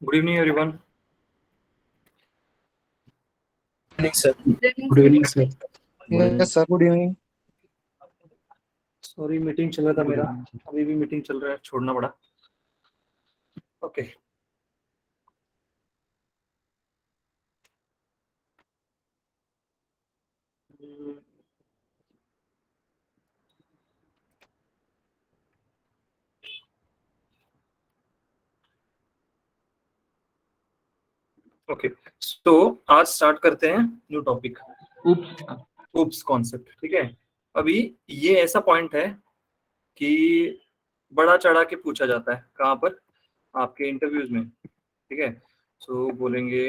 Good evening, everyone. Evening, sir. Good evening, sir. Yes, sir. Good evening. Sorry meeting चल रहा था मेरा, अभी भी मीटिंग चल रहा है, छोड़ना पड़ा. ओके. ओके, तो आज स्टार्ट करते हैं न्यू टॉपिक, ऊप्स कॉन्सेप्ट. ठीक है, अभी ये ऐसा पॉइंट है कि बड़ा चढ़ा के पूछा जाता है. कहाँ पर? आपके इंटरव्यूज में. ठीक है, सो बोलेंगे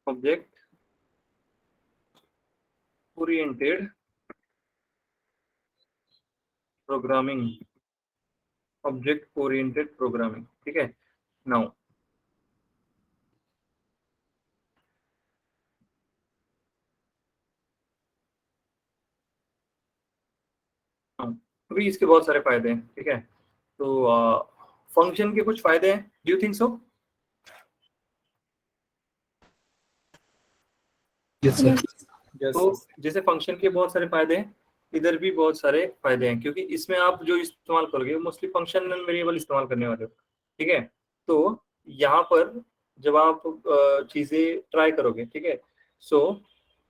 object oriented programming, object oriented programming. ठीक है, नाउ अभी इसके बहुत सारे फायदे हैं. ठीक है, तो फंक्शन के कुछ फायदे हैं. Do you think so? Yes, sir. तो जैसे फंक्शन के बहुत सारे फायदे हैं, इधर भी बहुत सारे फायदे हैं, क्योंकि इसमें आप जो इस्तेमाल करोगे मोस्टली फंक्शनल वेरिएबल इस्तेमाल करने वाले हो. ठीक है, तो यहाँ पर जब आप चीजें ट्राई करोगे, ठीक है, सो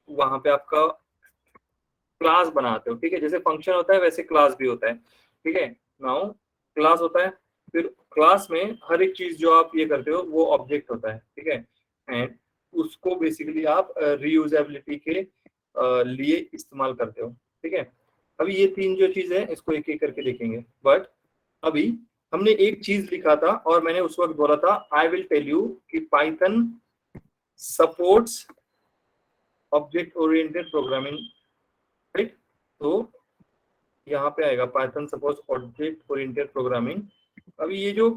वहां पे आपका क्लास बनाते हो. ठीक है, जैसे फंक्शन होता है वैसे क्लास भी होता है. ठीक है, नाउ क्लास होता है, फिर क्लास में हर एक चीज जो आप ये करते हो वो ऑब्जेक्ट होता है. ठीक है, एंड उसको बेसिकली आप रीयूजेबिलिटी के लिए इस्तेमाल करते हो. ठीक है, अभी ये तीन जो चीज है इसको एक एक करके देखेंगे. बट अभी हमने एक चीज लिखा था और मैंने उस वक्त बोला था आई विल टेल यू कि Python supports object oriented programming. Right, तो यहाँ पे आएगा Python suppose object oriented programming. अभी ये जो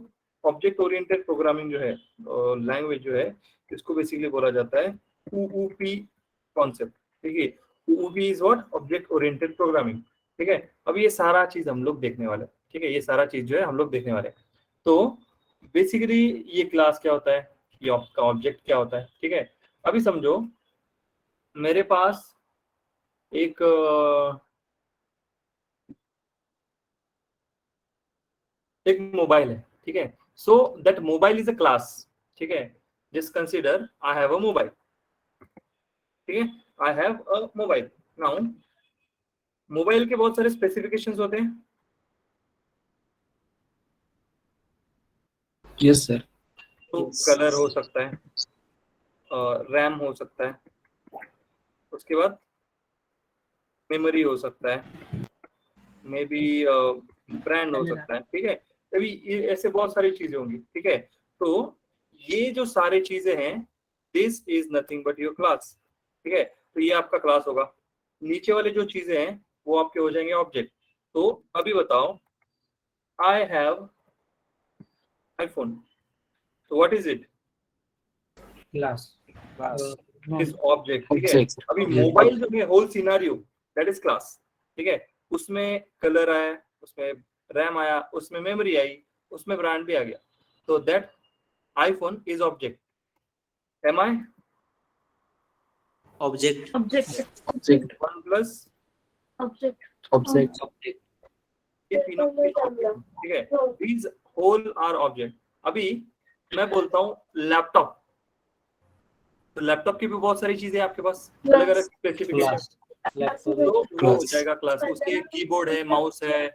ऑब्जेक्ट ओरिएंटेड प्रोग्रामिंग जो है लैंग्वेज जो है, इसको बेसिकली बोला जाता है ऊपी कॉन्सेप्ट. ठीक है, OOP is what? Object oriented programming. ठीक है, अब ये सारा चीज हम लोग देखने वाले हैं. ठीक है, ये सारा चीज जो है हम लोग देखने वाले हैं. तो बेसिकली ये क्लास क्या होता है, ये आपका ऑब्जेक्ट क्या होता है. ठीक है, अभी समझो मेरे पास एक एक मोबाइल है. ठीक है, so that mobile is a class. ठीक है, just consider I have a mobile. ठीक है, I have a mobile. Now mobile के बहुत सारे स्पेसिफिकेशंस होते हैं. Yes, sir. तो कलर हो सकता है, रैम हो सकता है, उसके बाद मेमोरी हो सकता है, मे बी ब्रांड हो सकता है. ठीक है, अभी ये ऐसे बहुत सारी चीजें होंगी. ठीक है, तो ये जो सारी चीजें हैं, this is nothing but your class. ठीक है, तो ये आपका क्लास होगा. नीचे वाले जो चीजें हैं वो आपके हो जाएंगे ऑब्जेक्ट. तो अभी बताओ आई हैव आईफोन, तो what is it? Class. Is object. ठीक है, Object. अभी मोबाइल जो है whole scenario that is class. ठीक है, उसमें कलर आया, उसमें रैम आया, उसमें मेमोरी आई, उसमें ब्रांड भी आ गया, तो that iPhone is object. M I Object. Object. OnePlus Object. ये तीनों ऑब्जेक्ट. ठीक है, दीज होल आर ऑब्जेक्ट. अभी मैं बोलता हूँ लैपटॉप, तो लैपटॉप की भी बहुत सारी चीजें आपके पास अलग अलग स्पेसिफिकेशन, तो वो हो जाएगा क्लास. उसके कीबोर्ड है, माउस है,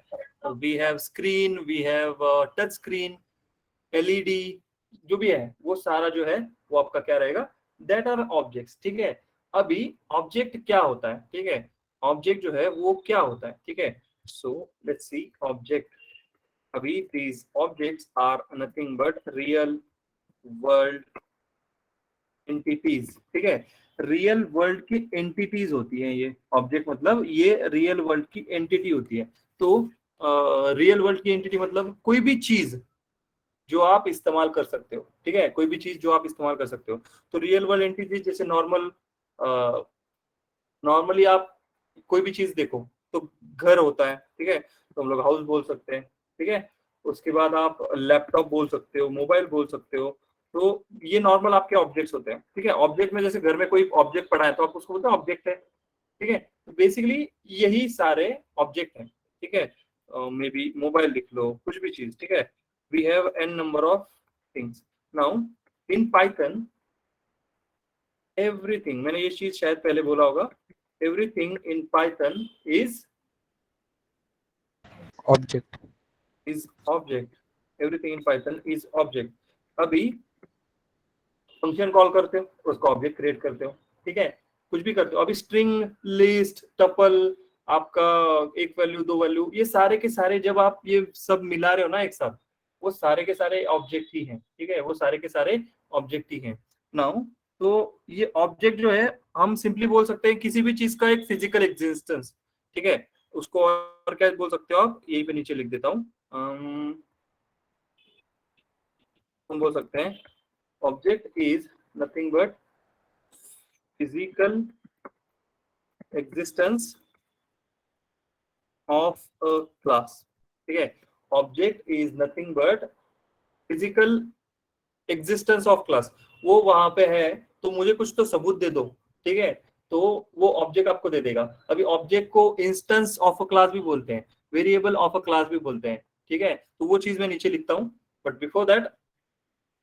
we have screen, we have touch screen, LED, जो भी है वो सारा जो है वो आपका क्या रहेगा, दैट आर ऑब्जेक्ट्स. ठीक है, अभी ऑब्जेक्ट क्या होता है. ठीक है, ऑब्जेक्ट जो है वो क्या होता है. ठीक है, सो लेट्स सी ऑब्जेक्ट. अभी these objects are nothing but real world entities. ठीक है, रियल वर्ल्ड की एंटिटीज होती है ये ऑब्जेक्ट, मतलब ये रियल वर्ल्ड की एंटिटी होती है. तो रियल वर्ल्ड की एंटिटी मतलब कोई भी चीज जो आप इस्तेमाल कर सकते हो. ठीक है, कोई भी चीज जो आप इस्तेमाल कर सकते हो. तो रियल वर्ल्ड एंटिटी जैसे नॉर्मली आप कोई भी चीज देखो तो घर होता है. ठीक है, तो हम लोग हाउस बोल सकते हैं. ठीक है, उसके बाद आप लैपटॉप बोल सकते हो, मोबाइल बोल सकते हो। तो ये नॉर्मल आपके ऑब्जेक्ट्स होते हैं, ठीक है। ऑब्जेक्ट में जैसे घर में कोई ऑब्जेक्ट पड़ा है तो आप उसको बोलते हैं ऑब्जेक्ट है, ठीक है। बेसिकली यही सारे ऑब्जेक्ट हैं, ठीक है। मे बी मोबाइल लिख लो, कुछ भी चीज, ठीक है। We have an number of things. Now in Python everything, मैंने ये चीज शायद पहले बोला होगा, everything in Python is Object. Object. Everything in Python is object. अभी फंक्शन कॉल करते हो, उसका ऑब्जेक्ट क्रिएट करते हो, ठीक है। कुछ भी करते हो, अभी स्ट्रिंग, लिस्ट, टपल, आपका एक वैल्यू, दो वैल्यू, ये सारे के सारे जब आप ये सब मिला रहे हो ना एक साथ, वो सारे के सारे ऑब्जेक्ट ही हैं, ठीक है। वो सारे के सारे ऑब्जेक्ट ही हैं। नाउ तो ये ऑब्जेक्ट जो है, हम सिंपली बोल सकते हैं किसी भी चीज का एक फिजिकल एग्जिस्टेंस, ठीक है। उसको और क्या बोल सकते हो आप, यहीं पे नीचे लिख देता हूँ। हम बोल सकते हैं object is nothing but physical existence of a class, ठीक है। Object is nothing but physical existence of class. वो वहां पे है तो मुझे कुछ तो सबूत दे दो, ठीक है। तो वो ऑब्जेक्ट आपको दे देगा। अभी ऑब्जेक्ट को इंस्टेंस ऑफ अ क्लास भी बोलते हैं, वेरिएबल ऑफ अ क्लास भी बोलते हैं, ठीक है। तो वो चीज मैं नीचे लिखता हूँ, बट बिफोर दैट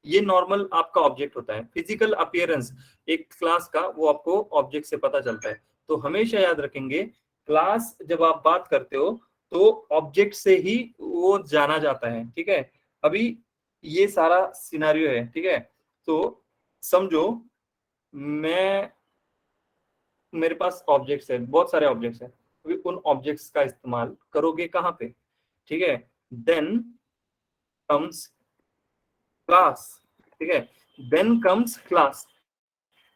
ये नॉर्मल आपका ऑब्जेक्ट होता है। फिजिकल अपीयरेंस एक क्लास का, वो आपको ऑब्जेक्ट से पता चलता है। तो हमेशा याद रखेंगे, क्लास जब आप बात करते हो तो ऑब्जेक्ट से ही वो जाना जाता है, ठीक है। अभी ये सारा सिनारियो है, ठीक है। तो समझो मैं, मेरे पास ऑब्जेक्ट्स है, बहुत सारे ऑब्जेक्ट्स हैं। अभी उन ऑब्जेक्ट्स का इस्तेमाल करोगे कहाँ पे, ठीक है। देन कम्स क्लास, ठीक है। Then comes class.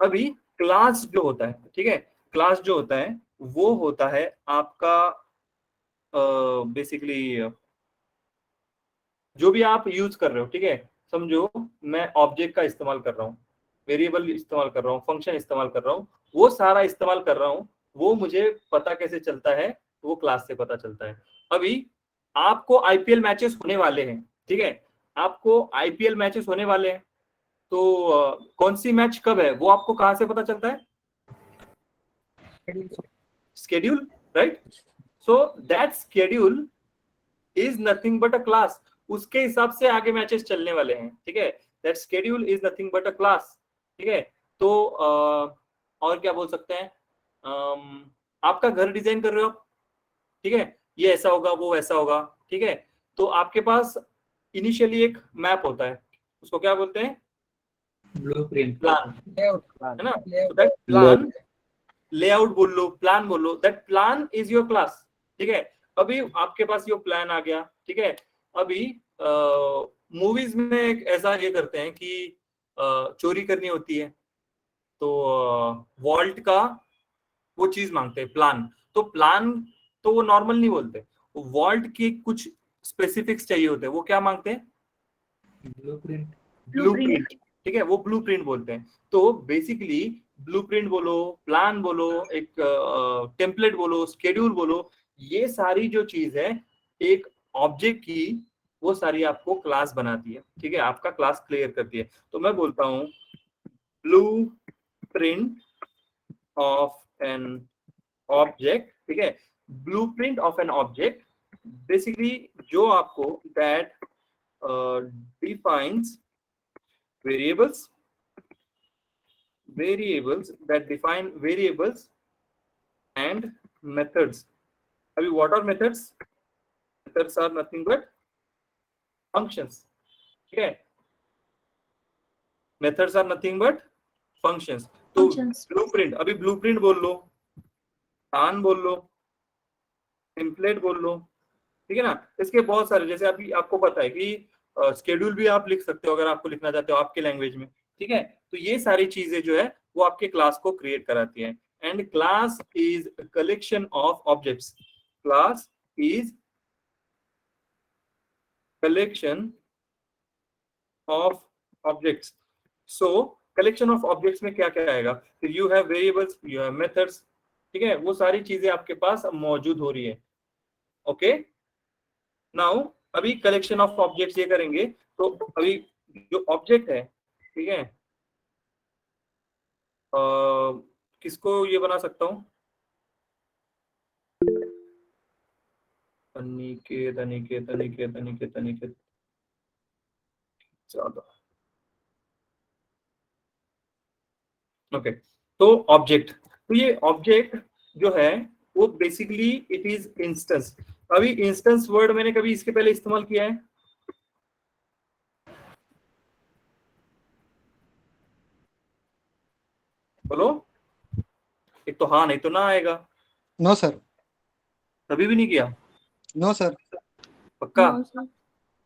अभी क्लास जो होता है, ठीक है, क्लास जो होता है वो होता है आपका बेसिकली जो भी आप यूज कर रहे हो, ठीक है। समझो मैं ऑब्जेक्ट का इस्तेमाल कर रहा हूँ, वेरिएबल इस्तेमाल कर रहा हूँ, फंक्शन इस्तेमाल कर रहा हूँ, वो सारा इस्तेमाल कर रहा हूँ। वो मुझे पता कैसे चलता है, वो क्लास से पता चलता है। अभी आपको आईपीएल मैचेस होने वाले हैं, ठीक है। आपको आईपीएल मैचेस होने वाले हैं, तो कौन सी मैच कब है वो आपको कहां से पता चलता है, schedule, right? So that schedule is nothing but a class। उसके हिसाब से आगे मैचेस चलने वाले हैं, ठीक है। that schedule is nothing but a class, ठीक है। तो और क्या बोल सकते हैं, आपका घर डिजाइन कर रहे हो, ठीक है। ये ऐसा होगा, वो ऐसा होगा, ठीक है। तो आपके पास इनिशियली एक मैप होता है, उसको क्या बोलते हैं, Blueprint. Plan, Layout plan. है ना। Layout. तो दैट प्लान, लेआउट बोल लो, प्लान बोल लो, that plan is your class, ठीक है। अभी आपके पास ये प्लान आ गया, ठीक है। अभी मूवीज में एक ऐसा ये करते हैं कि चोरी करनी होती है, तो वॉल्ट का वो चीज मांगते हैं, प्लान। तो प्लान तो वो नॉर्मल नहीं बोलते, वॉल्ट की कुछ स्पेसिफिक्स चाहिए होते हैं, वो क्या मांगते हैं, Blueprint. ब्लूप्रिंट, ठीक है। वो ब्लूप्रिंट बोलते हैं। तो बेसिकली ब्लूप्रिंट बोलो, प्लान बोलो, एक टेम्पलेट बोलो, स्केड्यूल बोलो, ये सारी जो चीज है एक ऑब्जेक्ट की, वो सारी आपको क्लास बनाती है, ठीक है। आपका क्लास क्लियर करती है। तो मैं बोलता हूँ ब्लूप्रिंट ऑफ एन ऑब्जेक्ट, ठीक है। Blueprint of an object basically जो आपको that defines variables that define variables and methods। अभी what are methods? Methods are nothing but functions, ठीक है। methods are nothing but functions। तो ब्लूप्रिंट, अभी blueprint बोल लो, प्लान बोल लो, टेम्पलेट बोल लो, ठीक है ना। इसके बहुत सारे, जैसे अभी आपको पता है कि स्केड्यूल भी आप लिख सकते हो अगर आपको लिखना चाहते हो आपके लैंग्वेज में, ठीक है। तो ये सारी चीजें जो है वो आपके क्लास को क्रिएट कराती है। And class is collection of objects. Class is collection of objects. So collection of objects में क्या क्या आएगा, फिर you have variables, you have methods, ठीक है। वो सारी चीजें आपके पास मौजूद हो रही है, ओके। नाउ अभी कलेक्शन ऑफ ऑब्जेक्ट्स ये करेंगे, तो अभी जो ऑब्जेक्ट है, ठीक है, किसको ये बना सकता हूँ, अनिकेत अनिकेत अनिकेत अनिकेत अनिकेत, ज्यादा, ओके। तो ऑब्जेक्ट, तो ये ऑब्जेक्ट जो है वो बेसिकली इट इज इंस्टेंस। अभी इंस्टेंस वर्ड मैंने कभी इसके पहले इस्तेमाल किया है? बोलो, एक तो हाँ नहीं तो ना आएगा। No sir. कभी भी नहीं किया? No sir. पक्का?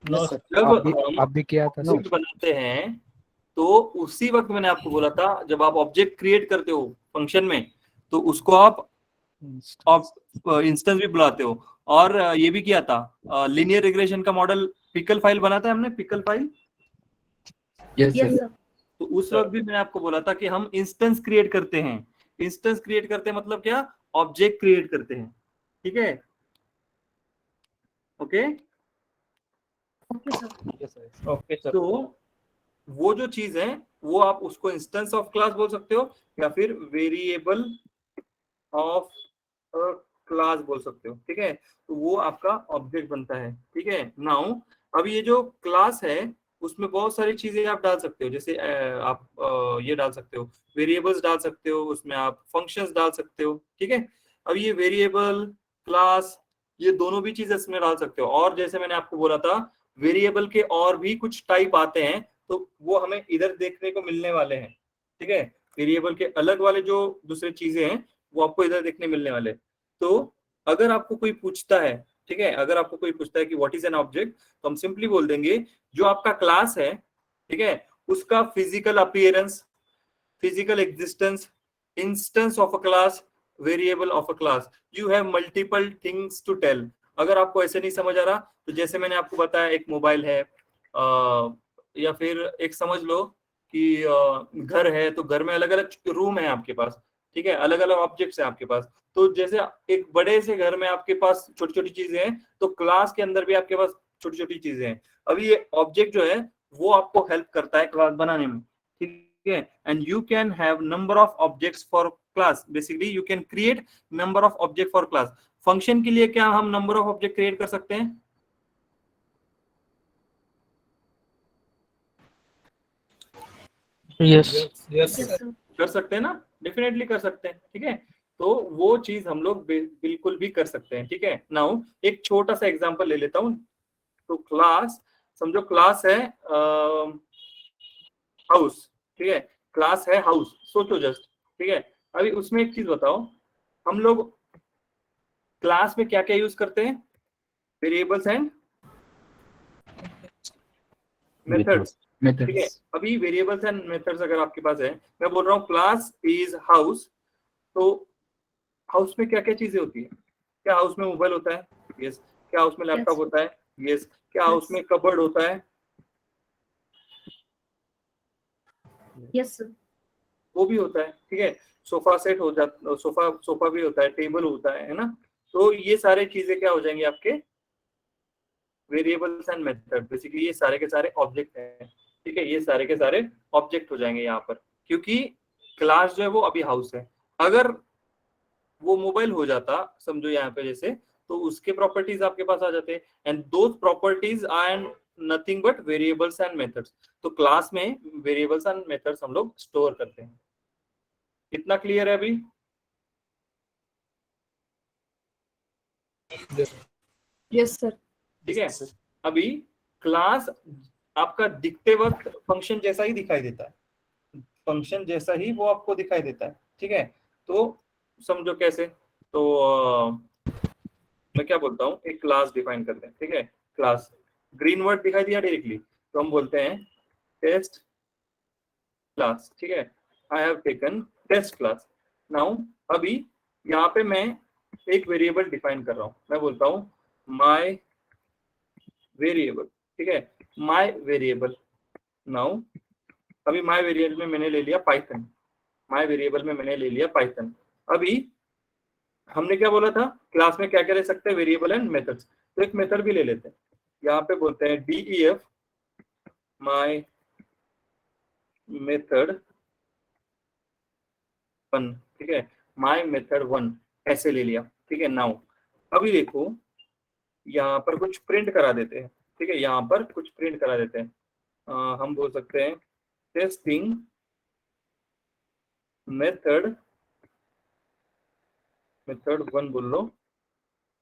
No sir. जब आप भी किया था ऑब्जेक्ट बनाते हैं तो उसी वक्त मैंने आपको बोला था, जब आप ऑब्जेक्ट क्रिएट करते हो फंक्शन में, तो उसको आप इंस्टेंस भी बुलाते हो। और ये भी किया था, लीनियर रिग्रेशन का मॉडल पिकल फाइल बनाता है हमने, पिकल फाइल। Yes sir. तो उस वक्त भी मैंने आपको बोला था कि हम इंस्टेंस क्रिएट करते हैं। इंस्टेंस क्रिएट करते हैं मतलब क्या? ऑब्जेक्ट क्रिएट करते हैं, ठीक है, ओके। Okay sir. तो वो जो चीज है वो आप उसको इंस्टेंस ऑफ क्लास बोल सकते हो, या फिर वेरिएबल ऑफ क्लास बोल सकते हो, ठीक है। तो वो आपका ऑब्जेक्ट बनता है, ठीक है। नाउ अब ये जो क्लास है उसमें बहुत सारी चीजें आप डाल सकते हो, जैसे आप ये डाल सकते हो, वेरिएबल्स डाल सकते हो, उसमें आप फंक्शंस डाल सकते हो, ठीक है। अब ये वेरिएबल, क्लास, ये दोनों भी चीज इसमें डाल सकते हो। और जैसे मैंने आपको बोला था, वेरिएबल के और भी कुछ टाइप आते हैं, तो वो हमें इधर देखने को मिलने वाले हैं, ठीक है। वेरिएबल के अलग वाले जो दूसरे चीजें हैं वो आपको इधर देखने मिलने वाले। तो अगर आपको कोई पूछता है, ठीक है, अगर आपको कोई पूछता है कि व्हाट इज एन ऑब्जेक्ट, तो हम सिंपली बोल देंगे जो आपका क्लास है, ठीक है, उसका physical appearance, physical existence, instance of a class, variable of a class. You have multiple things to tell. अगर आपको ऐसे नहीं समझ आ रहा, तो जैसे मैंने आपको बताया, एक मोबाइल है, या फिर एक समझ लो कि घर है, तो घर में अलग अलग रूम है आपके पास, ठीक है, अलग अलग ऑब्जेक्ट्स हैं आपके पास। तो जैसे एक बड़े से घर में आपके पास छोटी छोटी चीजें हैं, तो क्लास के अंदर भी आपके पास छोटी छोटी चीजें हैं। अभी ये ऑब्जेक्ट जो है वो आपको हेल्प करता है क्लास बनाने में, ठीक है। And you can have number of objects for class, basically you can create number of object for class. Function के लिए क्या हम नंबर ऑफ ऑब्जेक्ट क्रिएट कर सकते हैं? यस कर सकते हैं ना, डेफिनेटली कर सकते हैं, ठीक है। तो वो चीज हम लोग बिल्कुल भी कर सकते हैं, ठीक है। नाउ एक छोटा सा एग्जांपल ले लेता हूँ। तो क्लास, समझो क्लास है हाउस, ठीक है, क्लास है हाउस, सोचो जस्ट, ठीक है। अभी उसमें एक चीज बताओ, हम लोग क्लास में क्या क्या यूज करते हैं? वेरिएबल्स एंड मेथड्स, ठीक है। अभी वेरिएबल्स एंड मेथड्स अगर आपके पास है, मैं बोल रहा हूँ क्लास इज हाउस, तो हाउस में क्या क्या चीजें होती है? क्या हाउस में मोबाइल होता है? यस। क्या हाउस में लैपटॉप होता है? यस। क्या हाउस में कबर्ड होता है? यस वो भी होता है, ठीक है। सोफा सेट हो जाता, सोफा सोफा भी होता है, टेबल होता है ना। तो ये सारे चीजें क्या हो जाएंगे आपके? वेरिएबल्स एंड मेथड, बेसिकली ये सारे के सारे ऑब्जेक्ट हैं, ठीक है, ये सारे के सारे ऑब्जेक्ट हो जाएंगे यहाँ पर, क्योंकि क्लास जो है वो अभी हाउस है। अगर वो मोबाइल हो जाता, समझो यहाँ पे जैसे, तो उसके प्रॉपर्टीज आपके पास आ जाते, and those properties are nothing but variables and methods. तो क्लास में वेरिएबल्स एंड मेथड्स हम लोग स्टोर करते हैं। इतना क्लियर है अभी? यस सर ठीक है। अभी क्लास आपका दिखते वक्त फंक्शन जैसा ही दिखाई देता है, फंक्शन जैसा ही वो आपको दिखाई देता है, ठीक है। तो समझो कैसे, तो मैं क्या बोलता हूँ, एक क्लास डिफाइन करते हैं, ठीक है। क्लास, ग्रीन वर्ड दिखाई दिया डायरेक्टली, तो हम बोलते हैं टेस्ट क्लास, ठीक है। I have taken test class. Now अभी यहाँ पे मैं एक वेरिएबल डिफाइन कर रहा हूँ, मैं बोलता हूँ माय वेरिएबल, ठीक है, माय वेरिएबल। नाउ अभी माय वेरिएबल में मैंने ले लिया पाइथन, माय वेरिएबल में मैंने ले लिया पाइथन। अभी हमने क्या बोला था, क्लास में क्या क्या ले सकते हैं? Variable and methods. तो एक मेथड भी ले लेते हैं, यहाँ पे बोलते हैं def my method 1, ठीक है, my method 1 ऐसे ले लिया, ठीक है। नाउ अभी देखो यहाँ पर कुछ प्रिंट करा देते हैं, ठीक है, यहाँ पर कुछ प्रिंट करा देते हैं। हम बोल सकते हैं टेस्टिंग मेथड 1 बोल लो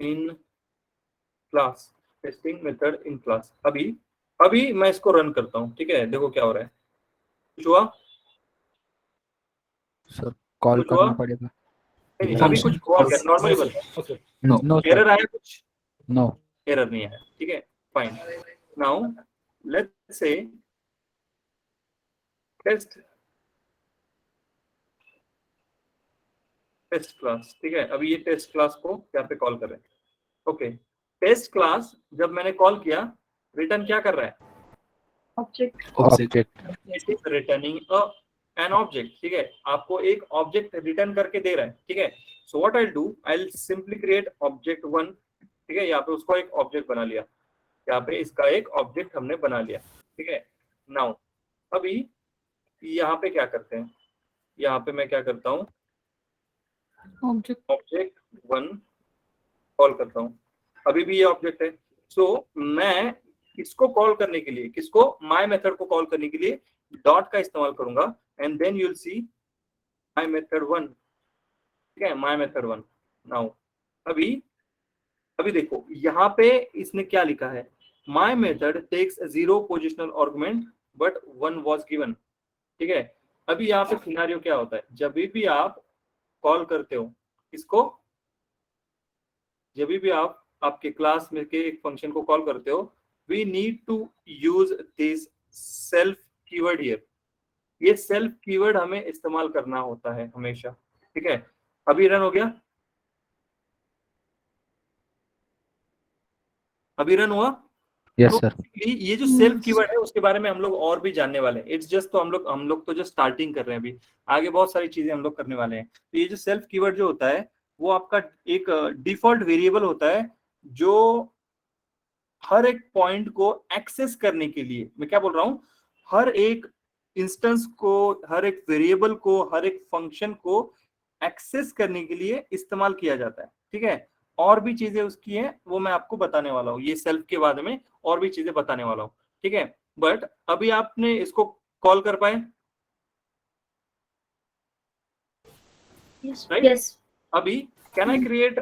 in class, testing method in class. अभी मैं इसको रन करता हूँ, ठीक है, देखो क्या हो रहा है। कुछ हुआ? सर कॉल कुछ हुआ? करना पड़ेगा। नहीं, अभी कुछ हुआ क्या? नॉर्मली बताओ। नो नो एरर आया? कुछ नो एरर नहीं आया, ठीक है, fine. Now let's say test class, ठीक है। अभी ये टेस्ट क्लास को यहाँ पे कॉल कर रहे हैं। ओके, टेस्ट क्लास जब मैंने कॉल किया, रिटर्न क्या कर रहा है? Object. It is returning an object, ठीक है, आपको एक ऑब्जेक्ट रिटर्न करके दे रहा है, ठीक है। So what I do, I simply create object 1, ठीक है, यहाँ पे उसको एक ऑब्जेक्ट बना लिया, यहाँ पे इसका एक ऑब्जेक्ट हमने बना लिया, ठीक है। नाउ अभी यहाँ पे क्या करते हैं, यहाँ पे मैं क्या करता हूँ, ऑब्जेक्ट 1 कॉल करता हूँ। अभी भी ये ऑब्जेक्ट है। सो मैं इसको कॉल करने के लिए, किसको, माय मेथड को कॉल करने के लिए डॉट का इस्तेमाल करूंगा, and then you will see my method 1, ठीक है, माय मेथड 1। नाउ अभी देखो यहाँ पे इसने क्या लिखा है, my method takes 0 positional argument but 1 was given, ठीक है। अभी यहाँ पे सिनेरियो क्या होता है, जब भी आप कॉल करते हो इसको, जब भी आप आपके क्लास में के एक फंक्शन को कॉल करते हो, we need to use this self keyword here. ये सेल्फ कीवर्ड हमें इस्तेमाल करना होता है हमेशा, ठीक है। अभी रन हो गया, अभी रन हुआ। यस तो सर। ये जो सेल्फ कीवर्ड है उसके बारे में हम लोग और भी जानने वाले हैं। इट्स जस्ट, तो हम लोग तो जस्ट स्टार्टिंग कर रहे हैं, अभी आगे बहुत सारी चीजें हम लोग करने वाले हैं। तो ये जो सेल्फ कीवर्ड जो होता है वो आपका एक डिफॉल्ट वेरिएबल होता है, जो हर एक पॉइंट को एक्सेस करने के लिए, मैं क्या बोल रहा हूं, हर एक इंस्टेंस को, हर एक वेरिएबल को, हर एक फंक्शन को एक्सेस करने के लिए इस्तेमाल किया जाता है, ठीक है। और भी चीजें उसकी हैं, वो मैं आपको बताने वाला हूँ, ये सेल्फ के बाद में और भी चीजें बताने वाला हूँ, ठीक है। बट अभी आपने इसको कॉल कर पाए, Yes. राइट? Yes. अभी can I create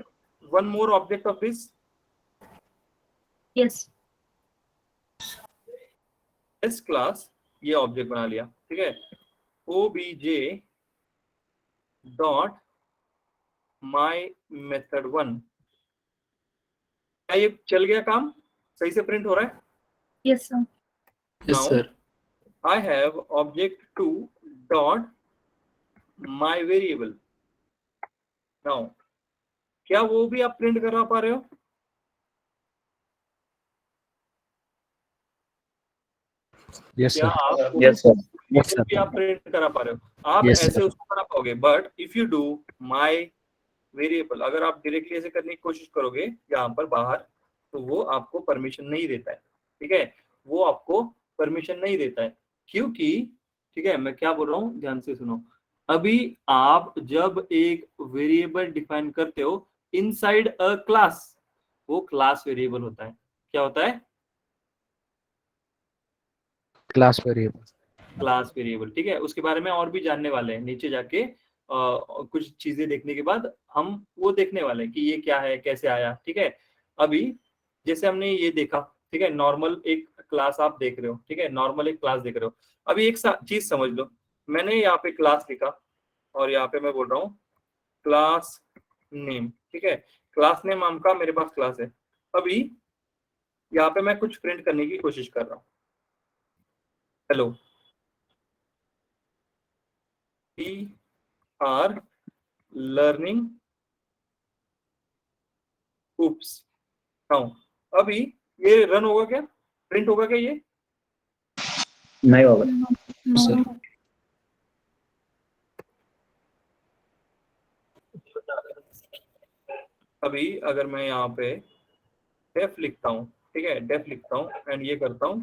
one more object of this? Yes. इस क्लास ये ऑब्जेक्ट बना लिया, ठीक है, obj डॉट माई मेथड 1। क्या ये चल गया काम? सही से प्रिंट हो रहा है? Yes, sir. Now I have object 2 dot my variable. Now क्या वो भी आप प्रिंट करा पा रहे हो? यस क्या सर। आप यस सर। यस वो भी सर। आप प्रिंट करा पा रहे हो? आप Yes, ऐसे sir. उसको करा पाओगे, but if you do my variable, अगर आप डायरेक्टली ऐसे करने की कोशिश करोगे यहाँ पर बाहर, तो वो आपको परमिशन नहीं देता है, ठीक है, वो आपको परमिशन नहीं देता है, क्योंकि, ठीक है, मैं क्या बोल रहा हूँ ध्यान से सुनो। अभी आप जब एक वेरिएबल डिफाइन करते हो इनसाइड अ क्लास, वो क्लास वेरिएबल होता है। क्या होता है? Class variable. क्लास वेरिएबल, ठीक है। उसके बारे में और भी जानने वाले हैं, नीचे जाके कुछ चीजें देखने के बाद हम वो देखने वाले हैं कि ये क्या है, कैसे आया, ठीक है। अभी जैसे हमने ये देखा, ठीक है, नॉर्मल एक क्लास आप देख रहे हो, ठीक है, नॉर्मल एक क्लास देख रहे हो। अभी एक चीज समझ लो, मैंने यहाँ पे क्लास लिखा और यहाँ पे मैं बोल रहा हूँ क्लास नेम, ठीक है, क्लास नेम नाम का मेरे पास क्लास है। अभी यहाँ पे मैं कुछ प्रिंट करने की कोशिश कर रहा हूँ, hello, we are learning OOPs. Now अभी ये रन होगा क्या, प्रिंट होगा क्या ये? नहीं होगा No. सर। अभी अगर मैं यहाँ पे डेफ लिखता हूँ, ठीक है, डेफ लिखता हूँ एंड ये करता हूँ,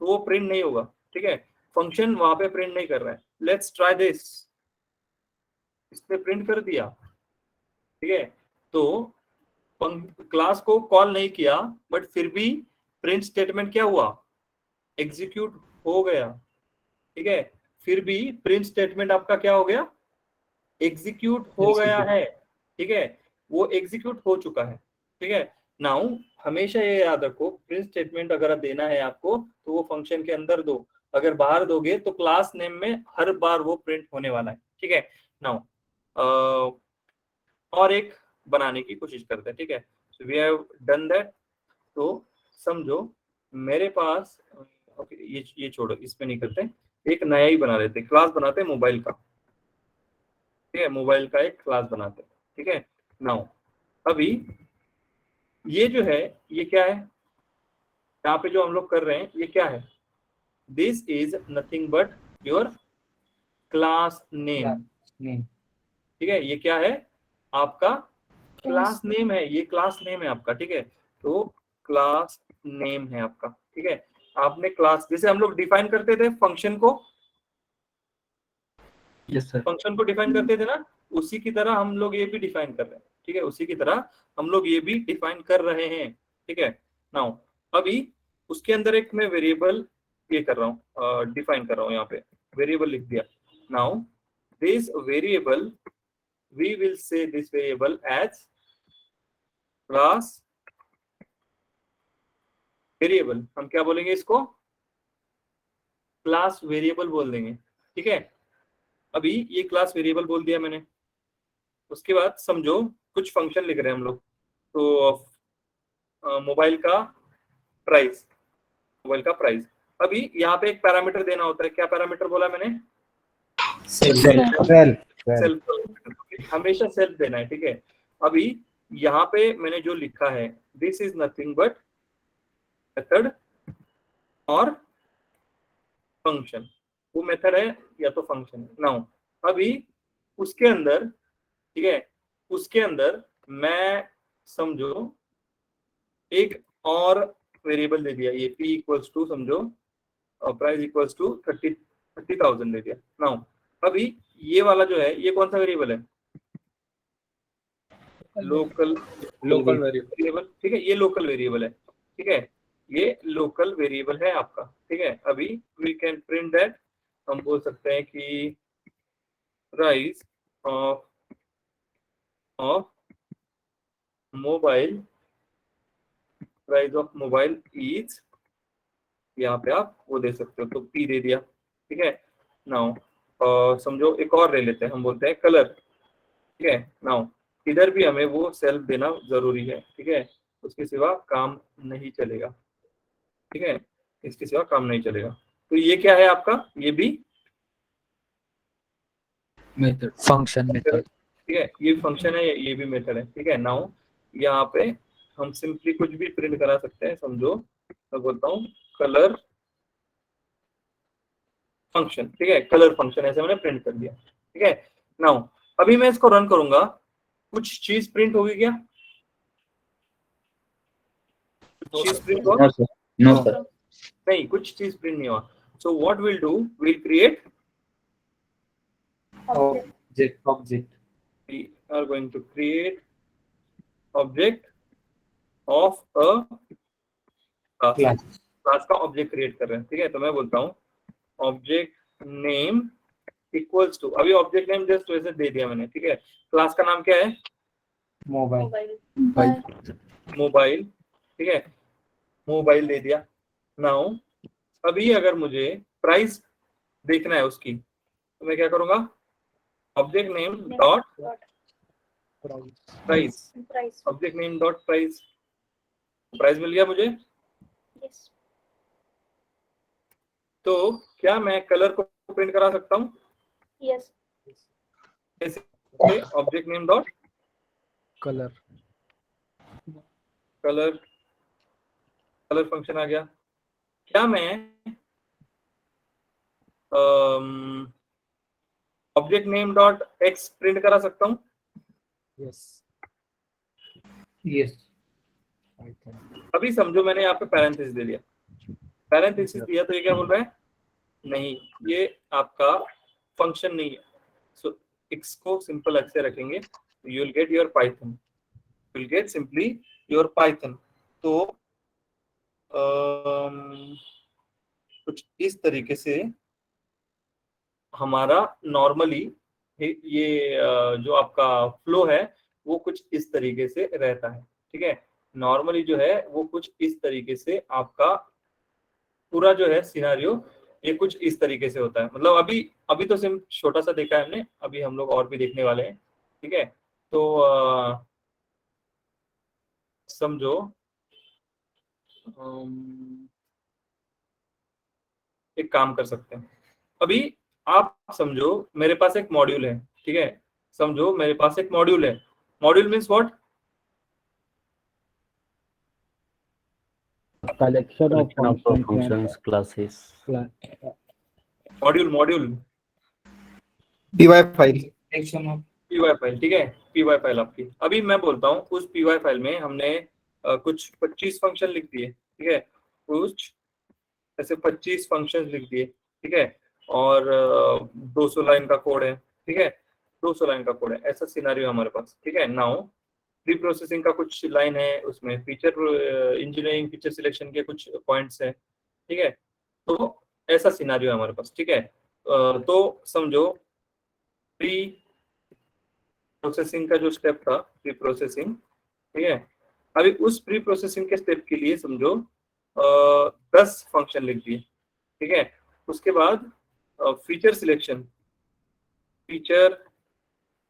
तो वो प्रिंट नहीं होगा। ठीक है, फंक्शन वहां पे प्रिंट नहीं कर रहा है। लेट्स ट्राई दिस, इसने प्रिंट कर दिया। ठीक है, तो क्लास को कॉल नहीं किया बट फिर भी प्रिंट स्टेटमेंट क्या हुआ, एग्जीक्यूट हो गया। ठीक है, फिर भी प्रिंट स्टेटमेंट आपका क्या हो गया, एग्जीक्यूट हो गया है। ठीक है, वो एग्जीक्यूट हो चुका है। ठीक है, नाउ हमेशा ये याद रखो, प्रिंट स्टेटमेंट अगर देना है आपको तो वो फंक्शन के अंदर दो, अगर बाहर दोगे तो क्लास नेम में हर बार वो प्रिंट होने वाला है। ठीक है, नाउ और एक बनाने की कोशिश करते हैं। ठीक है, so we have done that. तो समझो मेरे पास ओके, ये छोड़ो, इसमें नहीं करते, एक नया ही बना लेते, क्लास बनाते हैं मोबाइल का। ठीक है, मोबाइल का एक क्लास बनाते हैं। ठीक है, नाउ अभी ये जो है ये क्या है, यहाँ पे जो हम लोग कर रहे हैं ये क्या है, this is nothing but your class name. ठीक है, ये क्या है, आपका क्लास नेम है, ये क्लास नेम है आपका। ठीक है, तो क्लास नेम है आपका। ठीक है, आपने क्लास, जैसे हम लोग डिफाइन करते थे फंक्शन को, यस सर। फंक्शन को डिफाइन करते थे ना, उसी की तरह हम लोग ये भी डिफाइन कर रहे हैं। ठीक है, उसी की तरह हम लोग ये भी डिफाइन कर रहे हैं। ठीक है, नाउ अभी उसके अंदर एक मैं वेरिएबल ये कर रहा हूँ, डिफाइन कर रहा हूँ, यहाँ पे वेरिएबल लिख दिया। Now this variable, we will say this variable as class variable. हम क्या बोलेंगे इसको, क्लास वेरिएबल बोल देंगे। ठीक है, अभी ये क्लास वेरिएबल बोल दिया मैंने। उसके बाद समझो कुछ फंक्शन लिख रहे हैं हम लोग, तो मोबाइल का प्राइस, मोबाइल का प्राइस। अभी यहाँ पे एक पैरामीटर देना होता है, क्या पैरामीटर बोला मैंने, सेल्फ। हमेशा सेल्फ देना है। ठीक है, अभी यहाँ पे मैंने जो लिखा है, this is nothing but method और फंक्शन, वो मेथड है या तो फंक्शन है। नाउ अभी उसके अंदर, ठीक है, उसके अंदर मैं समझो एक और वेरिएबल दे दिया, ये p इक्वल्स टू समझो प्राइस इक्वल्स टू 30,000 दे दिया। नाउ अभी ये वाला जो है ये कौन सा वेरिएबल है, लोकल वेरिएबल। ठीक है, ये लोकल वेरिएबल है। ठीक है, ये लोकल वेरिएबल है आपका। ठीक है, अभी वी कैन प्रिंट दैट, हम बोल सकते हैं कि price of mobile, price of mobile is, यहाँ पे आप वो दे सकते हो, तो p दे दिया। ठीक है, नाउ समझो एक और ले लेते हैं, हम बोलते हैं कलर। ठीक है, नाउ इधर भी हमें वो सेल्फ देना जरूरी है। ठीक है, उसके सिवा काम नहीं चलेगा। ठीक है, इसके सिवा काम नहीं चलेगा। तो ये क्या है आपका, ये भी मेथड, फंक्शन मेथड। ठीक है, ये फंक्शन है, ये भी मेथड है। ठीक है, नाउ यहाँ पे हम सिंपली कुछ भी प्रिंट करा सकते हैं। समझो मैं बोलता हूँ कलर फंक्शन। ठीक है, कलर फंक्शन ऐसे मैंने प्रिंट कर दिया। ठीक है, नाउ अभी मैं इसको रन करूंगा, कुछ चीज प्रिंट होगी क्या, कुछ चीज प्रिंट हुआ, नो सर। नहीं कुछ चीज प्रिंट नहीं हुआ। So what will do, will create object we are going to create object of a class, class का ऑब्जेक्ट क्रिएट कर रहे हैं। ठीक है, तो मैं बोलता हूँ ऑब्जेक्ट नेम इक्वल्स टू, अभी ऑब्जेक्ट नेम जस्ट वैसे दे दिया मैंने। ठीक है, क्लास का नाम क्या है, मोबाइल। ठीक है, मोबाइल दे दिया। नाउ अभी अगर मुझे प्राइस देखना है उसकी, तो मैं क्या करूंगा, object name dot price, object name dot price, price मिल गया मुझे। तो क्या मैं कलर को प्रिंट करा सकता हूँ, यस कैसे, object name dot colour, colour, colour function आ गया। क्या मैं object name dot X print करा सकता हूँ, यस यस अभी समझो मैंने यहाँ पे पैरेंथेसिस दे दिया, पैरेंथेसिस दिया तो ये क्या बोल रहा है, नहीं ये आपका फंक्शन नहीं है। सो इसको सिंपल ऐसे रखेंगे, you will get your Python, will get simply your Python. तो कुछ इस तरीके से हमारा नॉर्मली ये जो आपका फ्लो है वो कुछ इस तरीके से रहता है, ठीक है। नॉर्मली जो है वो कुछ इस तरीके से आपका पूरा जो है सिनारियो ये कुछ इस तरीके से होता है। मतलब अभी अभी तो सिर्फ छोटा सा देखा है हमने, अभी हम लोग और भी देखने वाले हैं, ठीक है। तो समझो एक काम कर सकते हैं, अभी आप समझो मेरे पास एक मॉड्यूल है, ठीक है। समझो मेरे पास एक मॉड्यूल है, module means what, collection of collection of functions functions, classes. Module module py file PY file, ठीक है। पीवाई फाइल आपकी, अभी मैं बोलता हूँ उस पीवाई फाइल में हमने कुछ 25 फंक्शन लिख दिए, ठीक है। कुछ ऐसे 25 फंक्शन लिख दिए, ठीक है। और 200 लाइन का कोड है, ठीक है। 200 लाइन का कोड है, ऐसा सिनारियो हमारे पास, ठीक है। नाउ प्री प्रोसेसिंग का कुछ लाइन है, उसमें फीचर इंजीनियरिंग फीचर सिलेक्शन के कुछ पॉइंट्स है, ठीक है। तो ऐसा सिनारियो है हमारे पास, ठीक है। तो समझो प्री प्रोसेसिंग का जो स्टेप था, प्री प्रोसेसिंग, ठीक है। अभी उस प्री प्रोसेसिंग के स्टेप के लिए समझो 10 फंक्शन लिख दिए, ठीक है। उसके बाद फीचर सिलेक्शन, फीचर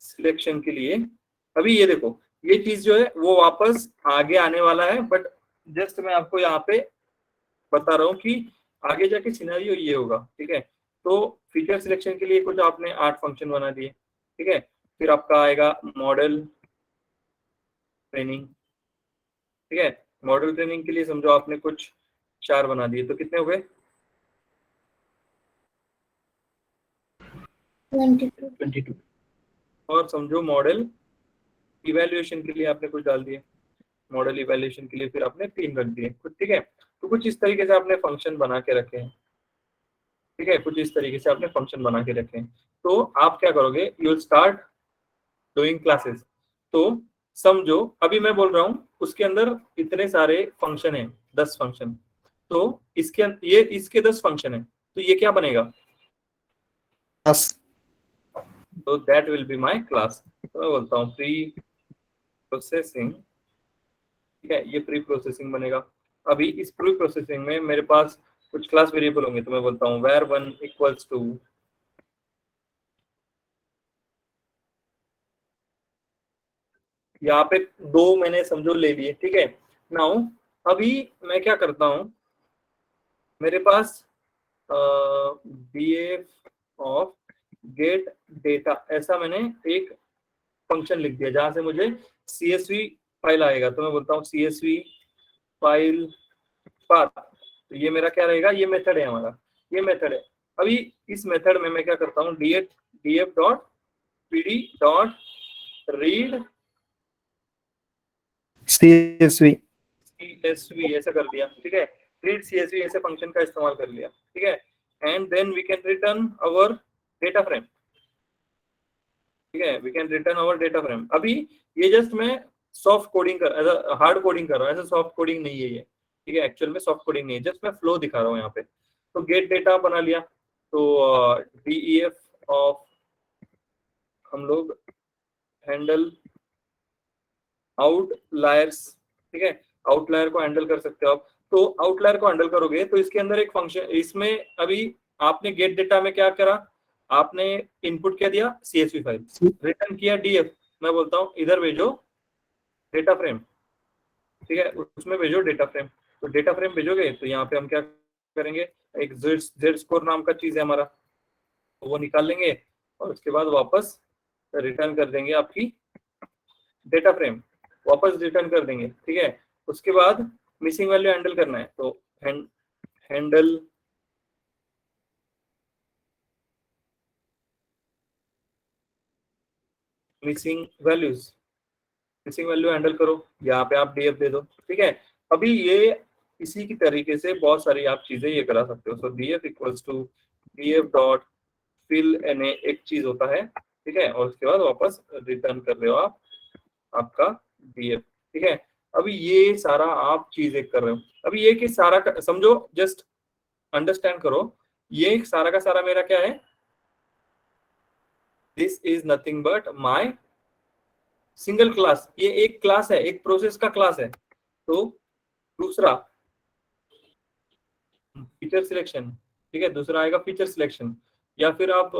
सिलेक्शन के लिए अभी ये देखो ये चीज जो है वो वापस आगे आने वाला है, बट जस्ट मैं आपको यहाँ पे बता रहा हूँ कि आगे जाके सिनेरियो ये होगा, ठीक है। तो फीचर सिलेक्शन के लिए कुछ आपने 8 फंक्शन बना दिए, ठीक है। फिर आपका आएगा मॉडल ट्रेनिंग, ठीक है। मॉडल ट्रेनिंग के लिए समझो आपने कुछ 4 बना दिए, तो कितने हो गए, 22. और समझो मॉडल इवैल्यूएशन के लिए आपने कुछ डाल दिए, मॉडल इवैल्यूएशन के लिए फिर आपने 3 रख दिए कुछ, ठीक है। तो कुछ इस तरीके से आपने फंक्शन बना के रखे हैं, ठीक है। कुछ इस तरीके से आपने फंक्शन बना के रखे हैं। तो आप क्या करोगे, you will start doing classes. तो समझो अभी मैं बोल रहा हूँ उसके अंदर इतने सारे फंक्शन हैं, 10 फंक्शन। तो ये इसके 10 फंक्शन है, तो ये क्या बनेगा, क्लास तो that will be my class. तो मैं बोलता हूँ प्री प्रोसेसिंग, ठीक है, ये प्री प्रोसेसिंग बनेगा। अभी इस प्री प्रोसेसिंग में मेरे पास कुछ क्लास वेरिएबल होंगे, तो मैं बोलता हूँ var1 इक्वल्स टू, यहाँ पे 2 मैंने समझो ले लिए, ठीक है। नाउ अभी मैं क्या करता हूँ, मेरे पास df ऑफ गेट डेटा ऐसा मैंने एक फंक्शन लिख दिया जहां से मुझे csv फाइल आएगा, तो मैं बोलता हूँ csv फाइल पाथ। तो ये मेरा क्या रहेगा, ये मेथड है हमारा, ये मेथड है। अभी इस मेथड में मैं क्या करता हूँ, df dot pd dot read csv csv ऐसा कर दिया, ठीक है। रीड csv ऐसे फंक्शन का इस्तेमाल कर लिया, ठीक है। And then we can return our data frame, ठीक है। We can return our data frame. अभी ये जस्ट मैं सॉफ्ट कोडिंग कर हार्ड कोडिंग कर रहा हूँ, ऐसा सॉफ्ट कोडिंग नहीं है ये, ठीक है। एक्चुअल में सॉफ्ट कोडिंग नहीं है, जस्ट मैं फ्लो दिखा रहा हूँ यहाँ पे। तो गेट डेटा बना लिया, तो def ऑफ हम लोग हैंडल आउटलायर्स, ठीक है। आउटलायर को हैंडल कर सकते हो आप। तो आउटलायर को हैंडल करोगे तो इसके अंदर एक फंक्शन, इसमें अभी आपने गेट डेटा में क्या करा, आपने इनपुट क्या दिया, csv फाइल, रिटर्न किया df, मैं बोलता हूँ इधर भेजो डेटा फ्रेम, ठीक है, उसमें भेजो डेटा फ्रेम। तो डेटा फ्रेम भेजोगे तो यहाँ पे हम क्या करेंगे, एक जेड स्कोर नाम का चीज है हमारा, तो वो निकाल लेंगे और उसके बाद वापस रिटर्न कर देंगे आपकी डेटा फ्रेम, वापस रिटर्न कर देंगे, ठीक है। उसके बाद मिसिंग वैल्यू हैंडल करना है, तो handle missing values, missing value handle करो, यहाँ पे आप df दे दो, ठीक है। अभी ये इसी की तरीके से बहुत सारी आप चीजें ये करा सकते हो। So df equals to df dot fill n एक चीज होता है, ठीक है, और उसके बाद वापस रिटर्न कर रहे हो आप आपका df, ठीक है। अभी ये सारा आप चीजें कर रहे हो। अभी ये कि सारा समझो, जस्ट अंडरस्टैंड करो, ये सारा का सारा मेरा क्या है, this is nothing but my single class. ये एक क्लास है, एक प्रोसेस का क्लास है। तो दूसरा फीचर सिलेक्शन, ठीक है, दूसरा आएगा फीचर सिलेक्शन, या फिर आप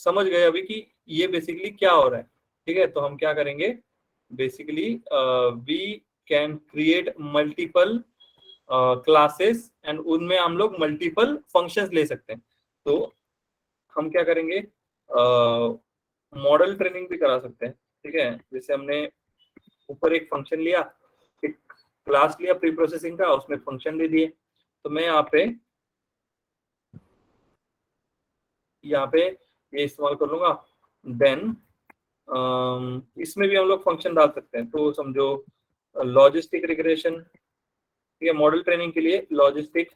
समझ गए अभी कि ये बेसिकली क्या हो रहा है, ठीक है। तो हम क्या करेंगे, basically we can create multiple classes and उनमें हम लोग मल्टीपल फंक्शंस ले सकते हैं। तो हम क्या करेंगे, मॉडल ट्रेनिंग भी करा सकते हैं, ठीक है। जैसे हमने ऊपर एक फंक्शन लिया, एक क्लास लिया प्री प्रोसेसिंग का, उसमें फंक्शन दे दिए। तो मैं यहाँ पे ये इस्तेमाल कर लूंगा। देन इसमें भी हम लोग फंक्शन डाल सकते हैं। तो समझो लॉजिस्टिक रिग्रेशन, ठीक है, मॉडल ट्रेनिंग के लिए लॉजिस्टिक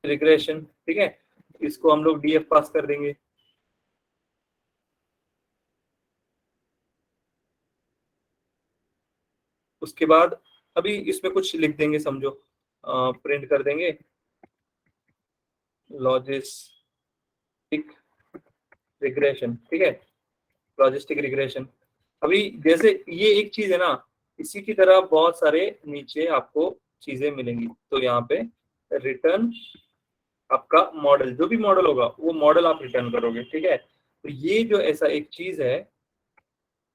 रिग्रेशन, ठीक है, इसको हम लोग डीएफ पास कर देंगे। उसके बाद अभी इसमें कुछ लिख देंगे, समझो प्रिंट कर देंगे लॉजिस्टिक रिग्रेशन, ठीक है, लॉजिस्टिक रिग्रेशन। अभी जैसे ये एक चीज है ना, इसी की तरह बहुत सारे नीचे आपको चीजें मिलेंगी। तो यहाँ पे रिटर्न आपका मॉडल, जो भी मॉडल होगा वो मॉडल आप रिटर्न करोगे, ठीक है। तो ये जो ऐसा एक चीज है,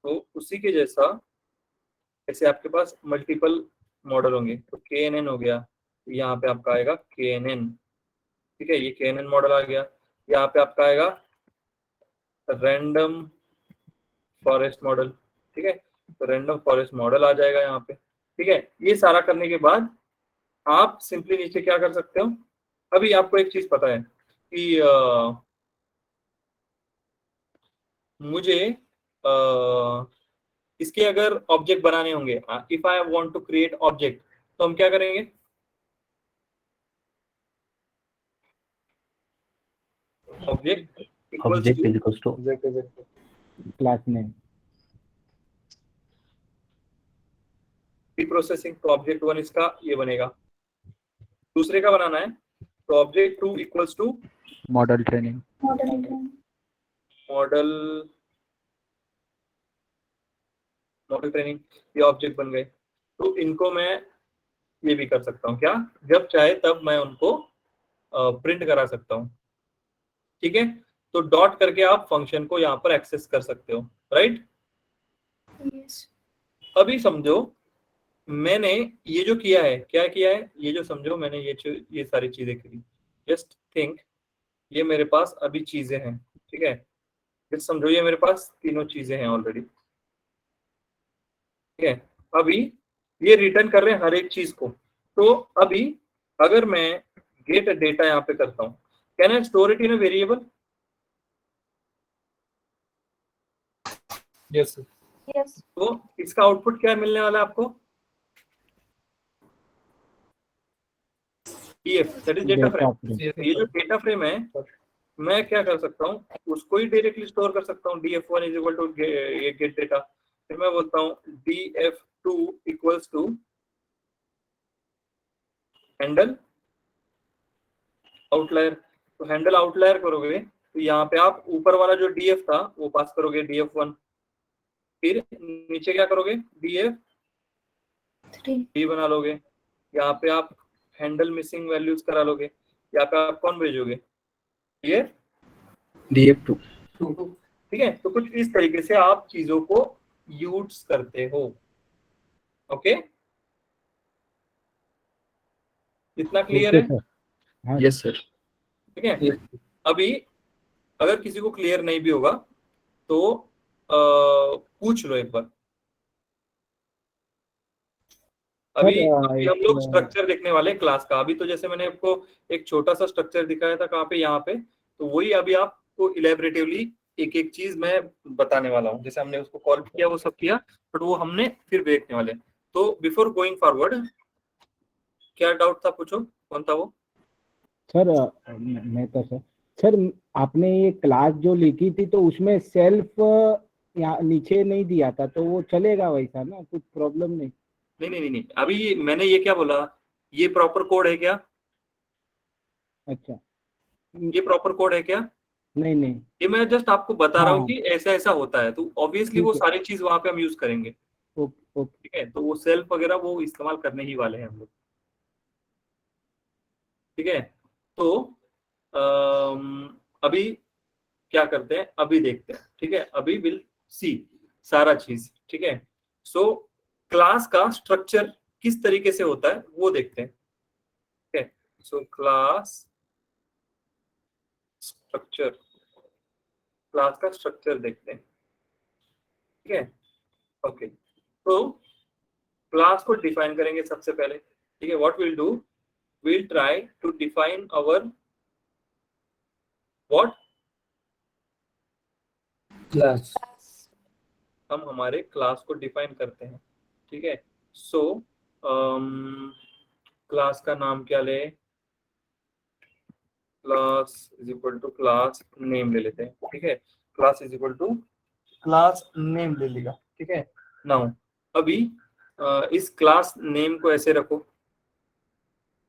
तो उसी के जैसा ऐसे आपके पास मल्टीपल मॉडल होंगे। तो KNN हो गया, तो यहाँ पे आपका आएगा KNN, ठीक है, ये KNN मॉडल आ गया। यहाँ पे आपका आएगा रैंडम फॉरेस्ट मॉडल, ठीक है, तो रैंडम फॉरेस्ट मॉडल आ जाएगा यहाँ पे, ठीक है। ये सारा करने के बाद आप सिंपली नीचे क्या कर सकते हो। अभी आपको एक चीज पता है कि मुझे इसके अगर ऑब्जेक्ट बनाने होंगे, if I want to create object, तो हम क्या करेंगे, object Object is equals to class name. Pre processing, तो ऑब्जेक्ट 1 इसका ये बनेगा। दूसरे का बनाना है, तो object 2 equals to Model training. Model training, ये ऑब्जेक्ट बन गए। तो इनको मैं ये भी कर सकता हूँ, क्या, जब चाहे तब मैं उनको प्रिंट करा सकता हूँ, ठीक है। तो डॉट करके आप फंक्शन को यहाँ पर एक्सेस कर सकते हो, राइट। अभी समझो मैंने ये जो किया है, क्या किया है, ये जो समझो मैंने ये सारी चीजें करी। जस्ट थिंक, ये मेरे पास अभी चीजें हैं, ठीक है। जस्ट समझो ये मेरे पास तीनों चीजें हैं ऑलरेडी, ठीक है। अभी ये रिटर्न कर रहे हैं हर एक चीज को। तो अभी अगर मैं गेट डेटा यहाँ पे करता हूँ, can I store it in a variable? Yes, sir. तो इसका आउटपुट क्या मिलने वाला है आपको, df, that is data frame. ये जो डेटा फ्रेम है, मैं क्या कर सकता हूँ, उसको ही डायरेक्टली स्टोर कर सकता हूँ। df1 is equal to get data, फिर मैं बोलता हूँ df2 equals to handle outlier. तो हैंडल आउटलायर करोगे तो यहाँ पे आप ऊपर वाला जो df था वो पास करोगे df1, फिर नीचे क्या करोगे, df3 बना लोगे। यहाँ पे आप हैंडल मिसिंग वैल्यूज करा लोगे। यहाँ पे आप कौन भेजोगे, ये DF2. ठीक है। तो कुछ इस तरीके से आप चीजों को यूज करते हो, ओके। इतना क्लियर है? Yes, sir. ठीक है। अभी अगर किसी को क्लियर नहीं भी होगा तो पूछ लो एक बार। अभी हम लोग स्ट्रक्चर देखने वाले हैं क्लास का। अभी तो जैसे मैंने आपको एक छोटा सा स्ट्रक्चर दिखाया था, कहाँ पे, यहाँ पे, तो वही अभी आपको इलेबरेटिवली एक एक चीज मैं बताने वाला हूँ। जैसे हमने उसको कॉल किया, वो सब किया, बट वो हमने फिर देखने वाले। तो बिफोर गोइंग फॉरवर्ड, क्या डाउट था, पूछो, कौन था वो? सर मैं तो सर आपने ये क्लास जो लिखी थी तो उसमें सेल्फ यहाँ नीचे नहीं दिया था, तो वो चलेगा वैसा ना, कुछ प्रॉब्लम नहीं? नहीं नहीं नहीं नहीं, अभी मैंने ये क्या बोला, ये प्रॉपर कोड है क्या? अच्छा। ये प्रॉपर कोड है क्या? नहीं नहीं। ये मैं जस्ट आपको बता रहा हूँ हाँ कि ऐसा ऐसा होता है, तो ऑब्वियसली वो ठीक है। सारी चीज वहां पे हम यूज करेंगे। Okay okay. ठीक है, तो वो सेल्फ वगैरह वो इस्तेमाल करने ही वाले हैं हम लोग। ठीक है, तो अभी क्या करते हैं, अभी देखते हैं। ठीक है, अभी विल सी सारा चीज। ठीक है, सो क्लास का स्ट्रक्चर किस तरीके से होता है वो देखते हैं। ठीक है, सो क्लास स्ट्रक्चर, क्लास का स्ट्रक्चर देखते हैं। ठीक है, ओके, तो क्लास को डिफाइन करेंगे सबसे पहले। ठीक है, what will do, will try to define our what class. हम हमारे क्लास को डिफाइन करते हैं। ठीक है, सो क्लास का नाम क्या ले, class is equal to class name ले लेते हैं। ठीक है, class is equal to class name ले लेगा। ठीक है, नाउ अभी इस क्लास नेम को ऐसे रखो।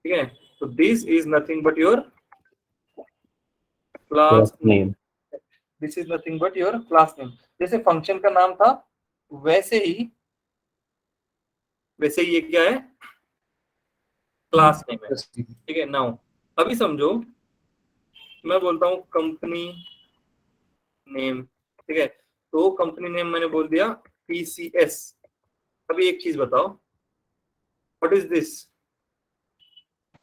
ठीक है, तो this is nothing but your class name, this is nothing but your class name. जैसे फंक्शन का नाम था वैसे ही ये क्या है, क्लास नेम है। ठीक है, नाउ अभी समझो, मैं बोलता हूँ कंपनी नेम। ठीक है, तो कंपनी नेम मैंने बोल दिया TCS। अभी एक चीज बताओ, what is this,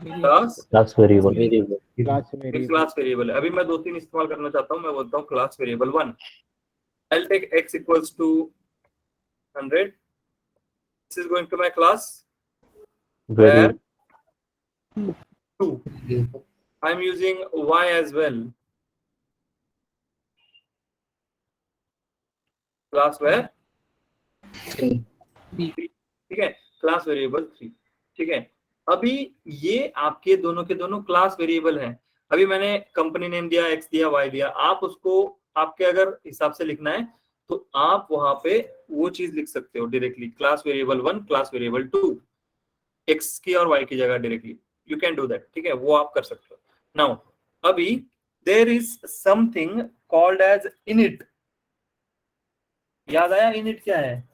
class class variable. Class variable. Class variable है। अभी मैं दो तीन इस्तेमाल करना चाहता हूँ। मैं बोलता हूँ class variable 1, I'll take x equals to 100, this is going to my class where 2, I'm using y as well, class where 3। ठीक है, क्लास वेरिएबल 3। ठीक है, अभी ये आपके दोनों के दोनों क्लास वेरिएबल हैं। अभी मैंने कंपनी नेम दिया, x दिया, y दिया, आप उसको आपके अगर हिसाब से लिखना है तो आप वहां पे वो चीज लिख सकते हो directly, class variable 1 class variable 2, x की और y की जगह directly, you can do that. ठीक है, वो आप कर सकते हो। नाउ अभी there is something called as init. याद आया इनिट क्या है?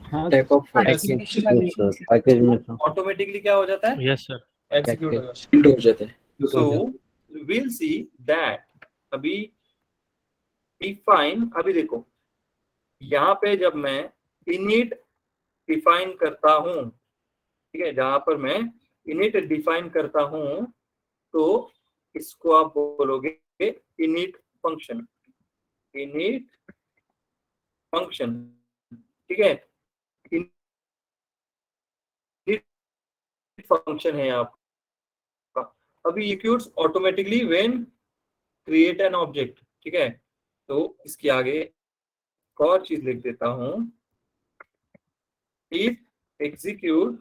हाँ टाइप ऑफ पैकेज में था। ऑटोमेटिकली क्या हो जाता है, यस सर। एग्जीक्यूट हो जाता है। सो विल सी दैट अभी डिफाइन। अभी देखो यहाँ पे जब मैं इनिट डिफाइन करता हूं, ठीक है, जहां पर मैं इनिट डिफाइन करता हूं तो इसको आप बोलोगे इनिट फंक्शन, इनिट फंक्शन। ठीक है, इनिट फंक्शन है आपका। अभी executes automatically when create an object. ठीक है, तो इसके आगे एक और चीज लिख देता हूं, इफ एग्जीक्यूट।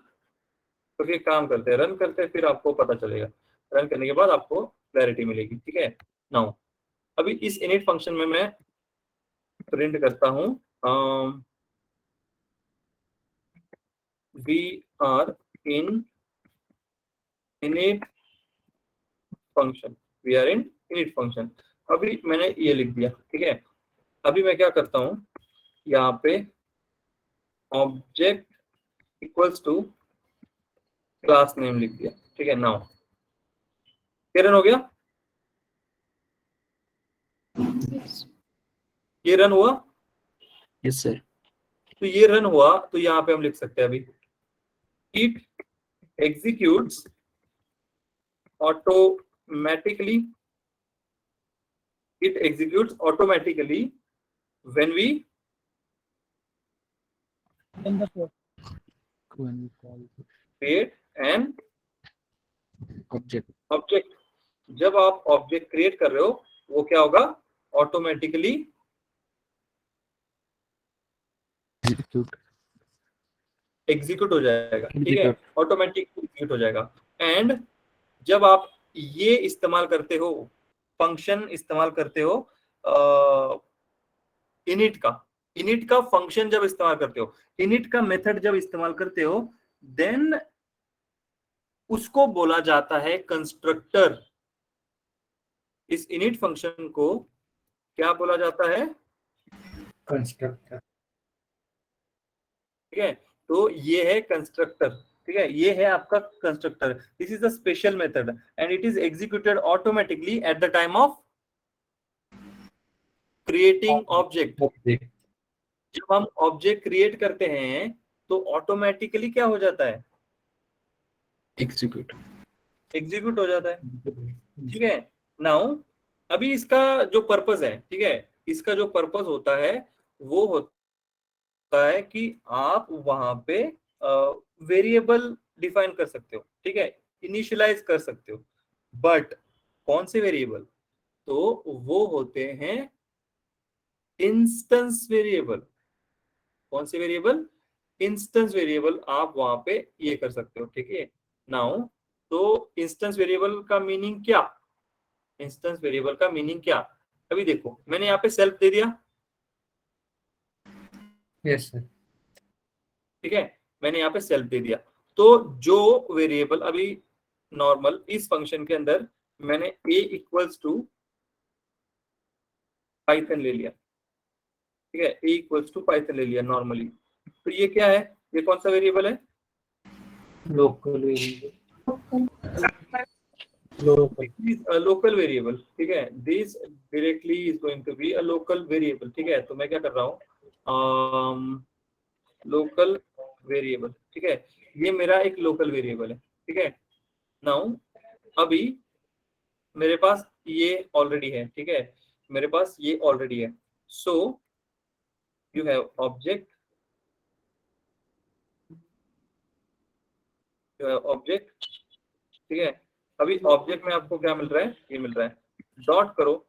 तो फिर काम करते हैं, रन करते हैं, फिर आपको पता चलेगा। रन करने के बाद आपको क्लैरिटी मिलेगी। ठीक है, नाउ अभी इस इनिट फंक्शन में मैं प्रिंट करता हूं we are in init function, we are in init function. अभी मैंने ये लिख दिया। ठीक है, अभी मैं क्या करता हूं, यहाँ पे object equals to class name लिख दिया। ठीक है, नाउ ये रन हो गया, ये रन हुआ। Yes sir. तो ये रन हुआ, तो यहाँ पे हम लिख सकते हैं अभी it executes automatically, it executes automatically when we create an object. object। जब आप ऑब्जेक्ट क्रिएट कर रहे हो वो क्या होगा, ऑटोमेटिकली एग्जीक्यूट हो जाएगा, ठीक है, ऑटोमेटिक एग्जीक्यूट हो जाएगा। एंड जब आप ये इस्तेमाल करते हो, फंक्शन इस्तेमाल करते हो इनिट का फंक्शन जब इस्तेमाल करते हो, इनिट का मेथड जब इस्तेमाल करते हो, देन उसको बोला जाता है कंस्ट्रक्टर। इस इनिट फंक्शन को क्या बोला जाता है? कंस्ट्रक्टर। ठीक है, तो ये है कंस्ट्रक्टर, ठीक है, ये है आपका constructor. This is a special method and it is executed automatically at the time of creating object. जब हम ऑब्जेक्ट क्रिएट करते हैं तो ऑटोमेटिकली क्या हो जाता है? एग्जीक्यूट हो जाता है, ठीक है। नाउ अभी इसका जो पर्पस है, ठीक है, इसका जो पर्पस होता है वो होता है कि आप वहां पे वेरिएबल डिफाइन कर सकते हो, ठीक है, इनिशियलाइज कर सकते हो। बट कौन से वेरिएबल? तो वो होते हैं इंस्टेंस वेरिएबल। कौन से वेरिएबल? इंस्टेंस वेरिएबल आप वहां पे ये कर सकते हो, ठीक है। नाउ तो इंस्टेंस वेरिएबल का मीनिंग क्या? इंस्टेंस वेरिएबल का मीनिंग क्या? अभी देखो, मैंने यहाँ पे सेल्फ दे दिया, यस सर। ठीक है, मैंने यहाँ पे सेल्फ दे दिया। तो जो वेरिएबल अभी नॉर्मल इस फंक्शन के अंदर मैंने a इक्वल्स टू पाइथन ले लिया, ठीक है, a इक्वल्स टू पाइथन ले लिया नॉर्मली। तो ये क्या है? ये कौन सा वेरिएबल है? Local variable. लोकल वेरिएबल, ठीक है, this directly is going to be a local variable, ठीक है। तो मैं क्या कर रहा हूँ, लोकल वेरिएबल, ठीक है, ये मेरा एक लोकल वेरिएबल है, ठीक है। नाउ अभी मेरे पास ये ऑलरेडी है, ठीक है, मेरे पास ये ऑलरेडी है। सो यू हैव ऑब्जेक्ट, ठीक है। अभी ऑब्जेक्ट में आपको क्या मिल रहा है? ये मिल रहा है, डॉट करो,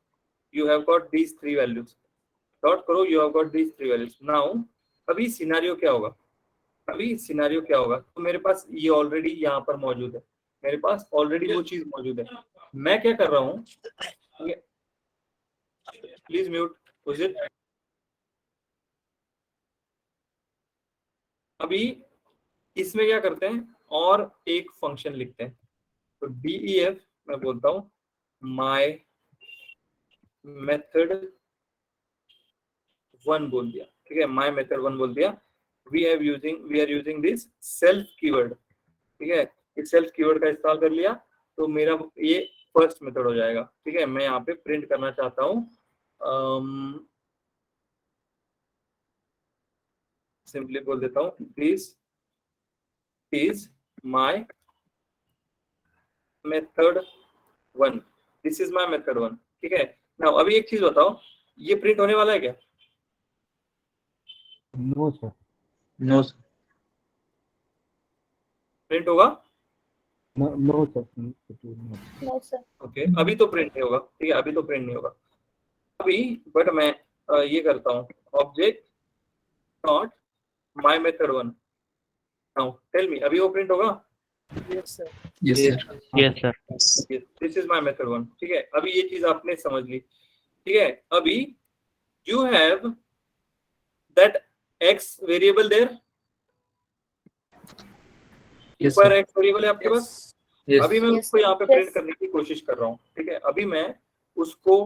you have got these 3 values, dot करो, you have got these 3 values. Now अभी सिनेरियो क्या होगा? अभी सिनेरियो क्या होगा? तो मेरे पास ये ऑलरेडी यहाँ पर मौजूद है, मेरे पास ऑलरेडी वो चीज मौजूद है। मैं क्या कर रहा हूँ, प्लीज म्यूट इट। अभी इसमें क्या करते हैं, और एक फंक्शन लिखते हैं। तो def मैं बोलता हूँ माय मेथड 1 बोल दिया, ठीक है, माय मेथड 1 बोल दिया। We are using this self keyword, ठीक है, इस सेल्फ कीवर्ड का इस्तेमाल कर लिया तो मेरा ये फर्स्ट मेथड हो जाएगा, ठीक है। मैं यहाँ पे प्रिंट करना चाहता हूँ, सिंपली बोल देता हूँ this is my method 1, this is my method 1, ठीक है। नाउ अभी एक चीज बताओ, ये प्रिंट होने वाला है क्या? No sir. No sir. Print होगा? No sir. No sir. Okay, अभी तो प्रिंट नहीं होगा, ठीक है, अभी तो प्रिंट नहीं होगा अभी। बट मैं ये करता हूँ, object dot my method 1। Now tell me, अभी वो प्रिंट होगा? Yes sir. Yes, sir. This is my method 1, ठीक है। अभी ये चीज आपने समझ ली, ठीक है। अभी you have that x variable there, ऊपर एक्स वेरिएबल है आपके पास। अभी मैं उसको यहाँ पे प्रिंट करने की कोशिश कर रहा हूँ, ठीक है, अभी मैं उसको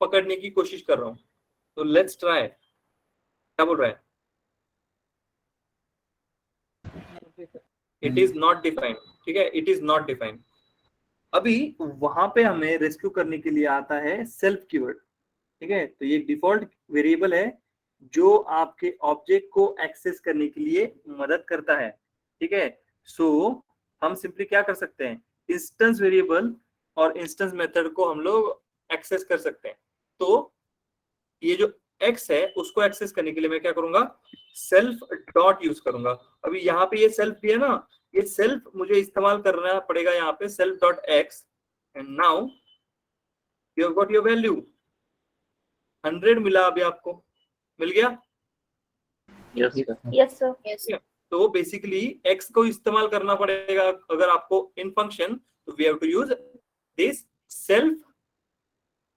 पकड़ने की कोशिश कर रहा हूँ। तो लेट्स ट्राई, क्या बोल रहा है? इट इज नॉट डिफाइंड, ठीक है, इट इज नॉट डिफाइंड। अभी वहां पे हमें रेस्क्यू करने के लिए आता है सेल्फ कीवर्ड, ठीक है। तो ये डिफॉल्ट वेरिएबल है जो आपके ऑब्जेक्ट को एक्सेस करने के लिए मदद करता है, ठीक है। सो हम सिंपली क्या कर सकते हैं, इंस्टेंस वेरिएबल और इंस्टेंस मेथड को हम लोग एक्सेस कर सकते हैं। तो ये जो x है उसको एक्सेस करने के लिए मैं क्या करूंगा, सेल्फ डॉट यूज करूंगा। अभी यहाँ पे ये सेल्फ भी है ना, ये सेल्फ मुझे इस्तेमाल करना पड़ेगा यहाँ पे, self dot x, and now you have got your value, 100 मिला अभी आपको, मिल गया? Yes, sir. Yes, sir. Yes. तो बेसिकली x को इस्तेमाल करना पड़ेगा अगर आपको इन फंक्शन, तो we have to use this self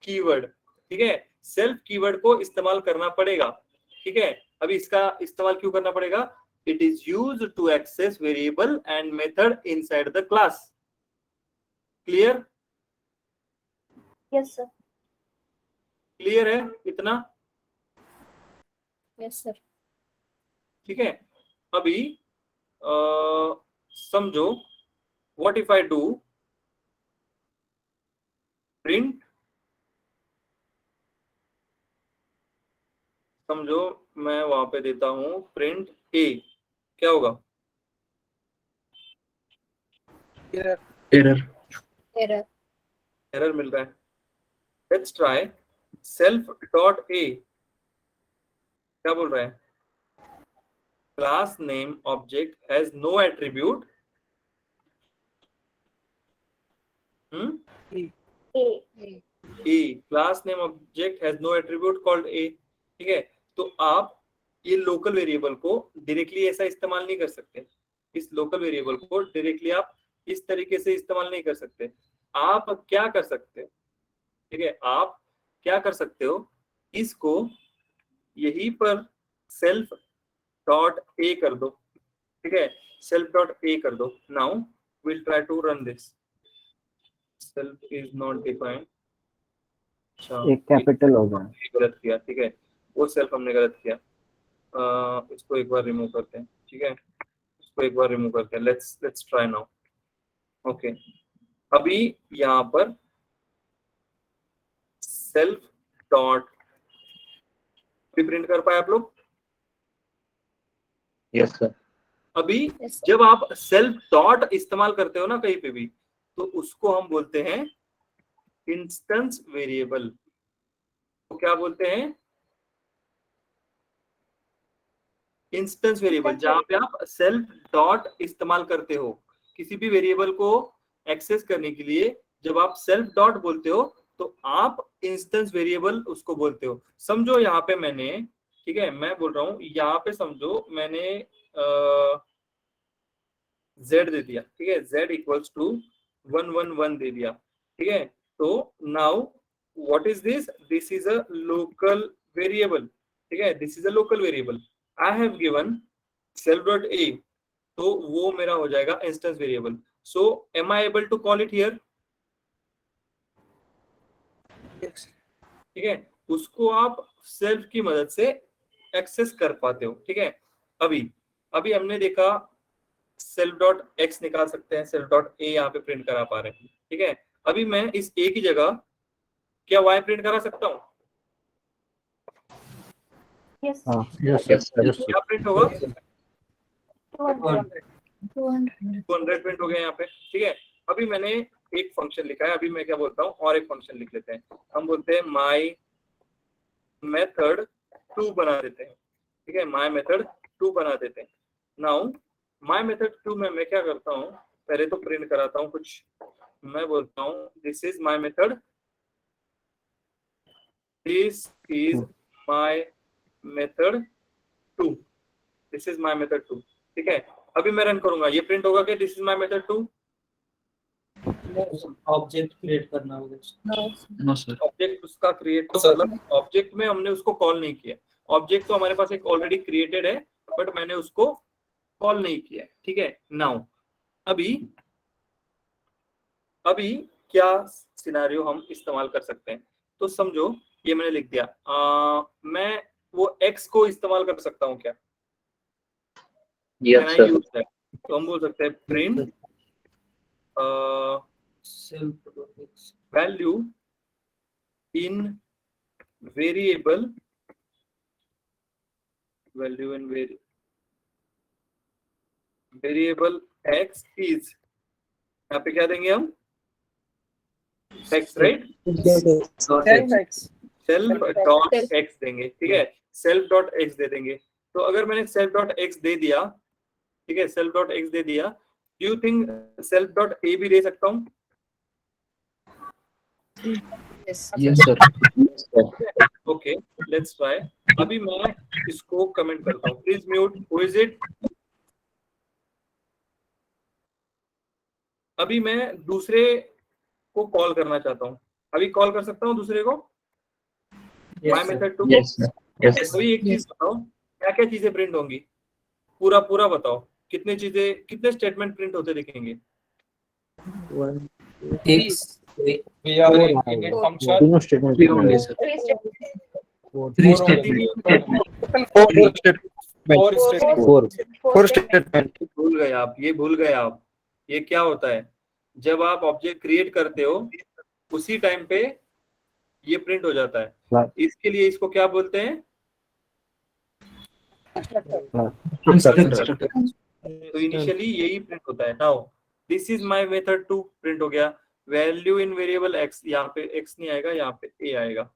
keyword, ठीक है? सेल्फ कीवर्ड को इस्तेमाल करना पड़ेगा, ठीक है? अभी इसका इस्तेमाल क्यों करना पड़ेगा? It is used to access variable and method inside the class. Clear? Yes, sir. Clear है इतना? Yes, sir. ठीक है। अभी समझो, what if I do print, समझो मैं वहां पे देता हूं प्रिंट ए, क्या होगा? Error. Error. एरर मिल रहा है। Let's try self dot a, क्या बोल रहा है? Class name object has no attribute A. A, class name object has no attribute called a, ठीक है? तो आप ये लोकल वेरिएबल को डायरेक्टली ऐसा इस्तेमाल नहीं कर सकते। इस लोकल वेरिएबल को डायरेक्टली आप इस तरीके से इस्तेमाल नहीं कर सकते। आप क्या कर सकते हो, ठीक है? आप क्या कर सकते हो, इसको यहीं पर सेल्फ डॉट ए कर दो, ठीक है? सेल्फ डॉट ए कर दो। Now will try to run this. Self is not defined, अच्छा एक कैपिटल होगा। गलत किया, ठीक है? वो सेल्फ हमने गलत किया। इसको एक बार रिमूव करते हैं, ठीक है? इसको एक बार रिमूव करते हैं। Let's try now. ओके, अभी यहाँ पर सेल्फ डॉट प्रिंट कर पाए आप लोग? Yes, sir. अभी Yes, sir. जब आप सेल्फ डॉट इस्तेमाल करते हो ना कहीं पे भी, तो उसको हम बोलते हैं इंस्टेंस वेरिएबल। तो क्या बोलते हैं? Instance variable. जहां पे आप सेल्फ डॉट इस्तेमाल करते हो किसी भी वेरिएबल को एक्सेस करने के लिए, जब आप सेल्फ डॉट बोलते हो तो आप इंस्टेंस वेरिएबल उसको बोलते हो। समझो यहाँ पे मैंने, ठीक है, मैं बोल रहा हूँ यहाँ पे, समझो मैंने z दे दिया, ठीक है? z इक्वल्स टू 111 दे दिया, ठीक है? तो now what is this? This is a local variable, ठीक है? This is a local variable. I have given self dot a, तो वो मेरा हो जाएगा instance variable. So am I able to call it here? ठीक है, उसको आप सेल्फ की मदद से एक्सेस कर पाते हो, ठीक है? अभी हमने देखा सेल्फ डॉट एक्स निकाल सकते हैं, सेल्फ डॉट ए यहाँ पे प्रिंट करा पा रहे हैं, ठीक है? अभी मैं इस ए की जगह क्या वाई प्रिंट करा सकता हूँ? Yes. हाँ, Yes, sir. क्या प्रिंट होगा? 200. 200 प्रिंट हो गया यहाँ पे, ठीक है? अभी मैंने एक फंक्शन लिखा है, अभी मैं क्या बोलता हूँ, और एक फंक्शन लिख लेते हैं। हम बोलते हैं माई मेथड 2 बना देते हैं, ठीक है? माई मेथड 2 बना देते हैं। नाउ माई मेथड 2 में मैं क्या करता हूँ, पहले तो प्रिंट कराता हूँ कुछ। मैं बोलता हूँ this is my method, this is my method 2, this is my method 2, ठीक है? अभी मैं रन करूंगा, ये प्रिंट होगा कि this is my method 2? Object create करना होगा. No, sir. ऑब्जेक्ट उसका क्रिएट, तो मतलब ऑब्जेक्ट में हमने उसको कॉल नहीं किया। ऑब्जेक्ट तो हमारे पास एक ऑलरेडी क्रिएटेड है, बट मैंने उसको कॉल नहीं किया, ठीक है? नाउ अभी क्या सिनेरियो हम इस्तेमाल कर सकते हैं? तो समझो ये मैंने लिख दिया, मैं वो x को इस्तेमाल कर सकता हूँ क्या? Yes, Can I sir. use that? तो हम बोल सकते हैं print value in variable, value in variable x is, यहाँ पे क्या देंगे हम? x, right? Self dot x देंगे, ठीक है? सेल्फ डॉट एक्स दे देंगे। तो अगर मैंने सेल्फ डॉट एक्स दे दिया, ठीक है, सेल्फ डॉट एक्स दे दिया, do you think self dot ए भी दे सकता हूँ? Yes. Yes, sir. Okay, let's try. अभी मैं इसको कमेंट करता हूँ, please mute, who is it. अभी मैं दूसरे को कॉल करना चाहता हूँ, अभी कॉल कर सकता हूँ दूसरे को, my method two. Yes, sir. Yes. अभी एक चीज बताओ, क्या क्या चीजें प्रिंट होंगी, पूरा पूरा बताओ, कितने चीजें, कितने स्टेटमेंट प्रिंट होते दिखेंगे। X. We are Four in आएगा। init function. तीनों statement Three होंगे, only, sir. Four. Three Four only. statement. Four statement. Four statement. भूल गए आप, ये भूल गए आप। ये क्या होता है, जब आप ऑब्जेक्ट क्रिएट करते हो उसी टाइम पे ये प्रिंट हो जाता है, Right. इसके लिए इसको क्या बोलते हैं, Constructor. तो इनिशियली यही प्रिंट होता है। Now this is my method two, print हो गया। वैल्यू इन वेरिएबल एक्स, यहाँ पे एक्स नहीं आएगा, यहाँ पे ए आएगा,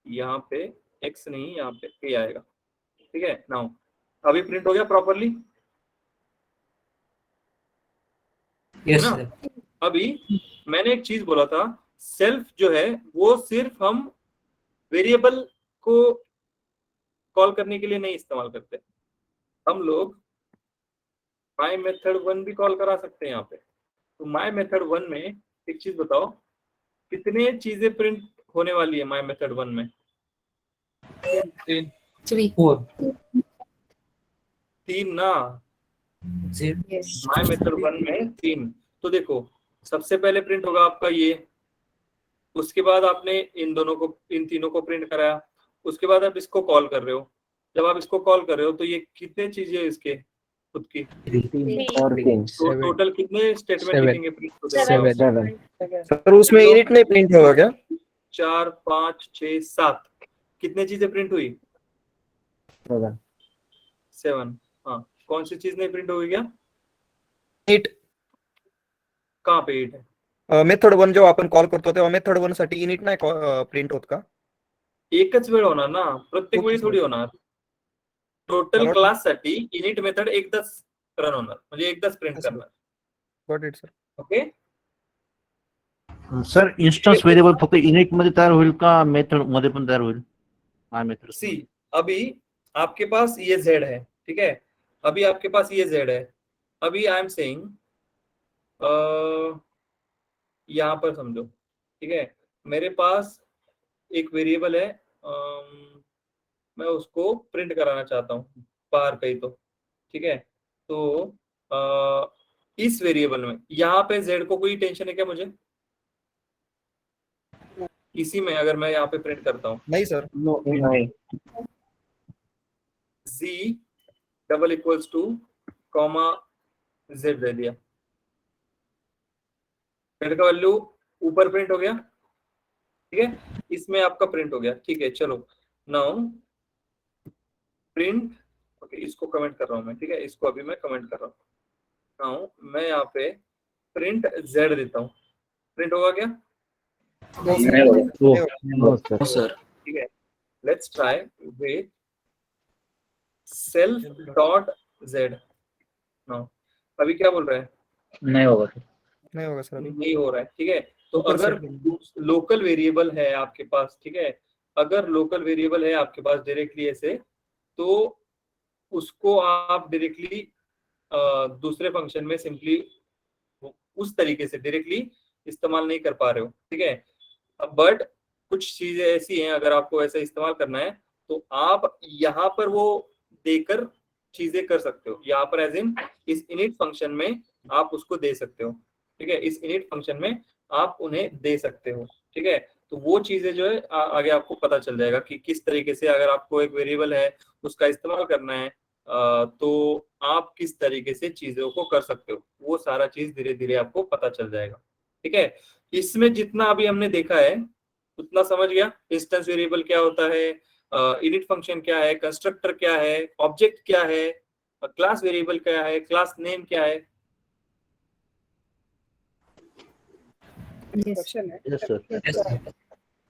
यहाँ पे एक्स नहीं, यहाँ पे ए आएगा, ठीक है। नाउ अभी प्रिंट हो गया प्रॉपरली, Yes, ना? sir. अभी मैंने एक चीज बोला था, सेल्फ जो है वो सिर्फ हम वेरिएबल को कॉल करने के लिए नहीं इस्तेमाल करते, हम लोग माय मेथड वन भी कॉल करा सकते हैं यहाँ पे। तो माय मेथड वन में एक चीज बताओ, कितने चीजें प्रिंट होने वाली है माय मेथड वन में। Four. तीन ना, Zero. Yes. My method one में तीन। तो देखो, सबसे पहले प्रिंट होगा आपका ये, उसके बाद आपने इन दोनों को, इन तीनों को प्रिंट कराया, उसके बाद आप इसको कॉल कर रहे हो। जब आप इसको कॉल कर रहे हो तो ये कितने चीजें इसके खुद की, और तीन। तो टोटल कितने स्टेटमेंट Seven. लिखेंगे प्रिंट होते Seven. हुए? सर उसमें init नहीं प्रिंट होगा क्या? 4 5 6 7, कितने चीजें प्रिंट हुई? 7। हाँ, कौन सी चीज नहीं प्रिंट होगी क्या? Init कहाँ पे 8 है? मेथड वन जो आपण कॉल करतो तेव्हा मेथड वन साठी init नाही प्रिंट होत का? एकच वेळ होणार ना, प्रत्येक वेळी थोडी होणार। टोटल बरोबर. क्लास साठी इनिट मेथड एकदाच रन होणार, म्हणजे एकदाच प्रिंट करणार, Got it, sir. Okay. Sir instance variable फक्त इनिट मध्ये तयार होईल का मेथड मध्ये पण तयार होईल? माय मेथड सी, अभी आपके पास ये z है, ठीक है, अभी आपके पास ये z है, अभी आई एम सेइंग यहाँ पर समझो, ठीक है, मेरे पास एक वेरिएबल है, मैं उसको प्रिंट कराना चाहता हूँ बाहर कहीं, तो ठीक है। तो इस वेरिएबल में यहाँ पे z को कोई टेंशन है क्या मुझे? इसी में अगर मैं यहाँ पे प्रिंट करता हूँ नहीं सर. नहीं। z double equals two comma z दे दिया, z का वैल्यू ऊपर प्रिंट हो गया, ठीक है, इसमें आपका प्रिंट हो गया, ठीक है। चलो नाउ प्रिंट, ओके, इसको कमेंट कर रहा हूँ मैं, ठीक है, इसको अभी मैं कमेंट कर रहा हूँ। नाउ मैं यहाँ पे प्रिंट z देता हूँ, प्रिंट होगा क्या? नहीं होगा. No, sir. No, sir. ठीक है, let's try with self dot z। Now अभी क्या बोल रहा है? नहीं होगा. नहीं होगा सर अभी. नहीं हो रहा है, ठीक है। तो ऊपर से अगर लोकल वेरिएबल है आपके पास, ठीक है, अगर लोकल वेरिएबल है आपके पास डायरेक्टली ऐसे, तो उसको आप डायरेक्टली दूसरे फंक्शन में सिंपली उस तरीके से डायरेक्टली इस्तेमाल नहीं कर पा रहे हो, ठीक है। बट कुछ चीजें ऐसी हैं, अगर आपको ऐसा इस्तेमाल करना है तो आप यहाँ पर वो देकर चीजें कर सकते हो, यहाँ पर एज इन इस इनिट फंक्शन में आप उसको दे सकते हो, ठीक है, इस इनिट फंक्शन में आप उन्हें दे सकते हो, ठीक है। तो वो चीजें जो है आगे आपको पता चल जाएगा कि किस तरीके से, अगर आपको एक वेरिएबल है उसका इस्तेमाल करना है तो आप किस तरीके से चीजों को कर सकते हो, वो सारा चीज धीरे धीरे आपको पता चल जाएगा, ठीक है। इसमें जितना अभी हमने देखा है उतना समझ गया, इंस्टेंस वेरिएबल क्या होता है, इनिट फंक्शन क्या है, कंस्ट्रक्टर क्या है, ऑब्जेक्ट क्या है, क्लास वेरिएबल क्या है, क्लास नेम क्या है। Yes. Yes sir. Yes.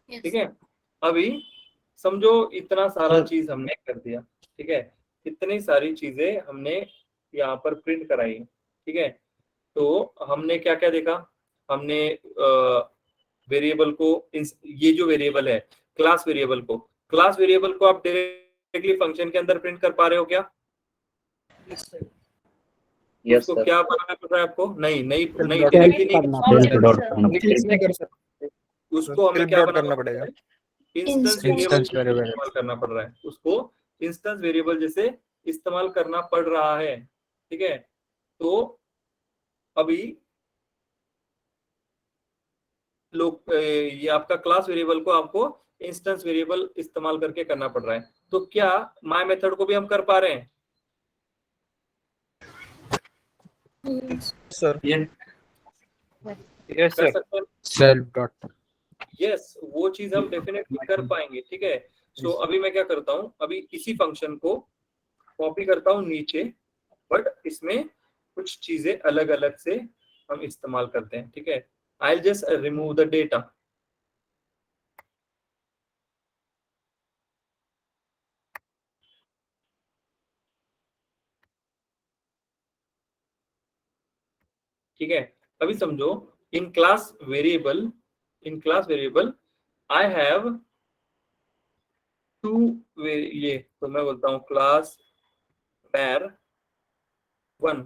ठीक है, अभी समझो इतना सारा सर। चीज हमने कर दिया, ठीक है, इतनी सारी चीजें हमने यहाँ पर प्रिंट कराई, ठीक है। तो हमने क्या क्या देखा, हमने वेरिएबल को ये जो वेरिएबल है क्लास वेरिएबल को आप डायरेक्टली फंक्शन के अंदर प्रिंट कर पा रहे हो क्या? यस उसको सर क्या बनाना पड़ रहा है आपको? नहीं नहीं नहीं Self डायरेक्टली नहीं करना सेल्फ पड़ेगा। डॉट करना नहीं कर सकते, उसको हमें script क्या dot करना बनाना पड़ेगा। Instance Instance variable variable। इस्तेमाल करना पड़ रहा है, उसको इंस्टेंस वेरिएबल जैसे इस्तेमाल करना पड़ रहा है। ठीक है, तो अभी लोग ये आपका क्लास वेरिएबल को आपको इंस्टेंस वेरिएबल इस्तेमाल करके करना पड़ रहा है। तो क्या माय मेथड को भी हम कर पा रहे हैं? सर ये यस कर सर सकते हैं? सेल्फ डॉट यस, वो चीज हम डेफिनेटली कर पाएंगे। ठीक है, सो अभी मैं क्या करता हूँ, अभी इसी फंक्शन को कॉपी करता हूँ नीचे, बट इसमें कुछ चीजें अलग अलग से हम इस्तेमाल करते हैं। ठीक है, I just remove the data. ठीक है, अभी समझो in class variable I have two, ये तो मैं बोलता हूँ क्लास var 1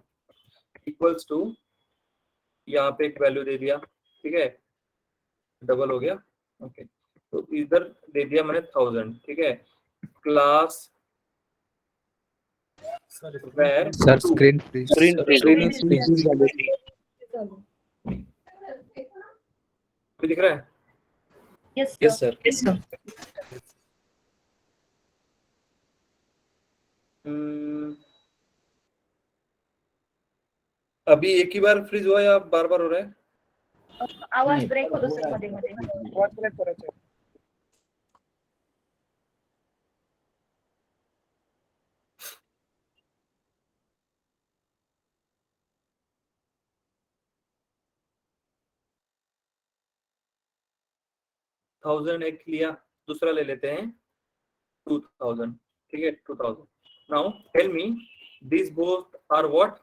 इक्वल्स टू, यहाँ पे एक वैल्यू दे दिया। ठीक है, डबल हो गया। ओके, तो इधर दे दिया मैंने 1000। ठीक है, class var sir 2 screen please Screen screen please अभी दिख रहा है? Yes, yes sir. सर अभी एक ही बार फ्रीज हुआ या बार बार हो रहा है? आवाज नहीं, ब्रेक होतो हो सर रहा मध्ये मध्ये. है। 1000 एक लिया, दूसरा ले लेते हैं 2000। ठीक है, 2000। Now tell me these both are what?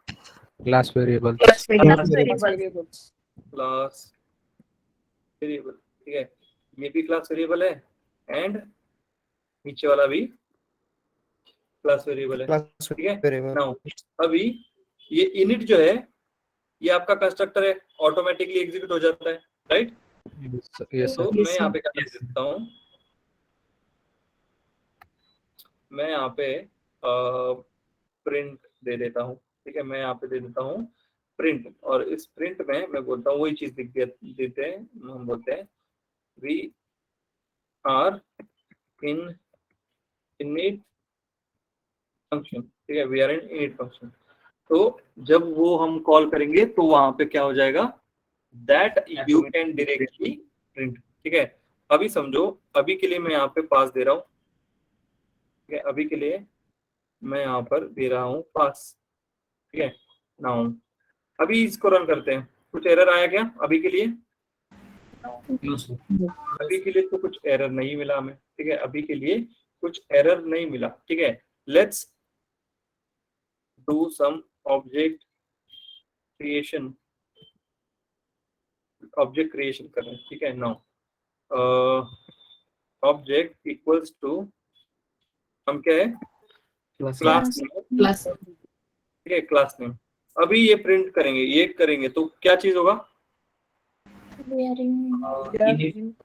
Class variable Class variable. Class variable. ठीक है, ये भी क्लास वेरिएबल है एंड नीचे वाला भी क्लास वेरिएबल है। क्लास ठीक है, वेरिएबल नाउ अभी ये इनिट जो है ये आपका कंस्ट्रक्टर है, ऑटोमेटिकली एग्जीक्यूट हो जाता है, राइट? यस तो सर मैं यहाँ पे क्या कर देता हूँ, मैं यहाँ पे प्रिंट दे देता हूँ। ठीक है, मैं यहाँ पे दे देता हूँ प्रिंट, और इस प्रिंट में मैं बोलता हूँ वही चीज देते हैं, हम बोलते हैं we are in init function. ठीक है, we are in init function. तो जब वो हम कॉल करेंगे तो वहां पे क्या हो जाएगा, that you can directly print. ठीक है, अभी समझो, अभी के लिए मैं यहाँ पे पास दे रहा हूँ। ठीक है, अभी के लिए मैं यहाँ पर दे रहा हूँ पास। ठीक है, नाउ अभी इसको रन करते हैं, कुछ एरर आया क्या अभी के लिए? अभी के लिए तो कुछ एरर नहीं मिला हमें। ठीक है, अभी के लिए कुछ एरर नहीं मिला। ठीक है, let's do some object creation कर रहे हैं। ठीक है, नाउ ऑब्जेक्ट इक्वल्स टू, हम क्या है, क्लास नेम। Class. ठीक है, क्लास नेम। अभी ये प्रिंट करेंगे, ये करेंगे तो क्या चीज होगा? We are in.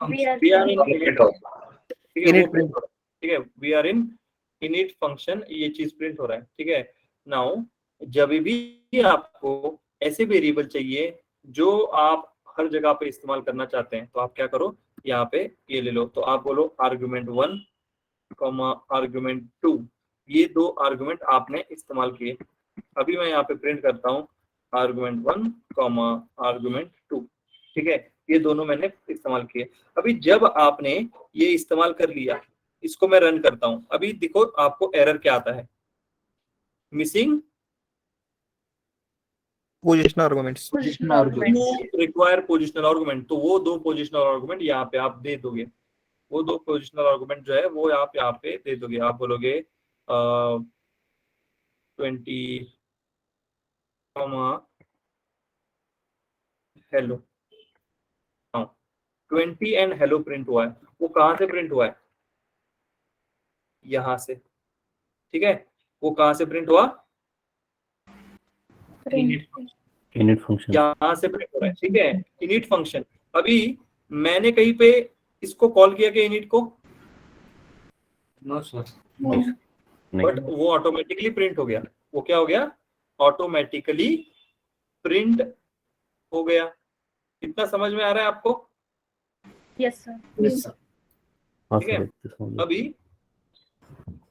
We are we are in Print हो ठीक है, वो Init प्रिंट हो रहा है। ठीक है, we are in init function, ये चीज प्रिंट हो रहा है। ठीक है, नाउ जब भी आपको ऐसे वेरिएबल चाहिए जो आप हर जगह पे इस्तेमाल करना चाहते हैं, तो आप क्या करो, यहाँ पे ये ले लो, तो आप बोलो आर्गुमेंट 1 कॉमा आर्गुमेंट 2, ये दो आर्गुमेंट आपने इस्तेमाल किए। अभी मैं यहाँ पे प्रिंट करता हूँ आर्गुमेंट 1 कॉमा आर्गुमेंट 2। ठीक है, ये दोनों मैंने इस्तेमाल किए। अभी जब आपने ये इस्तेमाल कर लिया, इसको मैं रन करता हूँ। अभी देखो आपको एरर क्या आता है, missing positional arguments require positional argument. तो वो दो पोजिशनल आर्गुमेंट यहाँ पे आप दे दोगे, वो दो पोजिशनल आर्गुमेंट जो है वो आप यहाँ पे दे दोगे। आप बोलोगे 20 हेलो। 20 एंड हेलो प्रिंट हुआ है, वो कहाँ से प्रिंट हुआ है? यहाँ से, ठीक है। वो कहाँ से प्रिंट हुआ? Init function. यहाँ से प्रिंट हो रहा है, ठीक है, इनिट फंक्शन। अभी मैंने कहीं पे इसको कॉल किया कि इनिट को? No sir. बट वो ऑटोमेटिकली प्रिंट हो गया। वो क्या हो गया? ऑटोमेटिकली प्रिंट हो गया। इतना समझ में आ रहा है आपको? Yes sir. हाँ ठीक है। सर, अभी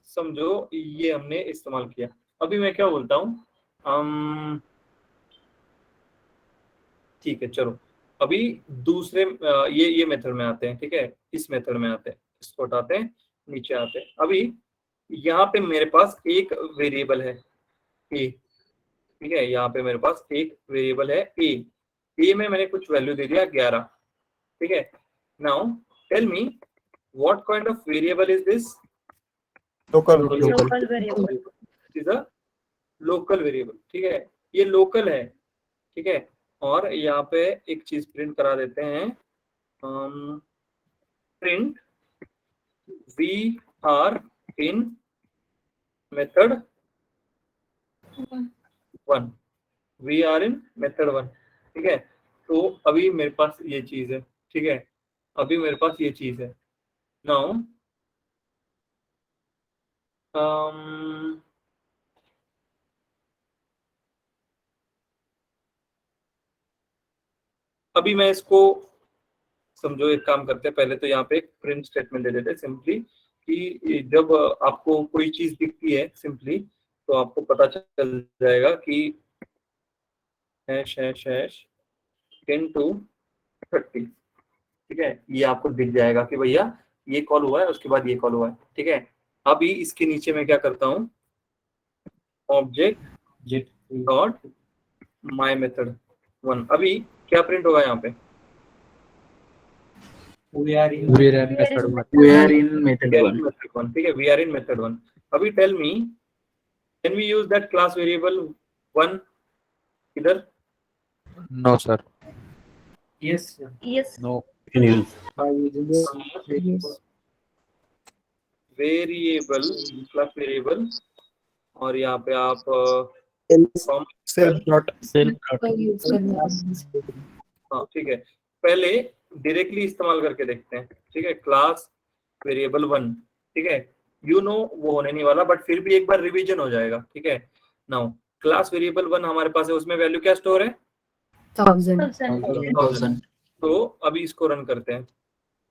समझो ये हमने इस्तेमाल किया। अभी मैं क्या बोलता हूँ, ठीक है चलो, अभी दूसरे ये मेथड में आते हैं, ठीक है, इस मेथड में आते हैं, इसको हटाते हैं, नीचे आते हैं। अभी यहाँ पे मेरे पास एक वेरिएबल है ए, ठीक है, यहाँ पे मेरे पास एक वेरिएबल है ए में मैंने कुछ वैल्यू दे दिया 11, ठीक है। Now tell me what kind of variable is this? Local local variable. Is a local variable, ठीक है, ये लोकल है, ठीक है। और यहाँ पे एक चीज प्रिंट करा देते हैं, print we are in method 1, we are in method 1, ठीक है। तो अभी मेरे पास ये चीज है, ठीक है, अभी मेरे पास ये चीज है। नाउ अभी मैं इसको समझो, एक काम करते हैं, पहले तो यहाँ पे एक प्रिंट स्टेटमेंट दे देते हैं सिंपली, कि जब आपको कोई चीज दिखती है सिंपली, तो आपको पता चल जाएगा कि हैश हैश हैश 10 to 30, ठीक है, ये आपको दिख जाएगा कि भैया ये कॉल हुआ है, उसके बाद ये कॉल हुआ है, ठीक है। अभी इसके नीचे मैं क्या करता हूँ, ऑब्जेक्ट डॉट माई मेथड 1। अभी क्या प्रिंट होगा यहाँ पे? We are in method 1. We are in method We are 1. in method 1, ठीक है, we are in method 1। अभी tell me, can we use that class variable 1 इधर? No sir. Yes sir. Yes. No. Variable, class variable, और यहाँ पे आप Self dot. हाँ ठीक है, पहले डायरेक्टली इस्तेमाल करके देखते हैं, ठीक है, क्लास वेरिएबल 1, ठीक है, यू नो वो होने नहीं वाला, बट फिर भी एक बार रिवीजन हो जाएगा, ठीक है। नाउ क्लास वेरिएबल 1 हमारे पास है, उसमें वैल्यू क्या स्टोर है? 1000। तो अभी इसको रन करते हैं,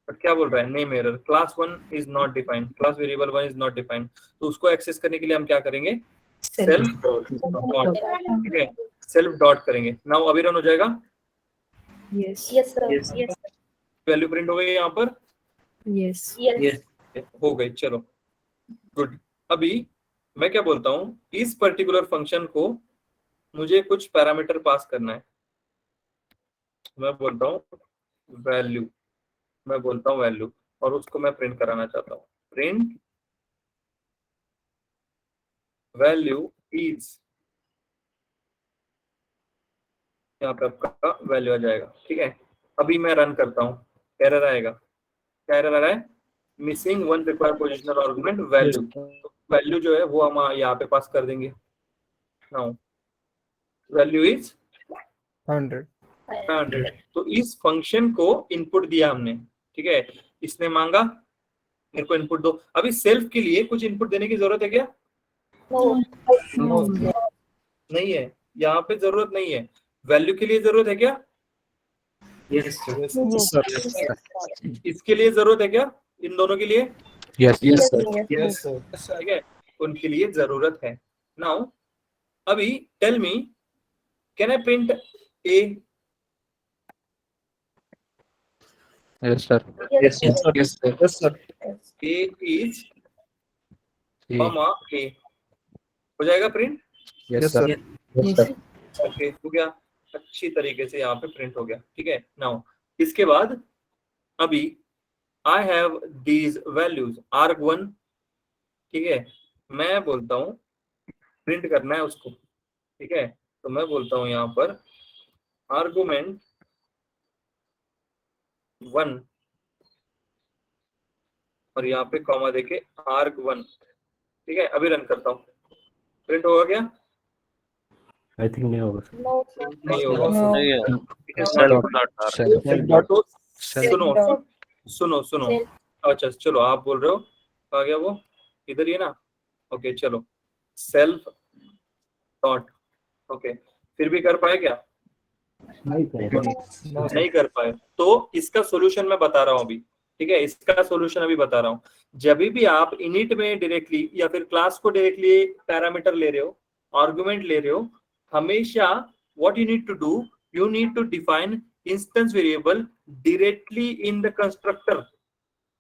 बट क्या बोल रहा है? Name error, class 1 is not defined, class variable 1 is not defined. तो उसको एक्सेस करने के लिए हम क्या करेंगे? सेल्फ डॉट, ठीक है, सेल्फ डॉट करेंगे। नाउ अभी रन हो जाएगा, yes sir. Yes value print हो गई यहाँ पर, यस। हो गई, चलो गुड। अभी मैं क्या बोलता हूँ, इस पर्टिकुलर फंक्शन को मुझे कुछ पैरामीटर पास करना है। मैं बोलता हूँ वैल्यू, मैं बोलता हूँ वैल्यू, और उसको मैं प्रिंट कराना चाहता हूँ, प्रिंट वैल्यू इज, यहाँ पे आपका वैल्यू आ जाएगा, ठीक है। अभी मैं रन करता हूँ, एरर आएगा, क्या एरर आ रहा है? Missing one required positional argument value. तो वैल्यू जो है वो हम यहाँ पे पास कर देंगे। Now value is 100। तो इस फंक्शन को इनपुट दिया हमने, ठीक है, इसने मांगा मेरे को इनपुट दो। अभी सेल्फ के लिए कुछ इनपुट देने की जरूरत है क्या? नहीं है, यहाँ पे जरूरत नहीं है। वैल्यू के लिए जरूरत है क्या? Yes sir. इसके लिए जरूरत है क्या? इन दोनों के लिए? Yes. Yes sir. ठीक है, उनके लिए जरूरत है। नाउ अभी tell me, can I print a? Yes sir. Yes sir. Yes sir. A is A. मामा ए, हो जाएगा print? Yes sir. Yes sir. Okay, हो गया, अच्छी तरीके से यहाँ पे प्रिंट हो गया, ठीक है। नाउ इसके बाद अभी I have these values arg1, ठीक है, मैं बोलता हूँ प्रिंट करना है उसको, ठीक है। तो मैं बोलता हूँ यहाँ पर आर्गुमेंट 1 और यहाँ पे कॉमा देके arg1। ठीक है, अभी रन करता हूँ, प्रिंट होगा क्या? आई थिंक नहीं होगा सर। नहीं होगा। नहीं है। It is Self not- dot arg। तो सुनो अच्छा चलो, आप बोल रहे हो आ गया वो इधर ही है ना। ओके चलो, सेल्फ डॉट, ओके फिर भी कर पाए क्या? नहीं सर। नहीं कर पाए। तो इसका सॉल्यूशन मैं बता रहा हूँ अभी। ठीक है, इसका सॉल्यूशन अभी बता रहा हूँ। जब भी आप इनिट में डायरेक्टली या फिर क्लास को डायरेक्टली पैरामीटर ले रहे हो, आर्गुमेंट ले रहे हो, हमेशा what you need to do, you need to define instance variable directly in the constructor.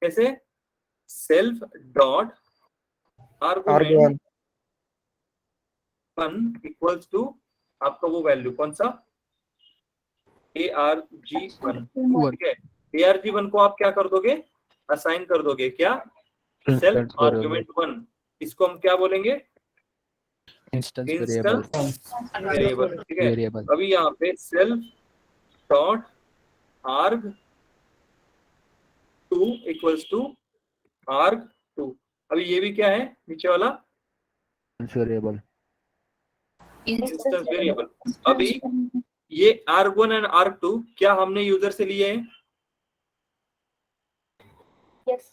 कैसे? Self dot argument arg1 equals to आपका वो वैल्यू कौन सा, arg1। ठीक है, arg1 को आप क्या कर दोगे, असाइन कर दोगे क्या, सेल्फ आर्गुमेंट 1। इसको हम क्या बोलेंगे, इंस्टेंस वेरिएबल। ठीक है, वेरिएबल अभी यहाँ पे self dot arg2 equals to arg2। अभी ये भी क्या है नीचे वाला, वेरिएबल इंस्टेंस वेरिएबल। अभी ये arg1 एंड arg2 क्या हमने यूजर से लिए हैं? Yes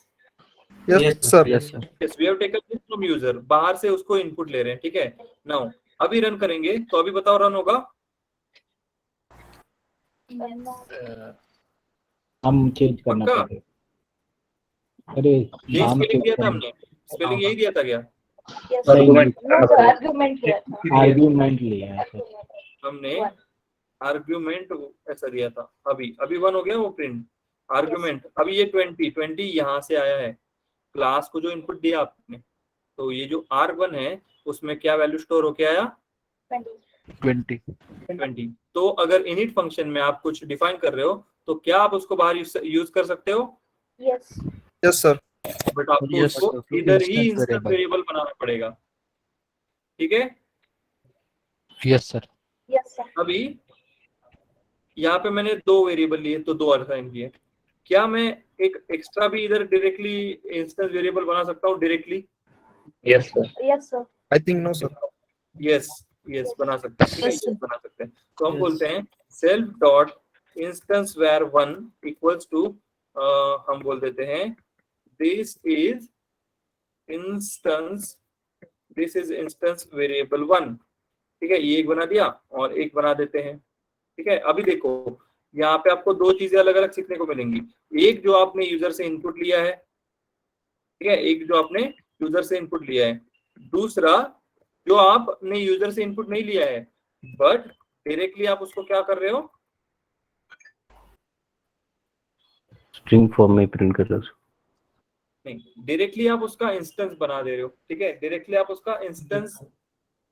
sir. Yes sir Yes, we have taken this from user, बाहर से उसको इनपुट ले रहे हैं। ठीक है, नाउ अभी रन करेंगे तो अभी बताओ रन होगा? हम चेंज करना पक्का? पड़ेगा। अरे यही नाम स्पेलिंग चेंज दिया था करना, हमने, स्पेलिंग यही दिया था क्या? आर्ग्यूमेंट लिया है सर। हमने आर्ग्यूमेंट ऐसा दिया था। अभी अभी 1 हो गया वो प्रिंट आर्ग्यूमेंट। अभी ये 20 यहाँ से आया है, क्लास को जो इनपुट दिया आपने, तो ये जो arg1 है उसमें क्या वैल्यू स्टोर होके आया, 20। तो अगर इनिट फंक्शन में आप कुछ डिफाइन कर रहे हो तो क्या आप उसको बाहर यूज कर सकते हो? Yes sir. बट आपको Yes, उसको sir. इधर ही Instance इंस्टेंस variable. वेरिएबल बनाना पड़ेगा। ठीक है, यस सर अभी यहाँ पे मैंने 2 वेरिएबल लिए तो 2 असाइन किए। क्या मैं एक एक्स्ट्रा भी इधर डायरेक्टली इंस्टेंस वेरिएबल बना सकता हूँ directly? Yes sir. I think no sir. Yes बना सकते हैं। ठीक है, yes, बना सकते हैं। तो हम बोलते हैं self dot instance var 1 equals to, हम बोल देते हैं दिस इज इंस्टेंस वेरिएबल 1। ठीक है, ये एक बना दिया और एक बना देते हैं। ठीक है, अभी देखो यहाँ पे आपको 2 चीजें अलग अलग सीखने को मिलेंगी। एक जो आपने यूजर से इनपुट लिया है, ठीक है, एक जो आपने यूजर से इनपुट लिया है, दूसरा जो आपने यूजर से इनपुट नहीं लिया है बट डायरेक्टली आप उसको क्या कर रहे हो, स्ट्रिंग फॉर्म में प्रिंट कर रहा हूँ। नहीं डायरेक्टली आप उसका इंस्टेंस बना दे रहे हो। ठीक है, डायरेक्टली आप उसका इंस्टेंस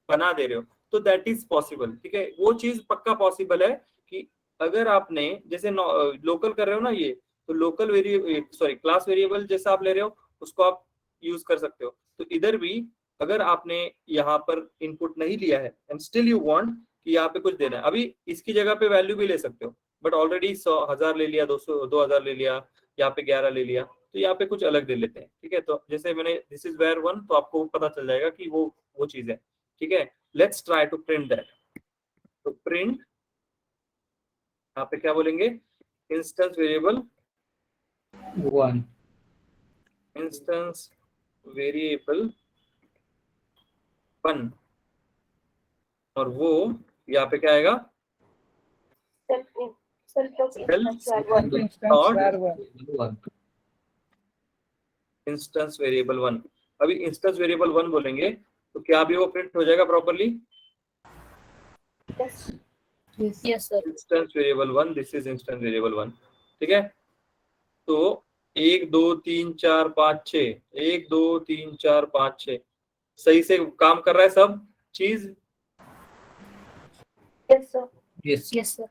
बना दे रहे हो तो दैट इज पॉसिबल। ठीक है, वो चीज पक्का पॉसिबल है कि अगर आपने जैसे लोकल कर रहे हो ना, ये तो लोकल वेरिएबल क्लास वेरिएबल जैसा आप ले रहे हो उसको आप यूज कर सकते हो। तो इधर भी अगर आपने यहाँ पर इनपुट नहीं लिया है एंड स्टिल यू वांट कि यहाँ पे कुछ देना है, अभी इसकी जगह पे वैल्यू भी ले सकते हो बट ऑलरेडी 100,000 ले लिया, 2,000 ले लिया, यहाँ पे 11 ले लिया, तो यहाँ पे कुछ अलग दे लेते हैं। ठीक है, तो जैसे मैंने दिस इज वेयर 1 तो आपको पता चल जाएगा कि वो चीज है। ठीक है, let's try to print that. तो प्रिंट यहाँ पे क्या बोलेंगे, इंस्टेंस वेरिएबल 1 इंस्टेंस वेरिएबल 1 और वो यहाँ पे क्या आएगा, इंस्टेंस वेरिएबल 1। अभी इंस्टेंस वेरिएबल 1 बोलेंगे तो क्या अभी वो प्रिंट हो जाएगा properly? Yes, sir. Instance variable 1, this is instance variable 1। ठीक है, तो 1 2 3 4 5 6, 1 2 3 4 5 6 सही से काम कर रहा है सब चीज? Yes Yes, sir.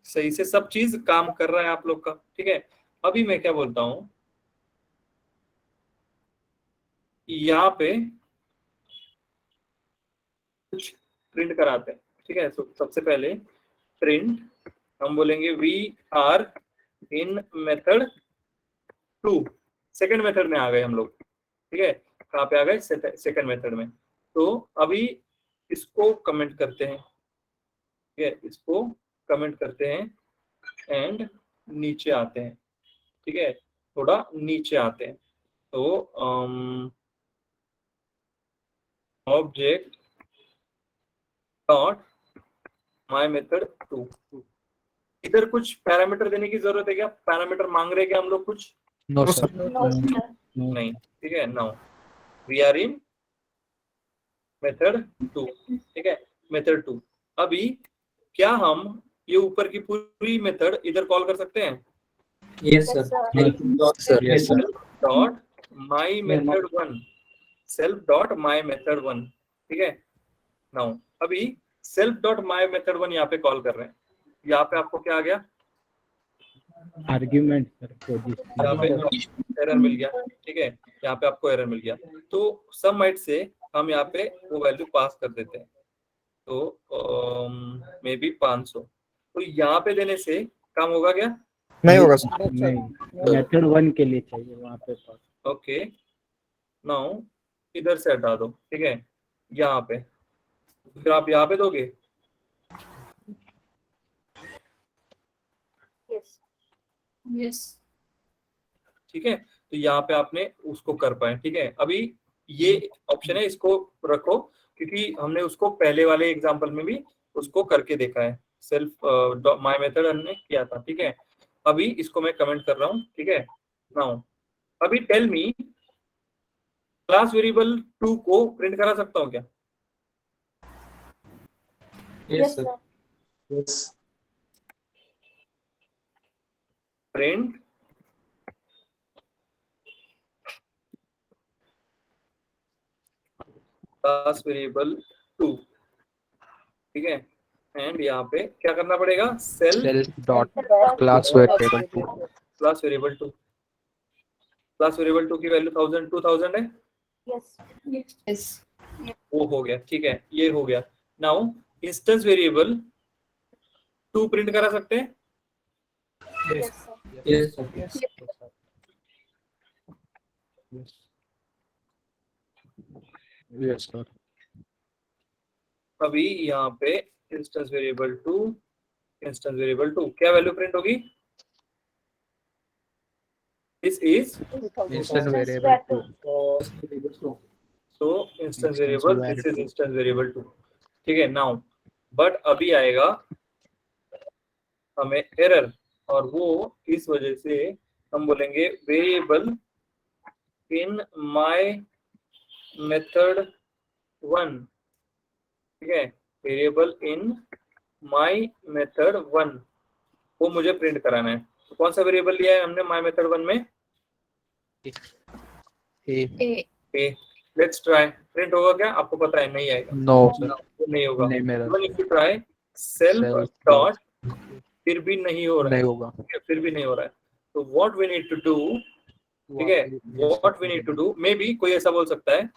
सही से सब चीज काम कर रहा है आप लोग का? ठीक है, अभी मैं क्या बोलता हूं, यहाँ पे कुछ प्रिंट कराते हैं। ठीक है, तो सबसे पहले प्रिंट हम बोलेंगे we are in method 2, second method में आ गए हम लोग, ठीक है। कहाँ पे आ गए? सेकंड मेथड में। तो अभी इसको कमेंट करते हैं, ठीक है, इसको कमेंट करते हैं एंड नीचे आते हैं, ठीक है, थोड़ा नीचे आते हैं। तो ऑब्जेक्ट डॉट माय मेथड 2, इधर कुछ पैरामीटर देने की जरूरत है क्या? पैरामीटर मांग रहे हैं क्या हम लोग कुछ? No, No, sir. No, sir. नहीं, ठीक है। Now we are in method 2, ठीक है, मेथड 2। अभी क्या हम ये ऊपर की पूरी मेथड इधर कॉल कर सकते हैं? Yes, sir. Sir, yes, sir. Dot my method 1, self dot my method 1, ठीक है। नाउ अभी सेल्फ डॉट माई मेथड 1 यहाँ पे कॉल कर रहे हैं, यहाँ पे आपको क्या आ गया? आर्ग्यूमेंट सर यहाँ पे एरर मिल गया, ठीक है, यहाँ पे आपको एरर मिल गया। तो सम माइट से हम यहाँ पे वो वैल्यू पास कर देते हैं, तो मे बी 500। तो यहाँ पे देने से काम होगा क्या? नहीं होगा सर। नहीं, मेथड 1 के लिए चाहिए वहाँ पे पास। ओके, नाउ इधर से हटा दो, ठीक है, यहाँ पे, फिर आप यहाँ पे दोगे। Yes. ठीक है, तो यहाँ पे आपने उसको कर पाए, ठीक है। अभी ये ऑप्शन है, इसको रखो, क्योंकि हमने उसको पहले वाले एग्जांपल में भी उसको करके देखा है, सेल्फ माय मेथड हमने किया था, ठीक है। अभी इसको मैं कमेंट कर रहा हूँ, ठीक है। नाउ अभी टेल मी, क्लास वेरिएबल 2 को प्रिंट करा सकता हूँ क्या? Yes, sir. Print class variable 2, ठीक है, एंड यहाँ पे क्या करना पड़ेगा? Self dot class variable 2. Class variable 2, class variable 2 की वैल्यू 2000 है, Yes. वो हो गया, ठीक है, ये हो गया। नाउ इंस्टेंस वेरिएबल 2 प्रिंट करा सकते हैं? Yes, sir. Yes, sir. अभी यहाँ पे इंस्टेंस वेरिएबल 2, इंस्टेंस वेरिएबल 2 क्या वैल्यू प्रिंट होगी? This is Instance variable 2. so instance Instance variable, this is instance variable 2, ठीक है। नाउ बट अभी आएगा हमें एरर, और वो इस वजह से हम बोलेंगे वेरिएबल इन माय मेथड 1, ठीक है, वेरिएबल इन माय मेथड 1 वो मुझे प्रिंट कराना है। तो कौन सा वेरिएबल लिया है हमने माय मेथड 1 में? A. A. Let's try, print होगा क्या? आपको पता है नहीं आएगा, No, sir. नहीं होगा। नहीं मेरा even if you try self Self dot, फिर भी नहीं हो रहा नहीं है, होगा. फिर भी नहीं हो रहा है। तो what we need to do, ठीक है, what we need to do, maybe कोई ऐसा बोल सकता है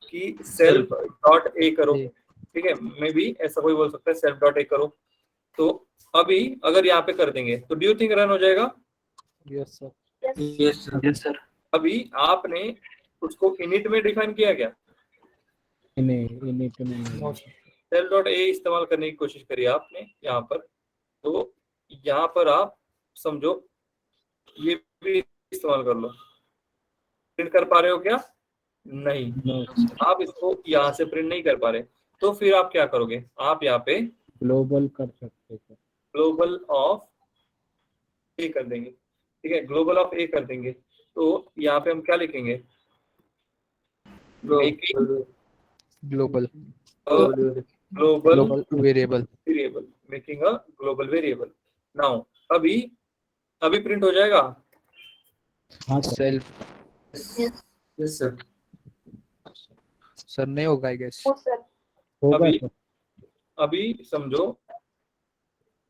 कि सेल्फ डॉट ए करो, ठीक है, मे बी ऐसा कोई बोल सकता है सेल्फ डॉट ए करो। तो अभी अगर यहाँ पे कर देंगे तो डू यू थिंक रन हो जाएगा? Yes, sir. Yes, sir. Yes, sir. अभी आपने उसको इनिट में डिफाइन किया क्या? नहीं तो नहीं। सेल डॉट ए इस्तेमाल करने की कोशिश करिए आपने यहाँ पर। तो यहाँ पर आप समझो ये भी इस्तेमाल कर लो, प्रिंट कर पा रहे हो क्या? नहीं, आप इसको यहाँ से प्रिंट नहीं कर पा रहे, तो फिर आप क्या करोगे? आप यहाँ पे ग्लोबल कर सकते हैं। ग्लोबल ऑफ ए कर देंगे, ठीक है, ग्लोबल ऑफ ए कर देंगे। तो यहाँ पे हम क्या लिखेंगे? Global. Global Variable. Variable, making a global variable. Now अभी प्रिंट हो जाएगा। हाँ sir. Self. Yes, sir. Sir नहीं होगा I guess. होगा अभी सर। अभी समझो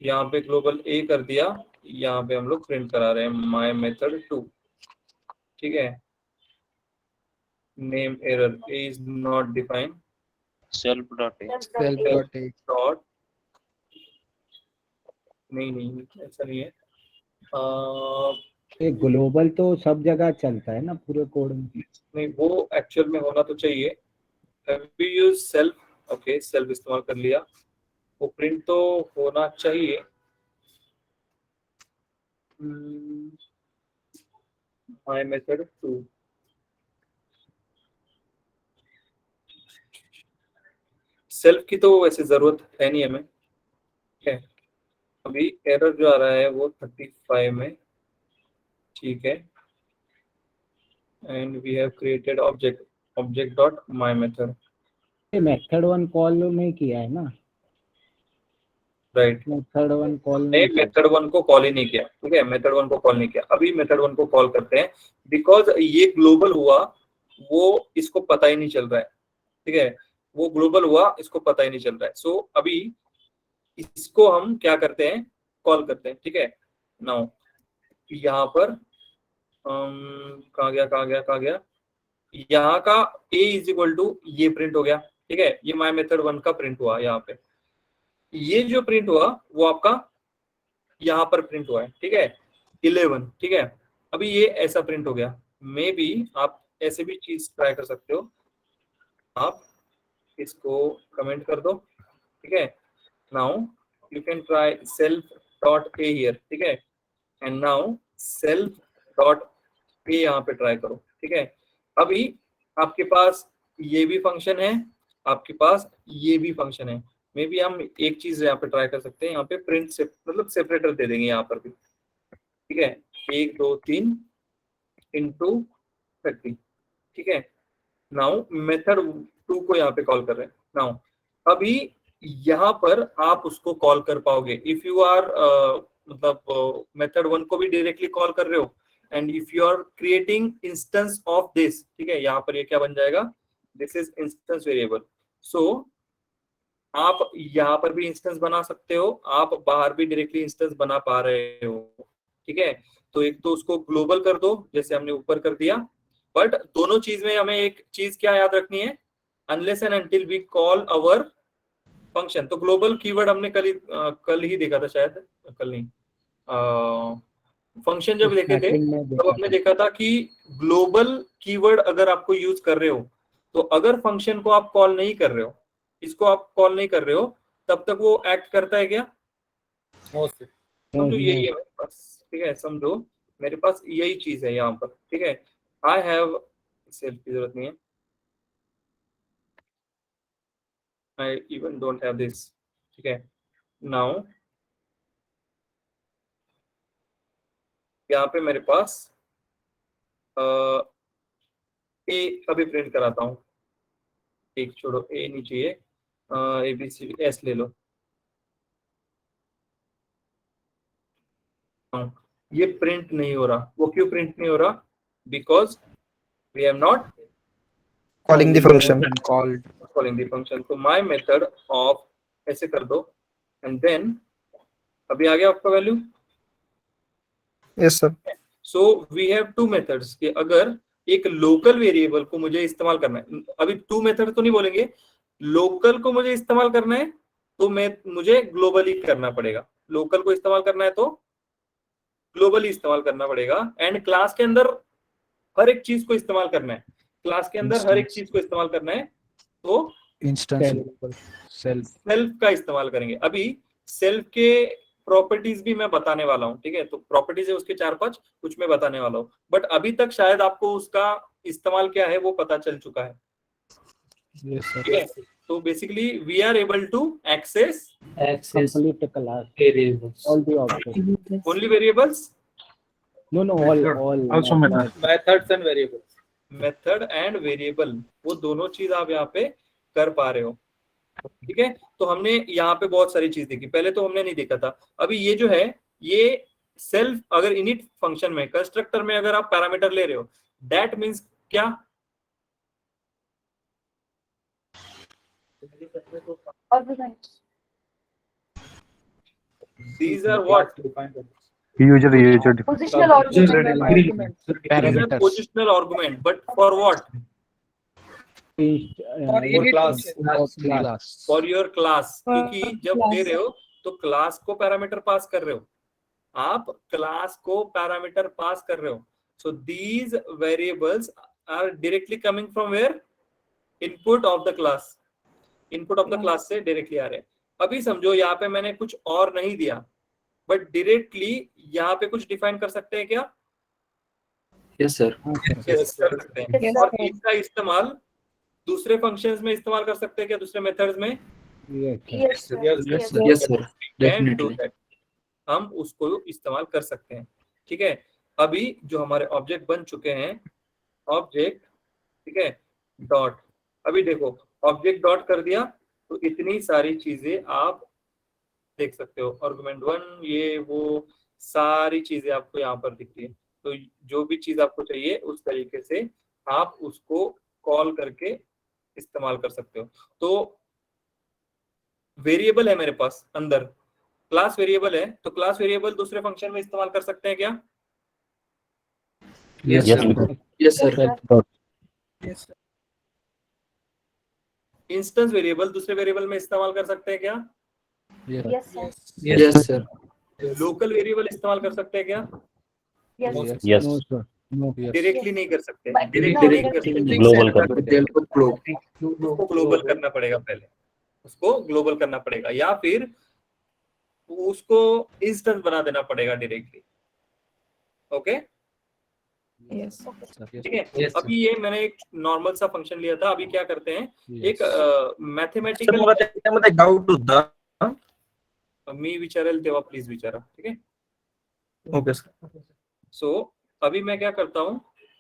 यहाँ पे ग्लोबल ए कर दिया, यहाँ पे हम लोग प्रिंट करा रहे हैं माय मेथड 2, ठीक है। Name error, A is not defined, Self dot a. Self dot A. Dot नहीं ऐसा नहीं है, ये ग्लोबल तो सब जगह चलता है ना पूरे कोड में। नहीं, वो एक्चुअल में होना तो चाहिए। We use self, okay self इस्तेमाल कर लिया, वो प्रिंट तो होना चाहिए। माय मेथड 2, सेल्फ की तो वैसे जरूरत है नहीं हमें, ठीक है। अभी एरर जो आ रहा है वो 35 में, ठीक है। And we have created object dot my method, ये मेथड 1 कॉल नहीं किया है ना, राइट। मेथड 1 कॉल ने नहीं किया। मेथड 1 को कॉल ही नहीं किया, ठीक है, मेथड 1 को कॉल नहीं किया। अभी मेथड 1 को कॉल करते हैं, बिकॉज ये ग्लोबल हुआ, वो इसको पता ही नहीं चल रहा है, ठीक है, वो ग्लोबल हुआ, इसको पता ही नहीं चल रहा है। सो अभी इसको हम क्या करते हैं, कॉल करते हैं, ठीक है। नाउ यहाँ पर कहाँ गया, यहाँ का a इज इक्वल टू ये प्रिंट हो गया, ठीक है, ये माय मेथड 1 का प्रिंट हुआ यहाँ पे। ये जो प्रिंट हुआ वो आपका यहाँ पर प्रिंट हुआ है, ठीक है, 11, ठीक है। अभी ये ऐसा प्रिंट हो गया। मे बी आप ऐसे भी चीज ट्राई कर सकते हो, आप इसको कमेंट कर दो, ठीक है। Now you can try self dot A here, ठीक है, एंड नाउ सेल्फ डॉट ए यहाँ पे ट्राई करो, ठीक है। अभी आपके पास ये भी फंक्शन है, आपके पास ये भी फंक्शन है। मे बी हम एक चीज यहाँ पे ट्राई कर सकते हैं, यहाँ पे प्रिंट से मतलब सेपरेटर दे देंगे यहाँ पर भी, ठीक है, 1 2 3 इंटू 30, ठीक है। नाउ मेथड 2 को यहाँ पे कॉल कर रहे हैं। नाउ अभी यहाँ पर आप उसको कॉल कर पाओगे इफ यू आर मतलब मेथड 1 को भी डायरेक्टली कॉल कर रहे हो, and if you are creating instance of this, ठीक है, यहाँ पर ये क्या बन जाएगा, this is instance variable. So आप यहाँ पर भी इंस्टेंस बना सकते हो, आप बाहर भी डायरेक्टली इंस्टेंस बना पा रहे हो, ठीक है। तो एक तो उसको ग्लोबल कर दो जैसे हमने ऊपर कर दिया, बट दोनों चीज में हमें एक चीज क्या याद रखनी है, unless and until we call our function. तो ग्लोबल कीवर्ड हमने कल ही देखा था शायद, कल नहीं, फंक्शन जब देखे थे तब हमने देखा था कि ग्लोबल कीवर्ड अगर आपको यूज कर रहे हो, तो अगर फंक्शन को आप कॉल नहीं कर रहे हो, इसको आप कॉल नहीं कर रहे हो, तब तक वो एक्ट करता है क्या, समझो यही है मेरे पास, ठीक है, समझो मेरे पास यही चीज है यहाँ पर, ठीक है। आई हैव सेल्फ की जरूरत नहीं है, I even don't have this, ठीक है। नाउ यहाँ पे मेरे पास ए अभी प्रिंट कराता हूँ, एक छोड़ो, ए नहीं चाहिए, ए बी सी एस ले लो। ये प्रिंट नहीं हो रहा, वो क्यों प्रिंट नहीं हो रहा, because we have not calling the function. Calling the function. तो माय मेथड ऑफ ऐसे कर दो, एंड देन अभी आ गया आपका value. Yes sir. So we have two methods कि अगर एक लोकल वेरिएबल को मुझे इस्तेमाल करना है, अभी टू मेथड तो नहीं बोलेंगे, लोकल को मुझे इस्तेमाल करना है तो मुझे ग्लोबली करना पड़ेगा, लोकल को इस्तेमाल करना है तो ग्लोबली इस्तेमाल करना पड़ेगा, एंड क्लास के अंदर हर एक चीज को इस्तेमाल करना है, क्लास के अंदर हर एक चीज को इस्तेमाल करना है, तो सेल्फ का इस्तेमाल करेंगे। अभी सेल्फ के प्रॉपर्टीज भी मैं बताने वाला हूँ, ठीक है, तो प्रॉपर्टीज है उसके 4-5 कुछ मैं बताने वाला हूँ, बट अभी तक शायद आपको उसका इस्तेमाल क्या है वो पता चल चुका है, ठीक है। तो basically we are able to access complete the class, variables. all the objects. Only variables, No, all. Also method. Methods and variables. Method and variable, वो दोनों चीज आप यहाँ पे कर पा रहे हो, ठीक है। तो हमने यहाँ पे बहुत सारी चीज देखी, पहले तो हमने नहीं देखा था। अभी ये जो है, ये सेल्फ अगर इनिट फंक्शन में कंस्ट्रक्टर में अगर आप पैरामीटर ले रहे हो, दैट मींस क्या, these are what, User Positional argument. these are positional argument, but for what, class. for your class, क्योंकि जब दे रहे हो तो क्लास को पैरामीटर पास कर रहे हो, आप क्लास को पैरामीटर पास कर रहे हो, so these variables are directly coming from where, input of the class, input of the class से डायरेक्टली आ रहे हैं। अभी समझो यहाँ पे मैंने कुछ और नहीं दिया, बट डायरेक्टली यहाँ पे कुछ डिफाइन कर सकते हैं क्या? Yes, sir. हाँ सर, Yes, कर सकते हैं। Yes, और sir. इसका इस्तेमाल दूसरे फंक्शंस में इस्तेमाल कर सकते हैं क्या, दूसरे मेथड्स में? yes sir. Yes, sir. Yes, sir. Yes, Yes, sir. Can do Definitely. that. हम उसको इस्तेमाल कर सकते हैं। ठीक है, अभी जो हमारे ऑब्जेक्ट बन चुके हैं, ऑब्जेक्ट, ठीक है, डॉट, अभी देखो ऑब्जेक्ट डॉट कर दिया तो इतनी सारी चीजें आप देख सकते हो, आर्गुमेंट 1 ये वो सारी चीजें आपको यहाँ पर दिखती है। तो जो भी चीज आपको चाहिए उस तरीके से आप उसको कॉल करके इस्तेमाल कर सकते हो। तो वेरिएबल है मेरे पास अंदर, क्लास वेरिएबल है, तो क्लास वेरिएबल दूसरे फंक्शन में इस्तेमाल कर सकते हैं क्या? Yes, Yes, sir. sir. Yes, sir. Yes, sir. Instance variable दूसरे वेरिएबल में इस्तेमाल कर सकते हैं क्या? Yes. Yes, sir. Yes, sir. Local variable इस्तेमाल कर सकते हैं क्या? Yes. Yes. Yes. No sir, no. Yes. Directly नहीं कर सकते, But डायरेक्टली नहीं no, कर सकते, Global कर With the help of globe. उसको ग्लोबल करना पड़ेगा, पहले उसको ग्लोबल करना पड़ेगा, या फिर उसको इंस्टेंस बना देना पड़ेगा डायरेक्टली। Okay, Yes. Sir. ठीक है। Yes, sir. अभी ये मैंने एक नॉर्मल सा फंक्शन लिया था, अभी क्या करते हैं, एक Yes. मैथमेटिकल, मला त्याच्यामध्ये डाऊट होता. मी विचारेल तेव्हा प्लीज विचारा, ठीक है। Okay sir. सो अभी मैं क्या करता हूँ,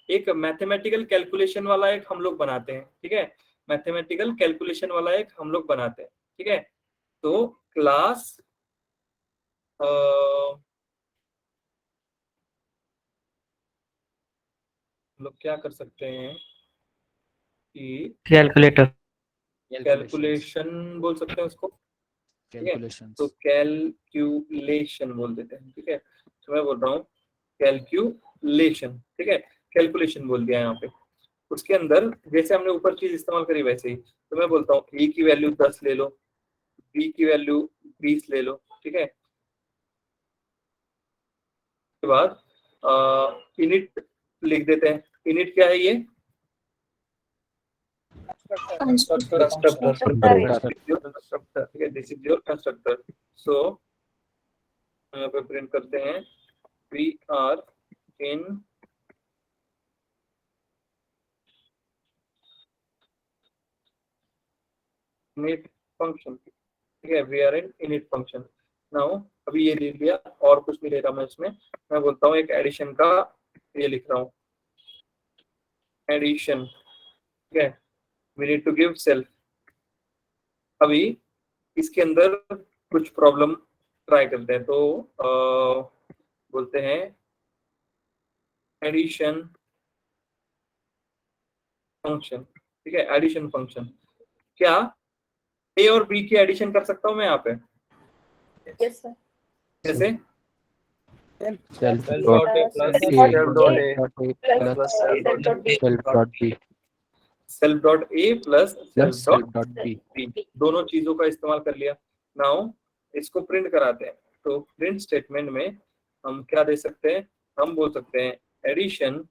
एक मैथमेटिकल कैलकुलेशन वाला एक हम लोग बनाते हैं, ठीक है, मैथमेटिकल कैलकुलेशन वाला एक हम लोग बनाते हैं, ठीक है। तो क्लास हम लोग क्या कर सकते हैं कि Calculator. कैलकुलेशन बोल सकते हैं उसको, Calculations. तो कैलकुलेशन बोल देते हैं, ठीक है। तो मैं बोल रहा हूँ कैलकुलेशन, ठीक है, कैलकुलेशन बोल दिया यहाँ पे। उसके अंदर जैसे हमने ऊपर चीज इस्तेमाल करी वैसे ही, तो मैं बोलता हूँ ए की वैल्यू 10 ले लो, बी की वैल्यू 20 ले लो, ठीक है। उसके बाद इनिट लिख देते हैं, इनिट क्या है ये? Constructor. ठीक है, this is your constructor. So यहाँ पे प्रिंट करते हैं we are in init function, ठीक है, we are in init function. Now अभी ये ले लिया और कुछ नहीं ले रहा मैं इसमें, मैं बोलता हूँ एक एडिशन का ये लिख रहा हूँ, एडिशन, ठीक है, we need to give self. अभी इसके अंदर कुछ प्रॉब्लम ट्राई करते हैं, तो बोलते हैं एडिशन फंक्शन, ठीक है, एडिशन फंक्शन। क्या ए और बी की एडिशन कर सकता हूँ मैं यहाँ पे? Yes, sir. कैसे? Self Self dot dot A A plus self dot B. self dot B self dot a plus plus self self dot B. B, दोनों चीजों का इस्तेमाल कर लिया। नाउ इसको प्रिंट कराते हैं, तो प्रिंट स्टेटमेंट में हम क्या दे सकते हैं, हम बोल सकते हैं addition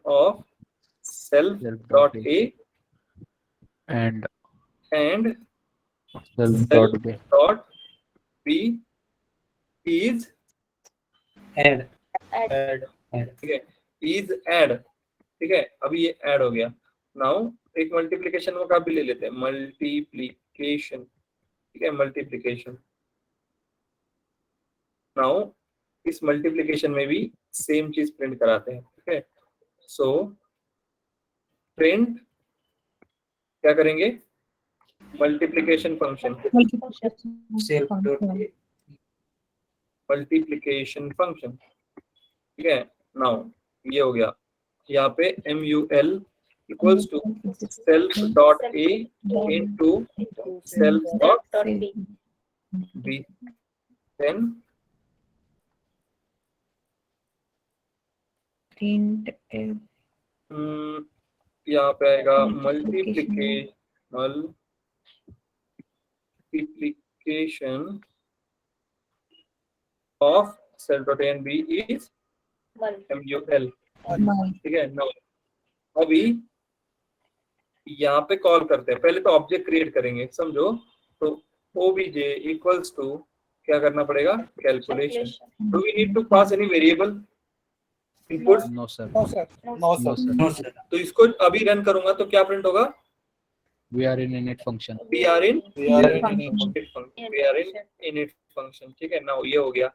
of self dot a and and self dot B. Dot b is Add. Add. ठीक है, इज ऐड, ठीक है, अभी ये ऐड हो गया। नाउ एक मल्टीप्लिकेशन का भी ले लेते हैं, मल्टीप्लिकेशन, ठीक है, मल्टीप्लिकेशन। नाउ इस मल्टीप्लिकेशन में भी सेम चीज प्रिंट कराते हैं, ठीक है। सो प्रिंट क्या करेंगे, multiplication function, Self dot A. Multiplication function, ठीक है। नाउ ये हो गया, यहाँ पे MUL equals to self dot a into self dot B. B, then Print. यहाँ पे आएगा multiplication multiplication of cell dot A and B is MUL. ठीक है ना। अभी यहाँ पे कॉल करते हैं, पहले तो ऑब्जेक्ट क्रिएट करेंगे, समझो। तो obj इक्वल्स टू क्या करना पड़ेगा, calculation. Do we need to pass any variable input? No, sir. No, sir. No, sir. No, sir. तो इसको अभी रन करूंगा तो क्या प्रिंट होगा? We are in init function. we are in function. we are in init function। ठीक है ना, ये हो गया।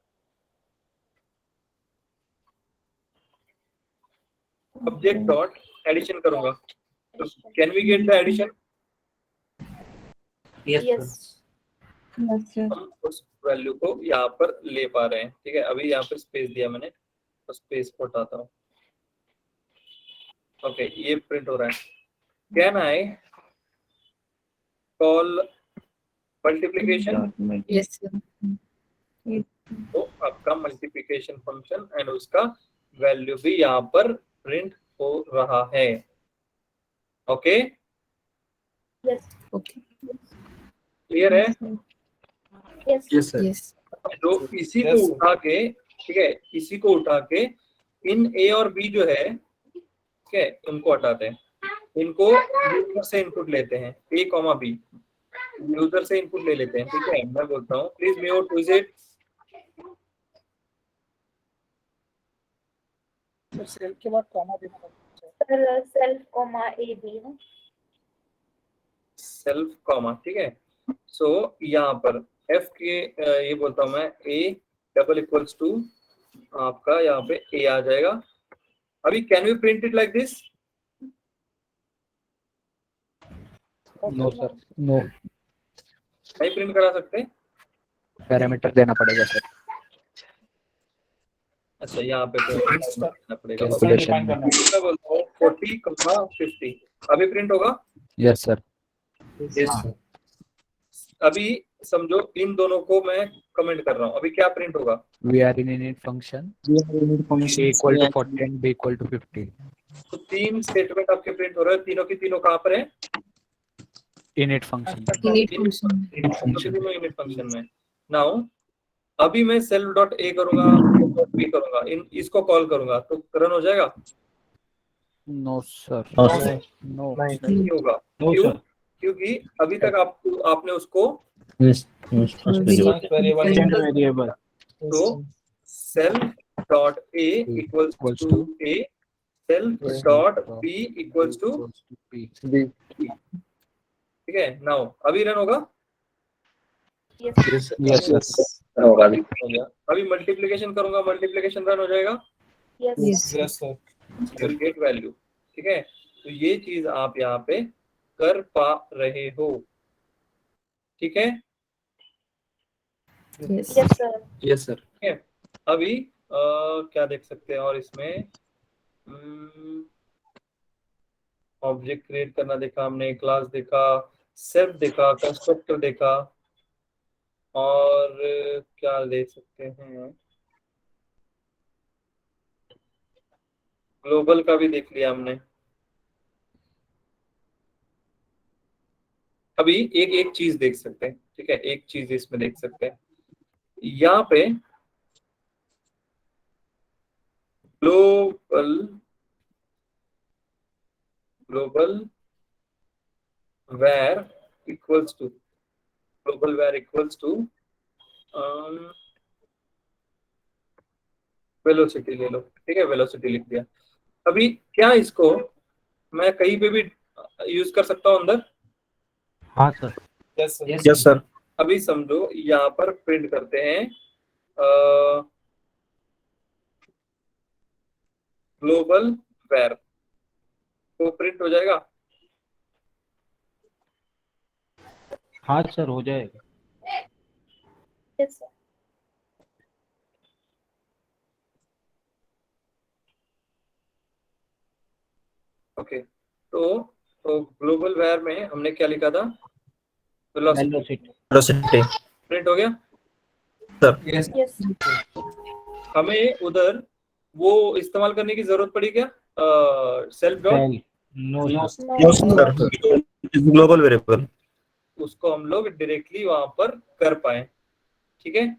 ऑब्जेक्ट डॉट एडिशन करूंगा, तो can we get the addition? Yes, sir. Yes, sir. हम उस वैल्यू को यहाँ पर ले पा रहे हैं। ठीक है, अभी यहाँ पर स्पेस दिया मैंने, तो स्पेस को हटाता हूँ। ओके, ये प्रिंट हो रहा है। Can I call multiplication? Yes, sir. तो आपका मल्टीप्लिकेशन फंक्शन एंड उसका वैल्यू भी यहाँ पर प्रिंट हो रहा है। Okay, Yes. Okay. क्लियर है? Yes. Yes, sir. Yes. तो इसी को उठा के, ठीक है, इसी को उठा के इन ए और बी जो है, ठीक है, उनको हटाते हैं। इनको यूजर से इनपुट लेते हैं, ए कॉमा बी, यूजर से इनपुट ले लेते हैं। ठीक है, मैं बोलता हूँ प्लीज म्यूट विजिट। सेल के बाद कॉमा देना पड़ता है। Sir, self comma AB ना। सेल्फ कॉमा, ठीक है। सो यहाँ पर एफ के ये बोलता हूँ मैं, ए डबल इक्वल्स टू आपका यहाँ पे ए आ जाएगा। अभी can we print it like this? No, sir. No. नहीं प्रिंट करा सकते? Parameter देना पड़ेगा sir. अच्छा, यहाँ पे तो देना पड़ेगा। Calculation में. मैं बोलता हूँ 40, 50, अभी प्रिंट होगा? Yes, sir. Yes, sir. अभी समझो इन दोनों को मैं कमेंट कर रहा हूँ, अभी क्या प्रिंट होगा? We are in init function. A equal to 40 and B equal to 50. तो तीन स्टेटमेंट आपके प्रिंट हो रहे हैं, तीनों की तीनों कहाँ पर है? Init function. तीनों की तीनों यूनिट फंक्शन में। नाउ अभी मैं सेल्फ डॉट ए करूंगा, डॉट बी करूंगा, इसको कॉल करूंगा तो रन हो जाएगा? No, sir. No, sir. No. नहीं होगा। No, क्यों? sir. क्योंकि अभी तक आपने उसको वेरिएबल तो self dot a equals to a, self dot b equals to B. ठीक है। नाउ अभी रन होगा? Yes. Yes, sir. हो गया। अभी मल्टीप्लिकेशन करूंगा, मल्टीप्लिकेशन रन हो जाएगा? Yes. Yes, sir. Will get value. ठीक है, तो ये चीज आप यहाँ पे कर पा रहे हो। ठीक है, Yes, sir. Yes, sir. अभी क्या देख सकते हैं और इसमें ऑब्जेक्ट क्रिएट करना देखा हमने, क्लास देखा, सेल्फ देखा, कंस्ट्रक्टर देखा, और क्या ले सकते हैं, ग्लोबल का भी देख लिया हमने। अभी एक एक चीज देख सकते हैं। ठीक है, एक चीज इसमें देख सकते हैं, यहाँ पे global where equals to velocity ले लो। ठीक है, वेलोसिटी लिख दिया। अभी क्या इसको मैं कहीं पे भी यूज कर सकता हूँ अंदर? हाँ sir. Yes, sir. Yes sir. अभी समझो यहाँ पर प्रिंट करते हैं ग्लोबल वेर, तो प्रिंट हो जाएगा? हाँ सर, हो जाएगा। Yes, sir. ओके, तो ग्लोबल वेर में हमने क्या लिखा था? वेलोसिटी। वेलोसिटी प्रिंट हो गया? Yes. Yes. हमें उधर वो इस्तेमाल करने की जरूरत पड़ी क्या, self dot? No No. Global variable. उसको हम लोग डायरेक्टली वहां पर कर पाए। ठीक है,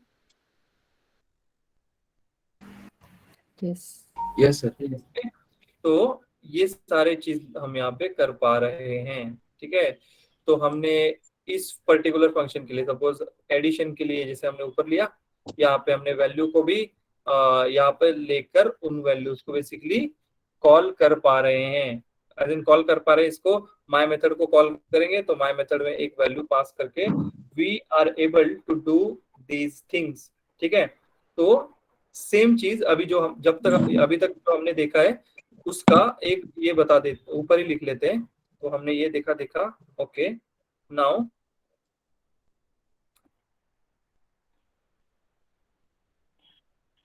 Yes, sir. तो ये सारे चीज हम यहाँ पे कर पा रहे हैं। ठीक है, तो हमने इस पर्टिकुलर फंक्शन के लिए, सपोज एडिशन के लिए, जैसे हमने ऊपर लिया, यहाँ पे हमने वैल्यू को भी यहाँ पे लेकर उन वैल्यूज को बेसिकली कॉल कर पा रहे हैं। एज इन कॉल कर पा रहे हैं, इसको माय मेथड को कॉल करेंगे तो माय मेथड में एक वैल्यू पास करके we are able to do these things. ठीक है, तो सेम चीज अभी जो हम जब तक अभी तक जो हमने देखा है उसका एक ये बता दे, ऊपर ही लिख लेते हैं। तो हमने ये देखा। ओके, नाउ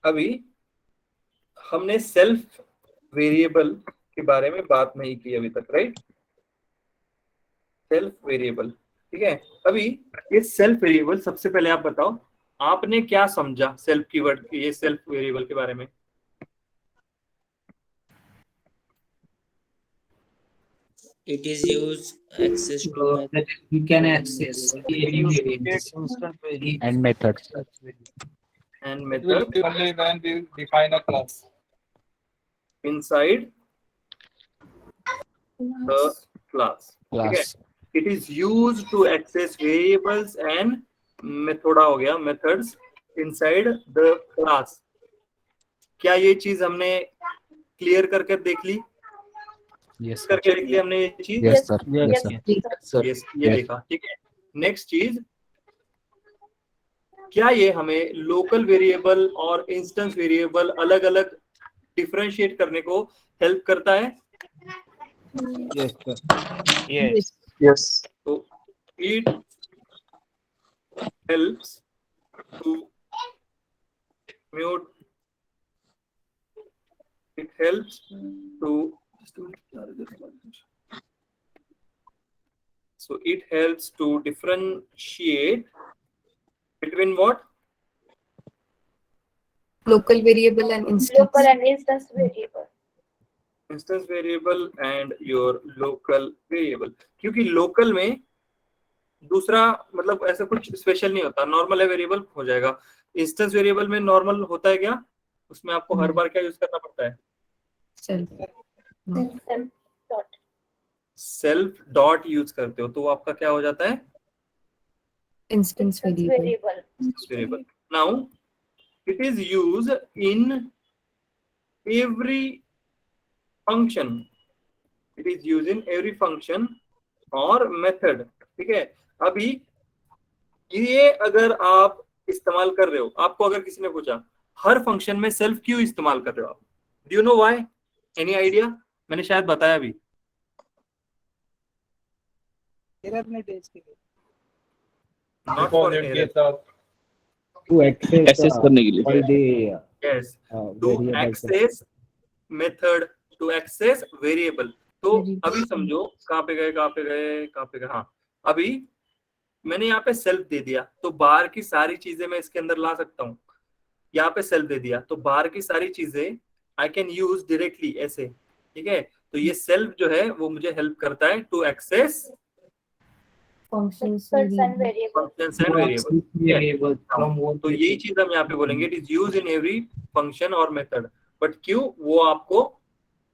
अभी हमने सेल्फ वेरिएबल के बारे में बात नहीं की अभी तक, राइट? सेल्फ वेरिएबल, ठीक है। अभी ये सेल्फ वेरिएबल, सबसे पहले आप बताओ आपने क्या समझा सेल्फ कीवर्ड, ये सेल्फ वेरिएबल के बारे में? It is used access to That we can access any variables and methods. And It will method be only when we define a class. inside the class. ठीक है, Class. it is used to access variables and मेथोडा हो गया, methods inside the class। क्या ये चीज हमने clear करके देख ली? Yes, sir. करके देख ली हमने ये चीज? Yes, sir. Yes, Yes, sir. Sir. Yes, ये Yes. देखा। ठीक है, नेक्स्ट चीज, क्या ये हमें लोकल वेरिएबल और इंस्टेंस वेरिएबल अलग अलग डिफरेंशिएट करने को हेल्प करता है? Yes, sir. Yes. तो it helps to mute, it helps to so it helps to differentiate between what? Local variable and instance. Local and instance variable. Instance variable and your local variable. क्योंकि local में दूसरा मतलब ऐसा कुछ special नहीं होता, normal है variable हो जाएगा। इंस्टेंस वेरिएबल में नॉर्मल होता है क्या? उसमें आपको हर बार क्या यूज करना पड़ता है? Self. Self dot. Self dot use करते हो तो वो आपका क्या हो जाता है? Instance Instance variable. variable. Variable. Now it is used in every function, it is used in every function or method। ठीक है, अभी ये अगर आप इस्तेमाल कर रहे हो, आपको अगर किसी ने पूछा हर फंक्शन में सेल्फ क्यों इस्तेमाल कर रहे हो आप, do you know why? Any idea? मैंने शायद बताया भी। Error नहीं दे इसके लिए। Not for Because it error. gets a To access करने के लिए। all the Yes, to variables. access method, to access variable। तो अभी समझो कहाँ पे गए, हाँ, अभी मैंने यहाँ पे सेल्फ दे दिया तो बाहर की सारी चीजें मैं इसके अंदर ला सकता हूँ। यहाँ पे सेल्फ दे दिया तो बाहर की सारी चीजें आई कैन यूज डायरेक्टली ऐसे। ठीक है, तो ये सेल्फ जो है वो मुझे हेल्प करता है to access Functions. Functions and variable. Functions and variable. variable from one तो यही चीज हम यहाँ पे बोलेंगे, it is use in every function और मेथड, बट क्यों वो आपको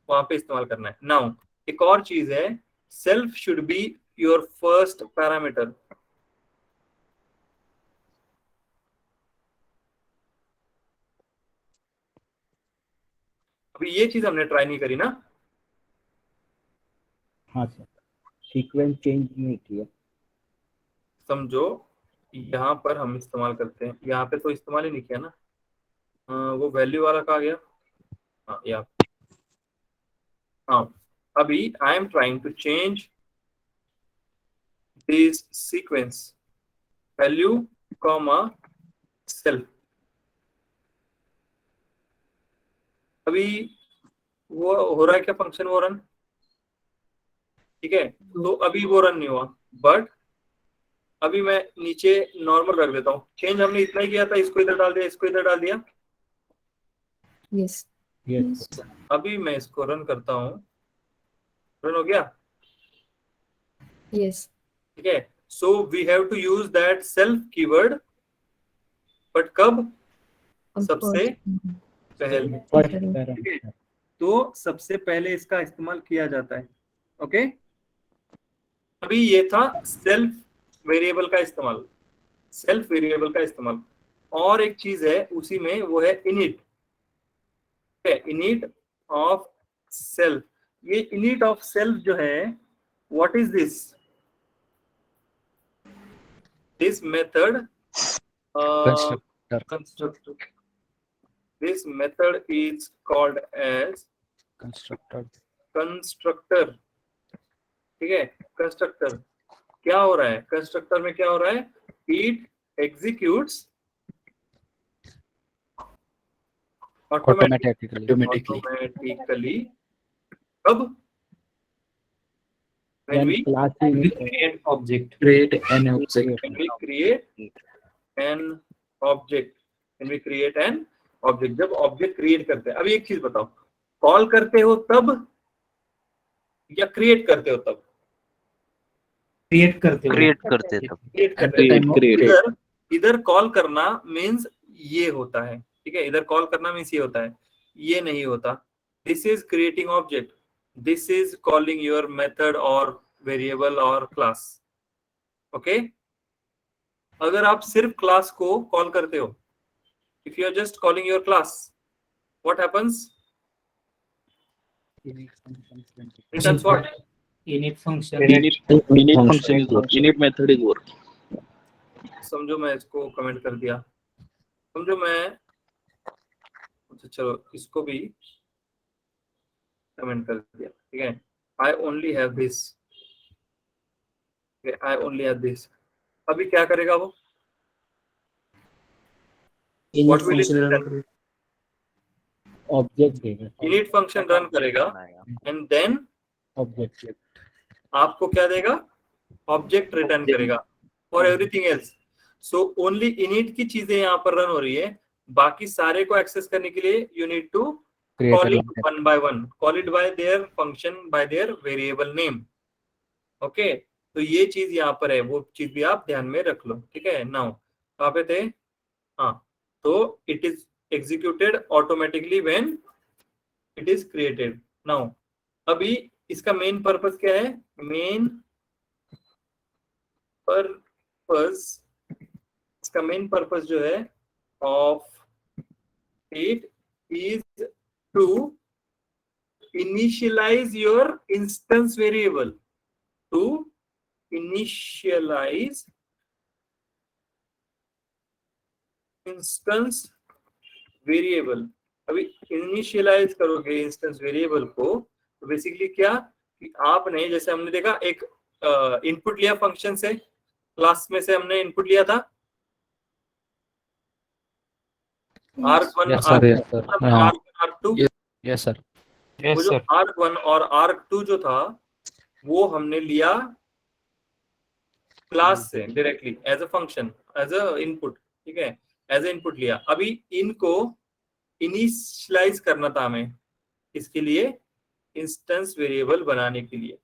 वहां पे इस्तेमाल करना है। नाउ एक और चीज है, self should be your first parameter. अभी ये चीज हमने ट्राई नहीं करी ना, हाँ सर, सीक्वेंस चेंज नहीं किया। समझो यहाँ पर हम इस्तेमाल करते हैं, यहाँ पे तो इस्तेमाल ही नहीं किया ना। वो वैल्यू वाला कहाँ गया? हाँ, यहाँ। हाँ, अभी I am trying to change this sequence value comma self. अभी वो हो रहा है क्या फंक्शन, वो रन? ठीक है, तो अभी वो रन नहीं हुआ, बट अभी मैं नीचे नॉर्मल रख देता हूँ। चेंज हमने इतना ही किया था, इसको इधर डाल दिया, इसको इधर डाल दिया। Yes. यस अभी मैं इसको रन करता हूँ, रन हो गया। Yes. ठीक है, so we have to use that self keyword, but कब? Of सबसे course. पहले। फर्स्ट ठीक है, पैरामीटर। तो सबसे पहले इसका इस्तेमाल किया जाता है। ओके, अभी ये था सेल्फ वेरिएबल का इस्तेमाल, सेल्फ वेरिएबल का इस्तेमाल। और एक चीज है उसी में, वो है इनिट, इनिट ऑफ सेल्फ। ये इनिट ऑफ सेल्फ जो है, what is this? This method Constructor. this method is called as Constructor. Constructor. ठीक है, कंस्ट्रक्टर क्या हो रहा है? कंस्ट्रक्टर में क्या हो रहा है? It executes Automatically. कब? when When we class is Create object. Create an object. when we create an object, when we create an object, जब ऑब्जेक्ट क्रिएट करते हैं। अभी एक चीज बताओ, कॉल करते हो तब या क्रिएट करते हो तब? Create करते हो। क्रिएट करते तब। क्रिएट At करते the हो। time of इधर इधर कॉल करना मीन्स ये होता है, ठीक है, इधर कॉल करना मीन्स ये होता है, ये नहीं होता। This is creating object, this is calling your method और वेरिएबल और क्लास। ओके, अगर आप सिर्फ क्लास को कॉल करते हो, if you are just calling your class, what happens? Returns what? Init function. function is work. Init method is work. समझो, मैं इसको कमेंट कर दिया, समझो मैं, अच्छा चलो इसको भी कमेंट कर दिया, ठीक है। I only have this, I only have this. अभी क्या करेगा वो? init What will it function do? run करेगा। ऑब्जेक्ट देगा, इनिट फंक्शन रन करेगा एंड देन ऑब्जेक्ट। आपको क्या देगा? ऑब्जेक्ट रिटर्न करेगा for everything else. So only init की चीजें यहाँ पर रन हो रही है, बाकी सारे को एक्सेस करने के लिए you need to call it one by one, call it by their function, by their variable name. Okay, तो ये चीज यहाँ पर है, वो चीज भी आप ध्यान में रख लो, ठीक है। नाउ कहाँ पे थे? हाँ, तो it is executed automatically when it is created. Now अभी इसका मेन पर्पस क्या है? मेन पर्पस, इसका मेन पर्पस जो है of it is to initialise your instance variable, to initialise instance variable. अभी इनिशियलाइज करोगे इंस्टेंस वेरिएबल को, तो बेसिकली क्या कि आपने, जैसे हमने देखा एक इनपुट लिया फंक्शन से, क्लास में से हमने इनपुट लिया था arg1 Yes, sir. Yes, sir. arg2। Yes, sir. वो जो arg1 और arg2 जो था वो हमने लिया क्लास से directly as a function, as a input, ठीक है, एज ए इनपुट लिया। अभी इनको इनिशियलाइज करना था हमें, इसके लिए इंस्टेंस वेरिएबल बनाने के लिए,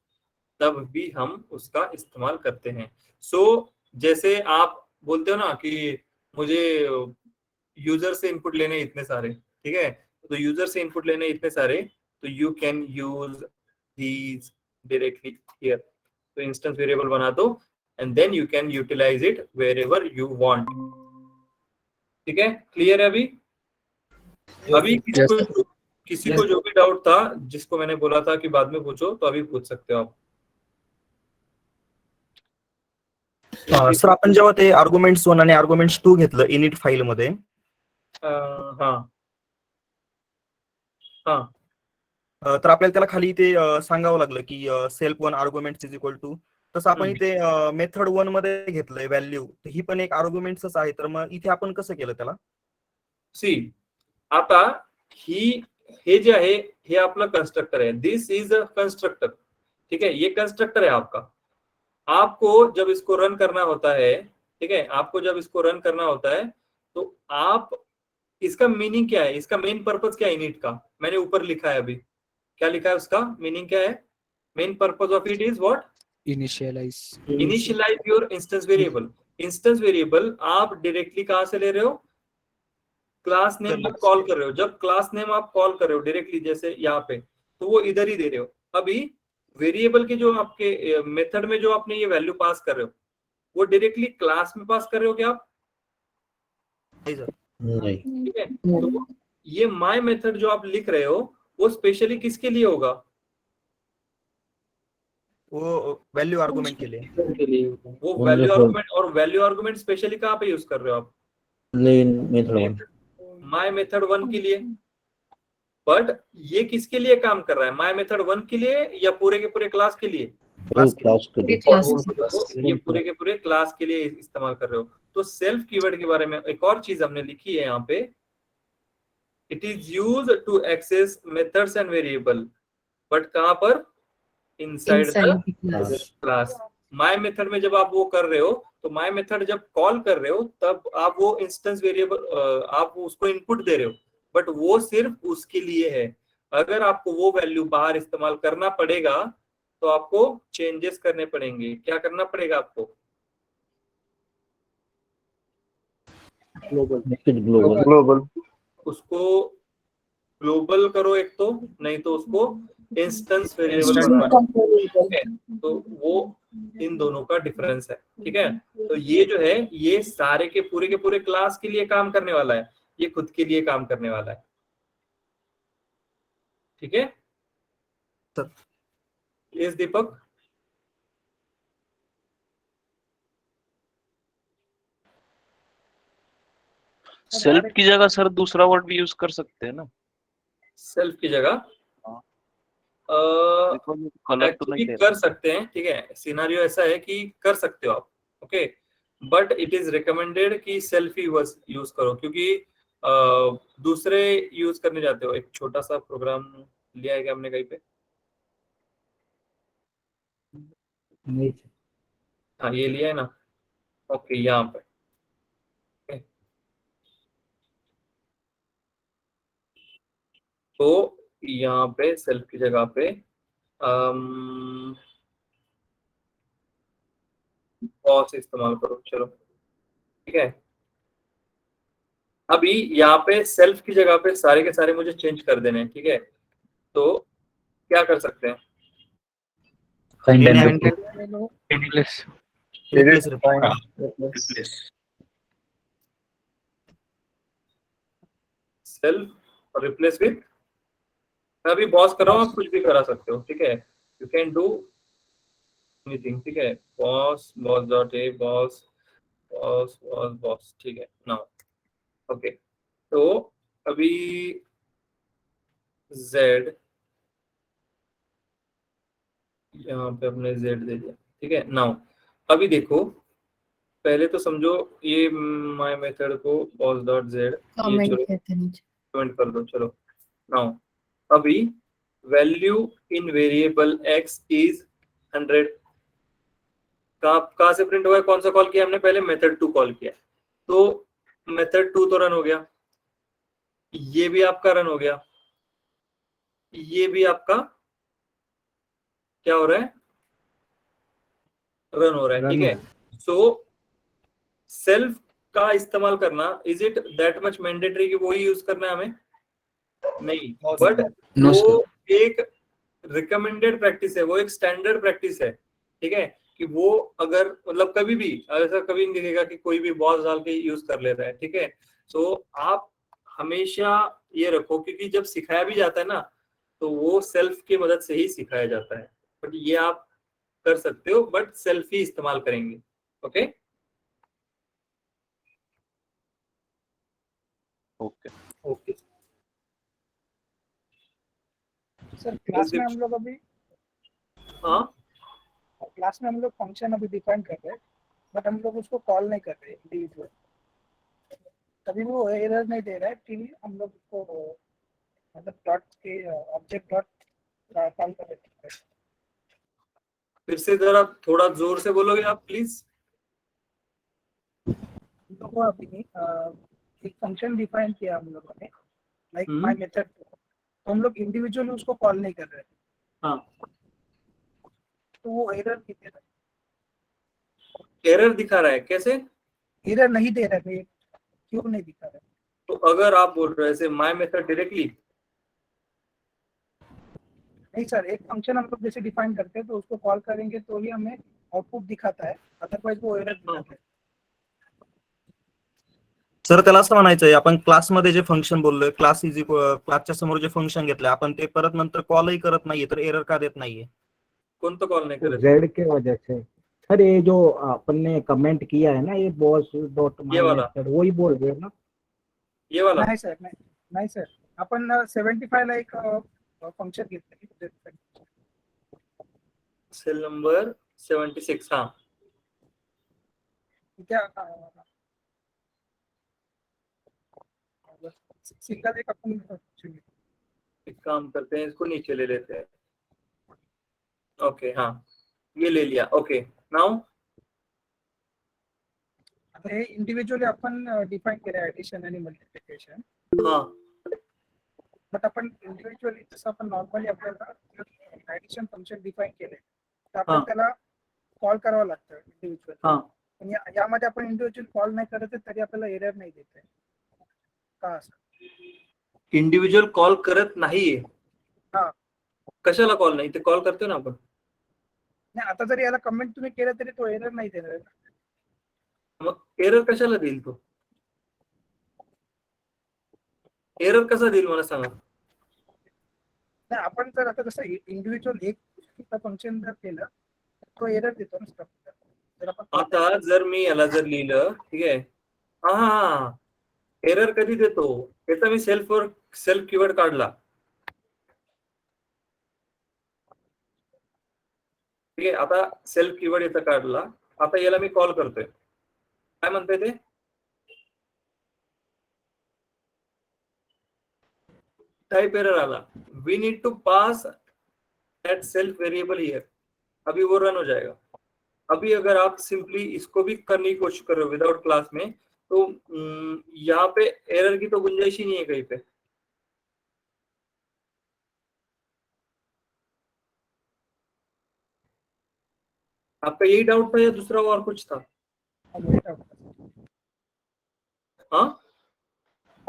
तब भी हम उसका इस्तेमाल करते हैं। सो जैसे आप बोलते हो ना कि मुझे यूजर से इनपुट लेने इतने सारे, ठीक है, तो यूजर से इनपुट लेने इतने सारे, तो you can use these directly here. तो इंस्टेंस वेरिएबल बना दो and then you can utilise it wherever you want. ठीक है, क्लियर है? अभी किसी को जो भी डाउट था, जिसको मैंने बोला था कि बाद में पूछो, तो अभी पूछ सकते हो आप। सर आपण जेव्हा ते आर्ग्युमेंट्स 1 आणि आर्ग्युमेंट्स 2 घेतलं इनिट फाईल मध्ये, तर आपल्याला त्याला खाली ते सांगावं लागलं की self 1 arguments is equal to, तसं आपण इथे मेथड 1 मध्ये घेतलंय व्हॅल्यू, तर ही पण एक आर्ग्युमेंट्सच आहे, तर मग इथे आपण कसं केलं त्याला? सी आता हे जे आहे हे आपलं कंस्ट्रक्टर है, दिस इज अ कंस्ट्रक्टर, ठीक है, ये कंस्ट्रक्टर है आपका। आपको जब इसको रन करना होता है, ठीक है, आपको जब इसको रन करना होता है, तो आप, इसका मीनिंग क्या है, इसका मेन पर्पस क्या है इनिट का? मैंने ऊपर लिखा है, अभी क्या लिखा है उसका मीनिंग क्या है? Main purpose of it is what? Initialise your instance variable. Instance variable आप डायरेक्टली कहां से ले रहे हो? क्लास नेम जब कॉल कर रहे हो, जब क्लास नेम आप कॉल कर रहे हो डायरेक्टली जैसे यहाँ पे, तो वो इधर ही दे रहे हो। अभी वेरिएबल के जो आपके मेथड में जो आपने ये वैल्यू पास कर रहे हो, वो डायरेक्टली क्लास में पास कर रहे हो क्या आप? नहीं। ठीक है, तो ये माय मेथड जो आप लिख रहे हो वो स्पेशली किसके लिए होगा? वो वैल्यू आर्गुमेंट के लिए। वो वैल्यू आर्गुमेंट, और वैल्यू आर्गुमेंट स्पेशली कहाँ पे यूज कर रहे हो आप? मेथड 1। माय मेथड 1 के लिए। बट ये किसके लिए काम कर रहा है? माय मेथड 1 के लिए या पूरे के पूरे क्लास के लिए? क्लास के लिए। ये पूरे के पूरे क्लास के लिए इस्तेमाल कर रहे हो। तो सेल्फ कीवर्ड के बारे में एक और चीज हमने लिखी है यहाँ पे, it is use to access methods and variable, but कहां पर? Inside the class. My method में जब आप वो कर रहे हो, तो माय मेथड जब कॉल कर रहे हो तब आप वो इंस्टेंस वेरिएबल आप उसको इनपुट दे रहे हो, बट वो सिर्फ उसके लिए है। अगर आपको वो वैल्यू बाहर इस्तेमाल करना पड़ेगा तो आपको चेंजेस करने पड़ेंगे। क्या करना पड़ेगा आपको? ग्लोबल। उसको ग्लोबल करो एक तो, नहीं तो उसको इंस्टेंस वेरिएबल करो। तो वो इन दोनों का डिफरेंस है। ठीक है, तो ये जो है ये सारे के पूरे क्लास के लिए काम करने वाला है, ये खुद के लिए काम करने वाला है। ठीक है, यस दीपक। सेल्फ की जगह सर दूसरा वर्ड भी यूज कर सकते हैं ना? सेल्फ की जगह एक्चुअली कर सकते हैं। ठीक है, सिनारियो ऐसा है कि कर सकते हो आप। Okay, but it is recommended कि सेल्फ ही यूज करो, क्योंकि दूसरे यूज करने जाते हो। एक छोटा सा प्रोग्राम लिया है क्या हमने कहीं पे? नहीं हाँ, ये लिया है ना। ओके, यहाँ पे तो यहाँ पे सेल्फ की जगह पे बॉस इस्तेमाल करो। चलो ठीक है, अभी यहाँ पे सेल्फ की जगह पे सारे के सारे मुझे चेंज कर देने हैं। ठीक है, तो क्या कर सकते हैं? सेल्फ रिप्लेस विथ, मैं अभी बॉस कर रहा हूँ, आप कुछ भी करा सकते हो। ठीक है, यू कैन डू एनीथिंग। ठीक है, बॉस डॉट ए बॉस। ठीक है, नाउ ओके, तो अभी z यहाँ पे अपने z दे दिया। ठीक है, नाउ अभी देखो, पहले तो समझो ये माय मेथड को बॉस डॉट जेड कमेंट कर दो। चलो नाउ अभी value in variable x is 100 कहाँ से प्रिंट हुआ है? कौन सा कॉल किया हमने? पहले मेथड 2 कॉल किया, तो मेथड 2 तो रन हो गया, ये भी आपका रन हो गया, ये भी आपका क्या हो रहा है? रन हो रहा है। ठीक है, सो सेल्फ का इस्तेमाल करना, is it that much mandatory कि वो ही यूज करना है हमें? नहीं, बट वो एक रिकमेंडेड प्रैक्टिस है, वो एक स्टैंडर्ड प्रैक्टिस है। ठीक है, कि वो अगर मतलब कभी भी ऐसा कभी नहीं दिखेगा कि कोई भी बॉस डाल के यूज कर ले रहा है। ठीक है, तो आप हमेशा ये रखो, क्योंकि जब सिखाया भी जाता है ना, तो वो सेल्फ की मदद से ही सिखाया जाता है। बट ये आप कर सकते हो, बट सेल्फ ही इस्तेमाल करेंगे। Okay okay okay sir class में हम लोग अभी हाँ क्लास में हम लोग फंक्शन अभी डिफाइन कर रहे हैं, बट हम लोग उसको कॉल नहीं कर रहे इंडिविजुअल, तभी वो एरर नहीं दे रहा है कि हम लोग उसको मतलब डॉट के ऑब्जेक्ट डॉट कॉल कर रहे हैं। फिर से जरा थोड़ा जोर से बोलोगे आप प्लीज? तो वो अभी एक फंक्शन डिफाइन किया हम लोगों ने, लाइक माय मेथड, तो हम लोग इंडिविजुअली उसको कॉल नहीं कर रहे हैं। हाँ तो वो एरर नहीं दे रहा एरर दिखा रहा है, कैसे? है, एरर नहीं दे रहा है, क्यों नहीं दिखा रहा है? तो अगर आप बोल रहे हैं माय मेथड डायरेक्टली, नहीं सर, एक फंक्शन हम लोग जैसे डिफाइन करते हैं तो उसको कॉल करेंगे तो ही हमें आउटपुट दिखाता है, अदरवाइज वो एरर दिखाता है। सर त्याला असं म्हणायचंय, आपण क्लासमध्ये जे फंक्शन बोललोय, क्लासच्या समोर जे फंक्शन घेतलंय आपण, ते परत नंतर कॉलही करत नाहीये, तर एरर का देत नाहीये? कोणतं कॉल नाही करत? जेड के वजह से सर, ये जो अपन ने कमेंट किया है ना, ये बॉस डॉट ये वाला? वही बोल रहे हो ना? ये वाला? नाही सर, नाही सर, आपण 75 ला एक फंक्शन घेतलं, सेल नंबर 76. हाँ, क्या सिंगल एक अपन एक काम करते हैं, इसको नीचे ले लेते हैं. ओके, हाँ, ये ले लिया. ओके, नाउ आता हे इंडिव्हिज्युअली आपण डिफाइन केलं ऍडिशन आणि मल्टिप्लिकेशन, हाँ, बट आपण इंडिव्हिज्युअली जसं आपण नॉर्मली आपल्याला ऍडिशन फंक्शन डिफाइन केले तर आपण हा. त्याला कॉल करावं लागतं इंडिव्हिज्युअली. हाँ. पण यामध्ये आपण इंडिव्हिज्युअल कॉल नाही करत तरी आपल्याला एरर नाही देत आहे का असं? इंडिव्हिज्युअल कॉल करत नाहीये. हा. कशाला कॉल नाही? ते कॉल करतो ना आपण. नाही, आता जरी याला कमेंट तुम्ही केलं तरी तो एरर नाही देणार. मग एरर कशाला देईल तो? एरर कसा देईल मला सांगा. नाही, आपण जर आता जसं इंडिव्हिज्युअल एक फंक्शन जर केलं तो एरर देतो ना स्ट्रक्चर. जर आपण आता जर मी याला जर लिहिलं, ठीक आहे, हा, एरर कधी देतो? याचा मी सेल्फ कीवर्ड काढला, ठीक आहे. आता सेल्फ कीवर्ड याचा काढला, आता याला मी कॉल करतोय, काय म्हणतोय ते? टाइप एरर आला, we need to pass that self variable here. अभी वो रन हो जाएगा. अभी अगर आप सिंपली इसको भी करने की कोशिश कर रहे हो विदाउट क्लास में, तो यहाँ पे एरर की तो गुंजाइश ही नहीं है कहीं पे. आपका यही डाउट था या दूसरा और कुछ था? हाँ,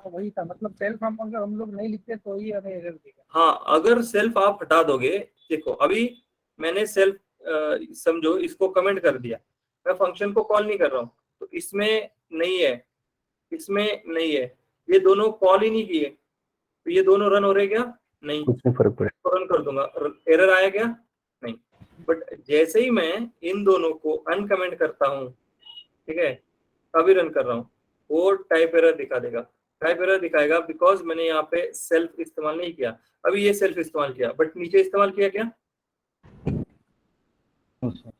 वही था, मतलब सेल्फ हम लोग नहीं लिखते तो ही हमें एरर देगा. हाँ, अगर सेल्फ आप हटा दोगे, देखो अभी मैंने सेल्फ समझो इसको कमेंट कर दिया, मैं फंक्शन को कॉल नहीं कर रहा हूँ, तो इसमें नहीं है, इसमें नहीं है, ये दोनों कॉल ही नहीं किए, तो ये दोनों रन हो रहे क्या? नहीं. उसमें फर्क पड़े. तो रन कर दूंगा, एरर आया क्या? नहीं. बट जैसे ही मैं इन दोनों को अनकमेंट करता हूँ, ठीक है, अभी रन कर रहा हूँ, वो टाइप एरर दिखा देगा. टाइप एरर दिखाएगा बिकॉज मैंने यहाँ पे सेल्फ इस्तेमाल नहीं किया. अभी ये सेल्फ इस्तेमाल किया, बट नीचे इस्तेमाल किया क्या?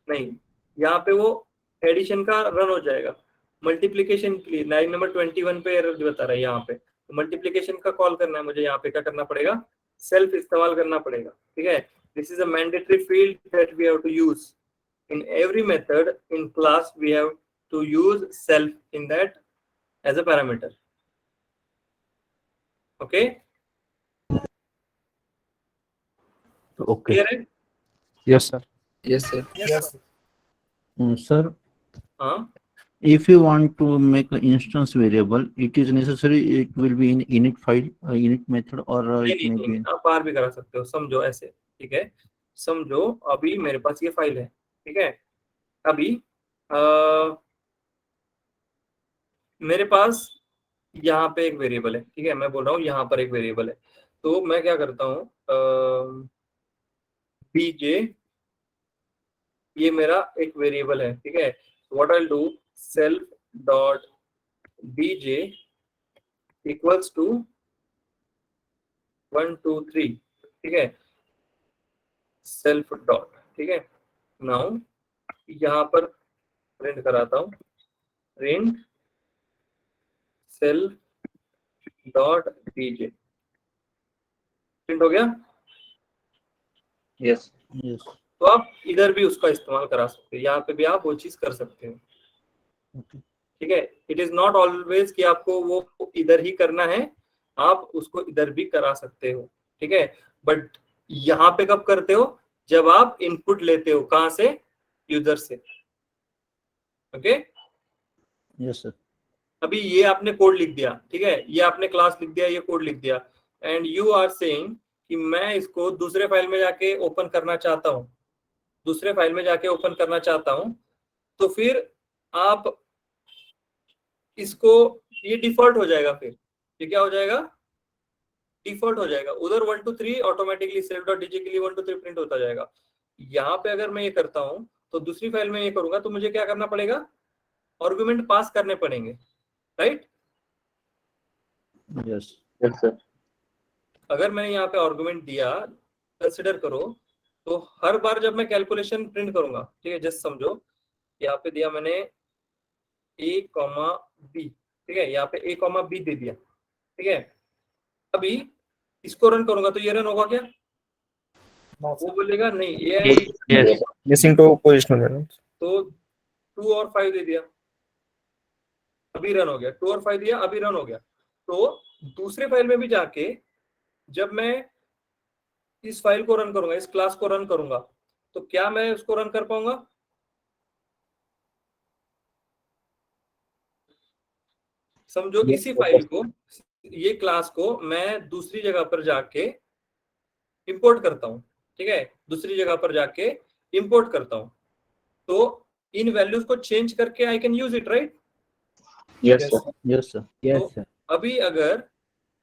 नहीं. यहाँ पे वो एडिशन का रन हो जाएगा. मल्टीप्लीकेशन के लिए लाइन नंबर 21 पे एरर बता रहा है यहाँ पे, तो मल्टीप्लीकेशन का कॉल करना है मुझे, यहाँ पे क्या करना पड़ेगा? सेल्फ इस्तेमाल करना पड़ेगा. ठीक है, this is a mandatory field that we have to use in every method in class. We have to use self in that as a parameter. Okay, Okay. clear है? Yes, sir. Yes, sir. Yes. Sir, हाँ, if you want to make an instance variable, it is necessary it will be in init file, init method, or it may be. आप बाहर भी करा सकते हो. समझो ऐसे, ठीक है, समझो अभी मेरे पास ये फाइल है, ठीक है, अभी मेरे पास यहाँ पे एक वेरिएबल है, ठीक है, मैं बोल रहा हूँ यहाँ पर एक वेरिएबल है, तो मैं क्या करता हूँ, बीजे, ये मेरा एक वेरिएबल है, ठीक है. What I will do, self dot BJ equals to 1 2 3, ठीक है, सेल्फ डॉट, ठीक है. नाउ यहाँ पर प्रिंट कराता हूँ, प्रिंट सेल्फ डॉट बीजे. प्रिंट हो गया. Yes. Yes. तो आप इधर भी उसका इस्तेमाल करा सकते हो, यहाँ पे भी आप वो चीज कर सकते हो. Okay. ठीक है, इट इज नॉट ऑलवेज कि आपको वो इधर ही करना है, आप उसको इधर भी करा सकते हो. ठीक है, बट यहाँ पे कब करते हो? जब आप इनपुट लेते हो कहां से, यूजर से। Okay yes sir. अभी ये आपने कोड लिख दिया, ठीक है, ये आपने क्लास लिख दिया, ये कोड लिख दिया, एंड यू आर सेइंग कि मैं इसको दूसरे फाइल में जाके ओपन करना चाहता हूं, दूसरे फाइल में जाके ओपन करना चाहता हूं, तो फिर आप इसको, ये डिफॉल्ट हो जाएगा, फिर ये क्या हो जाएगा, डिफॉल्ट हो जाएगा। उधर 1 2 3 ऑटोमेटिकली self.dj के लिए 1 2 3 प्रिंट होता जाएगा। यहाँ पे अगर मैं ये करता हूं तो दूसरी फाइल में ये करूंगा तो मुझे क्या करना पड़ेगा, आर्गुमेंट पास करने पड़ेंगे, राइट? Yes sir. अगर मैंने यहाँ पे आर्गुमेंट दिया, कंसिडर करो, तो हर बार जब मैं कैलकुलेशन प्रिंट करूंगा, ठीक है, जस्ट समझो यहाँ पे दिया मैंने a, b, ठीक है, यहाँ पे a, b दे दिया, ठीक है। अभी इसको रन करूंगा तो ये रन होगा क्या, वो बोलेगा नहीं ये मिसिंग टू पोजीशनल एरर। तो 2 और 5 दे दिया, अभी रन हो गया, 2 और 5 दिया, अभी रन हो गया। तो दूसरे फाइल में भी जाके जब मैं इस फाइल को रन करूंगा, इस क्लास को रन करूंगा, तो क्या मैं उसको रन कर पाऊंगा, समझो इसी फाइल को, ये क्लास को मैं दूसरी जगह पर जाके इंपोर्ट करता हूं, ठीक है, दूसरी जगह पर जाके इंपोर्ट करता हूं, तो इन वैल्यूज को चेंज करके I can use it, right? Yes sir. Yes sir. Yes sir. अभी अगर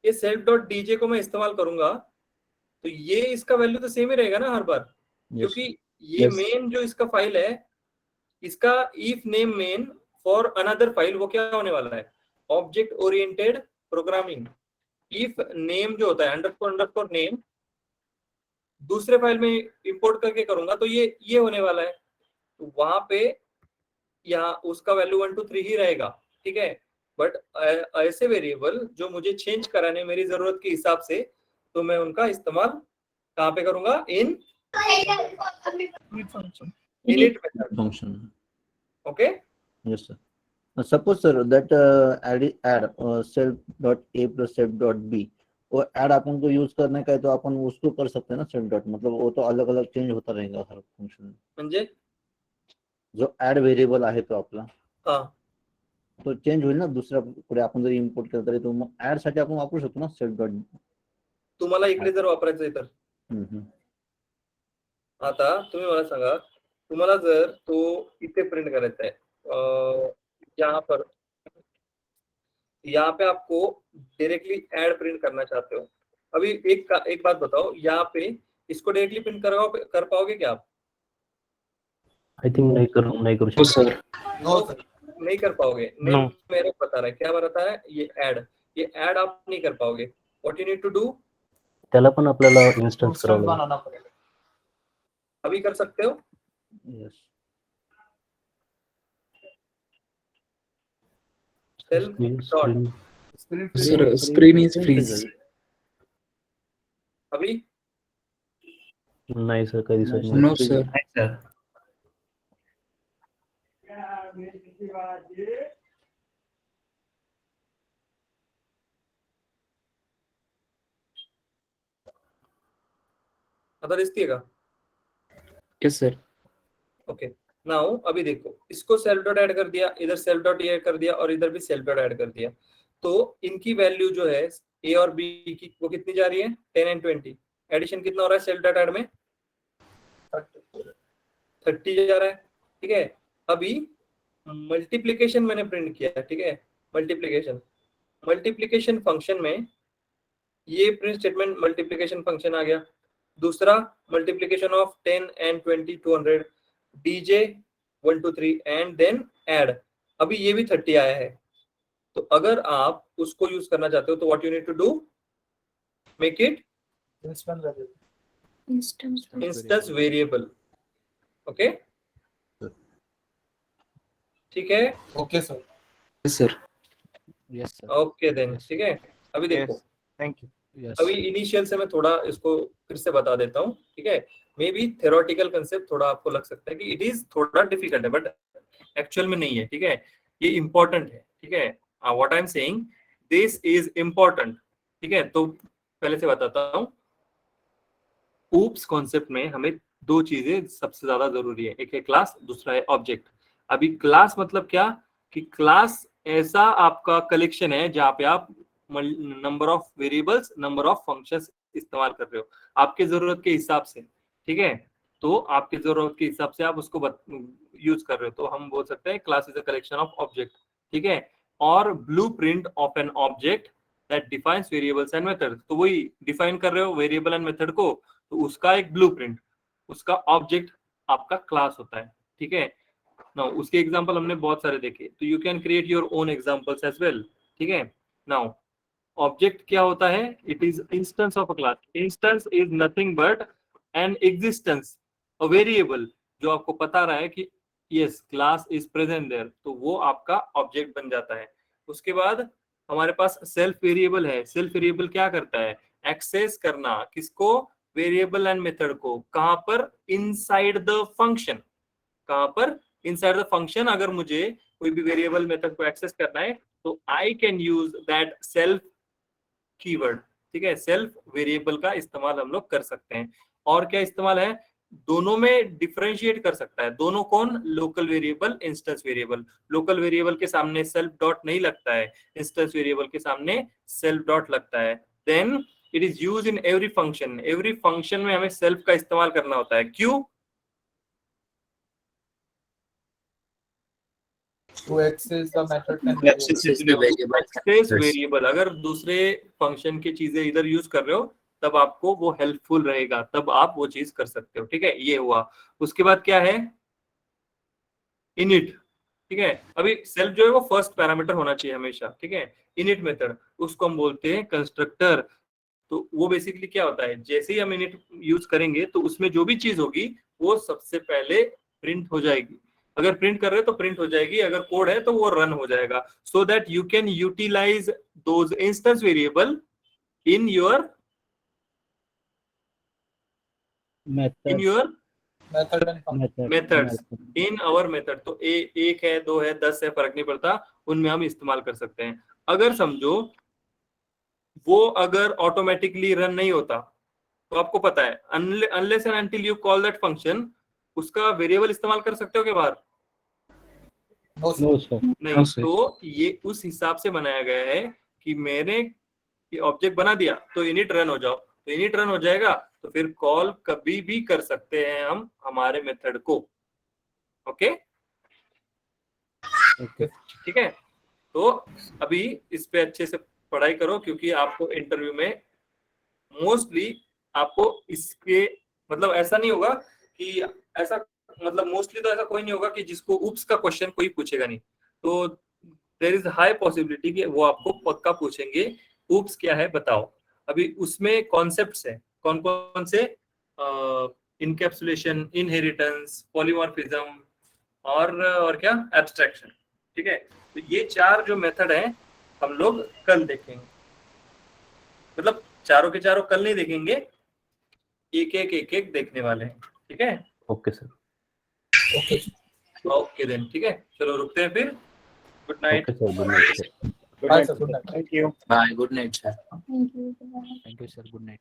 ये self.dj को मैं इस्तेमाल करूंगा तो ये इसका वैल्यू तो सेम ही रहेगा ना हर बार, क्योंकि ये Yes. मेन जो इसका फाइल है, इसका if name main for another file, वो क्या होने वाला है, object oriented programming. If name जो होता है अंडरस्कोर नेम, दूसरे फाइल में इंपोर्ट करके करूंगा तो ये होने वाला है, तो वहां पे यहाँ उसका वैल्यू 1 2 3 ही रहेगा, ठीक है। बट ऐसे वेरिएबल जो मुझे चेंज कराने मेरी जरूरत के हिसाब से, तो मैं उनका इस्तेमाल कहाँ पे करूंगा, इन init method, function. Okay. Yes sir. Suppose sir that add self.a plus self.b, वो add अपन को यूज करने का है तो अपन उसको कर सकते हैं ना, self dot, मतलब वो तो अलग अलग चेंज होता रहेगा हर फंक्शन में, म्हणजे जो ऍड व्हेरिएबल आहे तो आपला, हा, तो चेंज होईल ना दुसऱ्या पुढे आपण जर इम्पोर्ट केलं तरी, तो मग ऍड साठी आपण वापरू शकतो ना self dot. तुम्हाला इकडे जर वापरायचं आहे तर आता तुम्ही मला सांगा, तुम्हाला जर तो इथे प्रिंट करायचा है, यहाँ पे आपको डायरेक्टली ऐड प्रिंट करना चाहते हो, अभी एक बात बताओ, यहाँ पे इसको डायरेक्टली प्रिंट कर पाओगे क्या आप? आई थिंक नहीं करूँ सर। नहीं कर पाओगे, नहीं मेरे को बता रहा है, क्या बता है, ये ऐड आप नहीं कर पाओगे। What you need to do, त्याला पण आपल्याला इंस्टेंस करावं लागेल। अभी कर सकते हो? Yes self dot sir screen is freeze. अभी नाही सर, कधी सर नो सर। आता दिसती का? Yes sir. ओके नाउ अभी देखो, इसको सेल्फ डॉट ऐड कर दिया, इधर सेल्फ डॉट ऐड कर दिया, और इधर भी सेल्फ डॉट ऐड कर दिया, तो इनकी वैल्यू जो है ए और बी की, वो कितनी जा रही है, 10 एंड 20। एडिशन कितना हो रहा है सेल्फ डॉट ऐड में, 30 जा रहा है, ठीक है। अभी मल्टीप्लिकेशन मैंने प्रिंट किया, ठीक है, मल्टीप्लिकेशन फंक्शन में ये प्रिंट स्टेटमेंट मल्टीप्लिकेशन फंक्शन आ गया। दूसरा multiplication of 10 and 20 200, dj 1 2 3 and then add, अभी ये भी 30 आया है। तो अगर आप उसको यूज करना चाहते हो तो what you need to do, make it instance variable, okay, ठीक है। Okay sir. Yes sir. Yes sir. Okay then, ठीक है। अभी देखो, थैंक यू। यस अभी इनिशियल से मैं थोड़ा इसको फिर से बता देता हूँ, ठीक है। मे बी थ्योरेटिकल कंसेप्ट थोड़ा आपको लग सकता है कि इट इज थोड़ा डिफिकल्ट है, बट एक्चुअल में नहीं है, ठीक है। ये इंपॉर्टेंट है, ठीक है। What I am saying, this is important, ठीक है। तो पहले से बताता हूँ, ऊप्स कॉन्सेप्ट में हमें दो चीजें सबसे ज्यादा जरूरी है, एक है क्लास, दूसरा है ऑब्जेक्ट। अभी क्लास मतलब क्या कि क्लास ऐसा आपका कलेक्शन है जहाँ पे आप number of variables, number of functions इस्तेमाल कर रहे हो आपके जरूरत के हिसाब से, ठीक है। तो आपके जरूरत के हिसाब से आप उसको यूज कर रहे हो, तो हम बोल सकते हैं class is a collection of object, ठीक है। और blueprint of an object that defines variables and method, तो वही डिफाइन कर रहे हो वेरिएबल एंड मेथड को, तो उसका एक ब्लूप्रिंट, उसका ऑब्जेक्ट आपका क्लास होता है, ठीक है। नाउ उसके एग्जांपल हमने बहुत सारे देखे, तो you can create your own examples as well, ठीक है। नाउ ऑब्जेक्ट क्या होता है, it is instance of a class. Instance is nothing but an existence, a variable जो आपको बता रहा है कि yes class is present there, तो वो आपका ऑब्जेक्ट बन जाता है। उसके बाद हमारे पास सेल्फ वेरिएबल है। सेल्फ वेरिएबल क्या करता है, एक्सेस करना, किसको, वेरिएबल एंड मेथड को, कहां पर, इनसाइड द फंक्शन, कहां पर, इनसाइड द फंक्शन। अगर मुझे कोई भी वेरिएबल मेथड को एक्सेस करना है तो I can use that self keyword, ठीक है। सेल्फ वेरिएबल का इस्तेमाल हम लोग कर सकते हैं। और क्या इस्तेमाल है, दोनों में डिफरेंशिएट कर सकता है। दोनों कौन, local variable, instance variable. Local variable के सामने सेल्फ डॉट नहीं लगता है, इंस्टेंस वेरिएबल के सामने सेल्फ डॉट लगता है। Then it is use in every function. Every function में हमें सेल्फ का इस्तेमाल करना होता है, क्यों, To access the method and access variable. अगर दूसरे फंक्शन की चीजें इधर यूज कर रहे हो तब आपको वो हेल्पफुल रहेगा, तब आप वो चीज कर सकते हो, ठीक है। ये हुआ। उसके बाद क्या है, इनिट, ठीक है। अभी सेल्फ जो है वो फर्स्ट पैरामीटर होना चाहिए हमेशा, ठीक है। इनिट मेथड, उसको हम बोलते हैं कंस्ट्रक्टर। तो वो बेसिकली क्या होता है, जैसे ही हम इनिट यूज करेंगे तो उसमें जो भी चीज होगी वो सबसे पहले प्रिंट हो जाएगी। अगर प्रिंट कर रहे हो तो प्रिंट हो जाएगी, अगर कोड है तो वो रन हो जाएगा, so that you can utilize those instance variable in your methods, in our method. तो एक है, दो है, 10 है, फर्क नहीं पड़ता, उनमें हम इस्तेमाल कर सकते हैं। अगर समझो वो अगर ऑटोमेटिकली रन नहीं होता तो आपको पता है unless and until you call that function, उसका वेरिएबल इस्तेमाल कर सकते हो क्या बाहर, नहीं। तो ये उस हिसाब से बनाया गया है कि मैंने ऑब्जेक्ट बना दिया तो इनिट रन हो जाओ, तो इनिट रन हो जाएगा तो फिर कॉल कभी भी कर सकते हैं हम हमारे मेथड को, ओके, ठीक है। तो अभी इस पे अच्छे से पढ़ाई करो, क्योंकि आपको इंटरव्यू में मोस्टली आपको इसके मतलब ऐसा नहीं होगा कि ऐसा, मतलब मोस्टली तो ऐसा कोई नहीं होगा कि जिसको उप्स का क्वेश्चन कोई पूछेगा नहीं, तो देयर इज हाई पॉसिबिलिटी कि वो आपको पक्का पूछेंगे उप्स क्या है बताओ। अभी उसमें कॉन्सेप्ट्स है, कौन कौन से, इनकैप्सुलेशन, इनहेरिटेंस, पॉलीमॉर्फिज्म और क्या, एब्स्ट्रैक्शन, ठीक है। तो ये चार जो मेथड है हम लोग कल देखेंगे, मतलब चारों के चारों कल नहीं देखेंगे, एक एक देखने वाले हैं, ठीक है। Okay sir. ओके देन, ठीक है, चलो रुकते हैं फिर। Good night. Okay sir, good night sir. Bye, sir. Good night. Bye. Good night, sir. Thank you. Thank you, sir. Good night.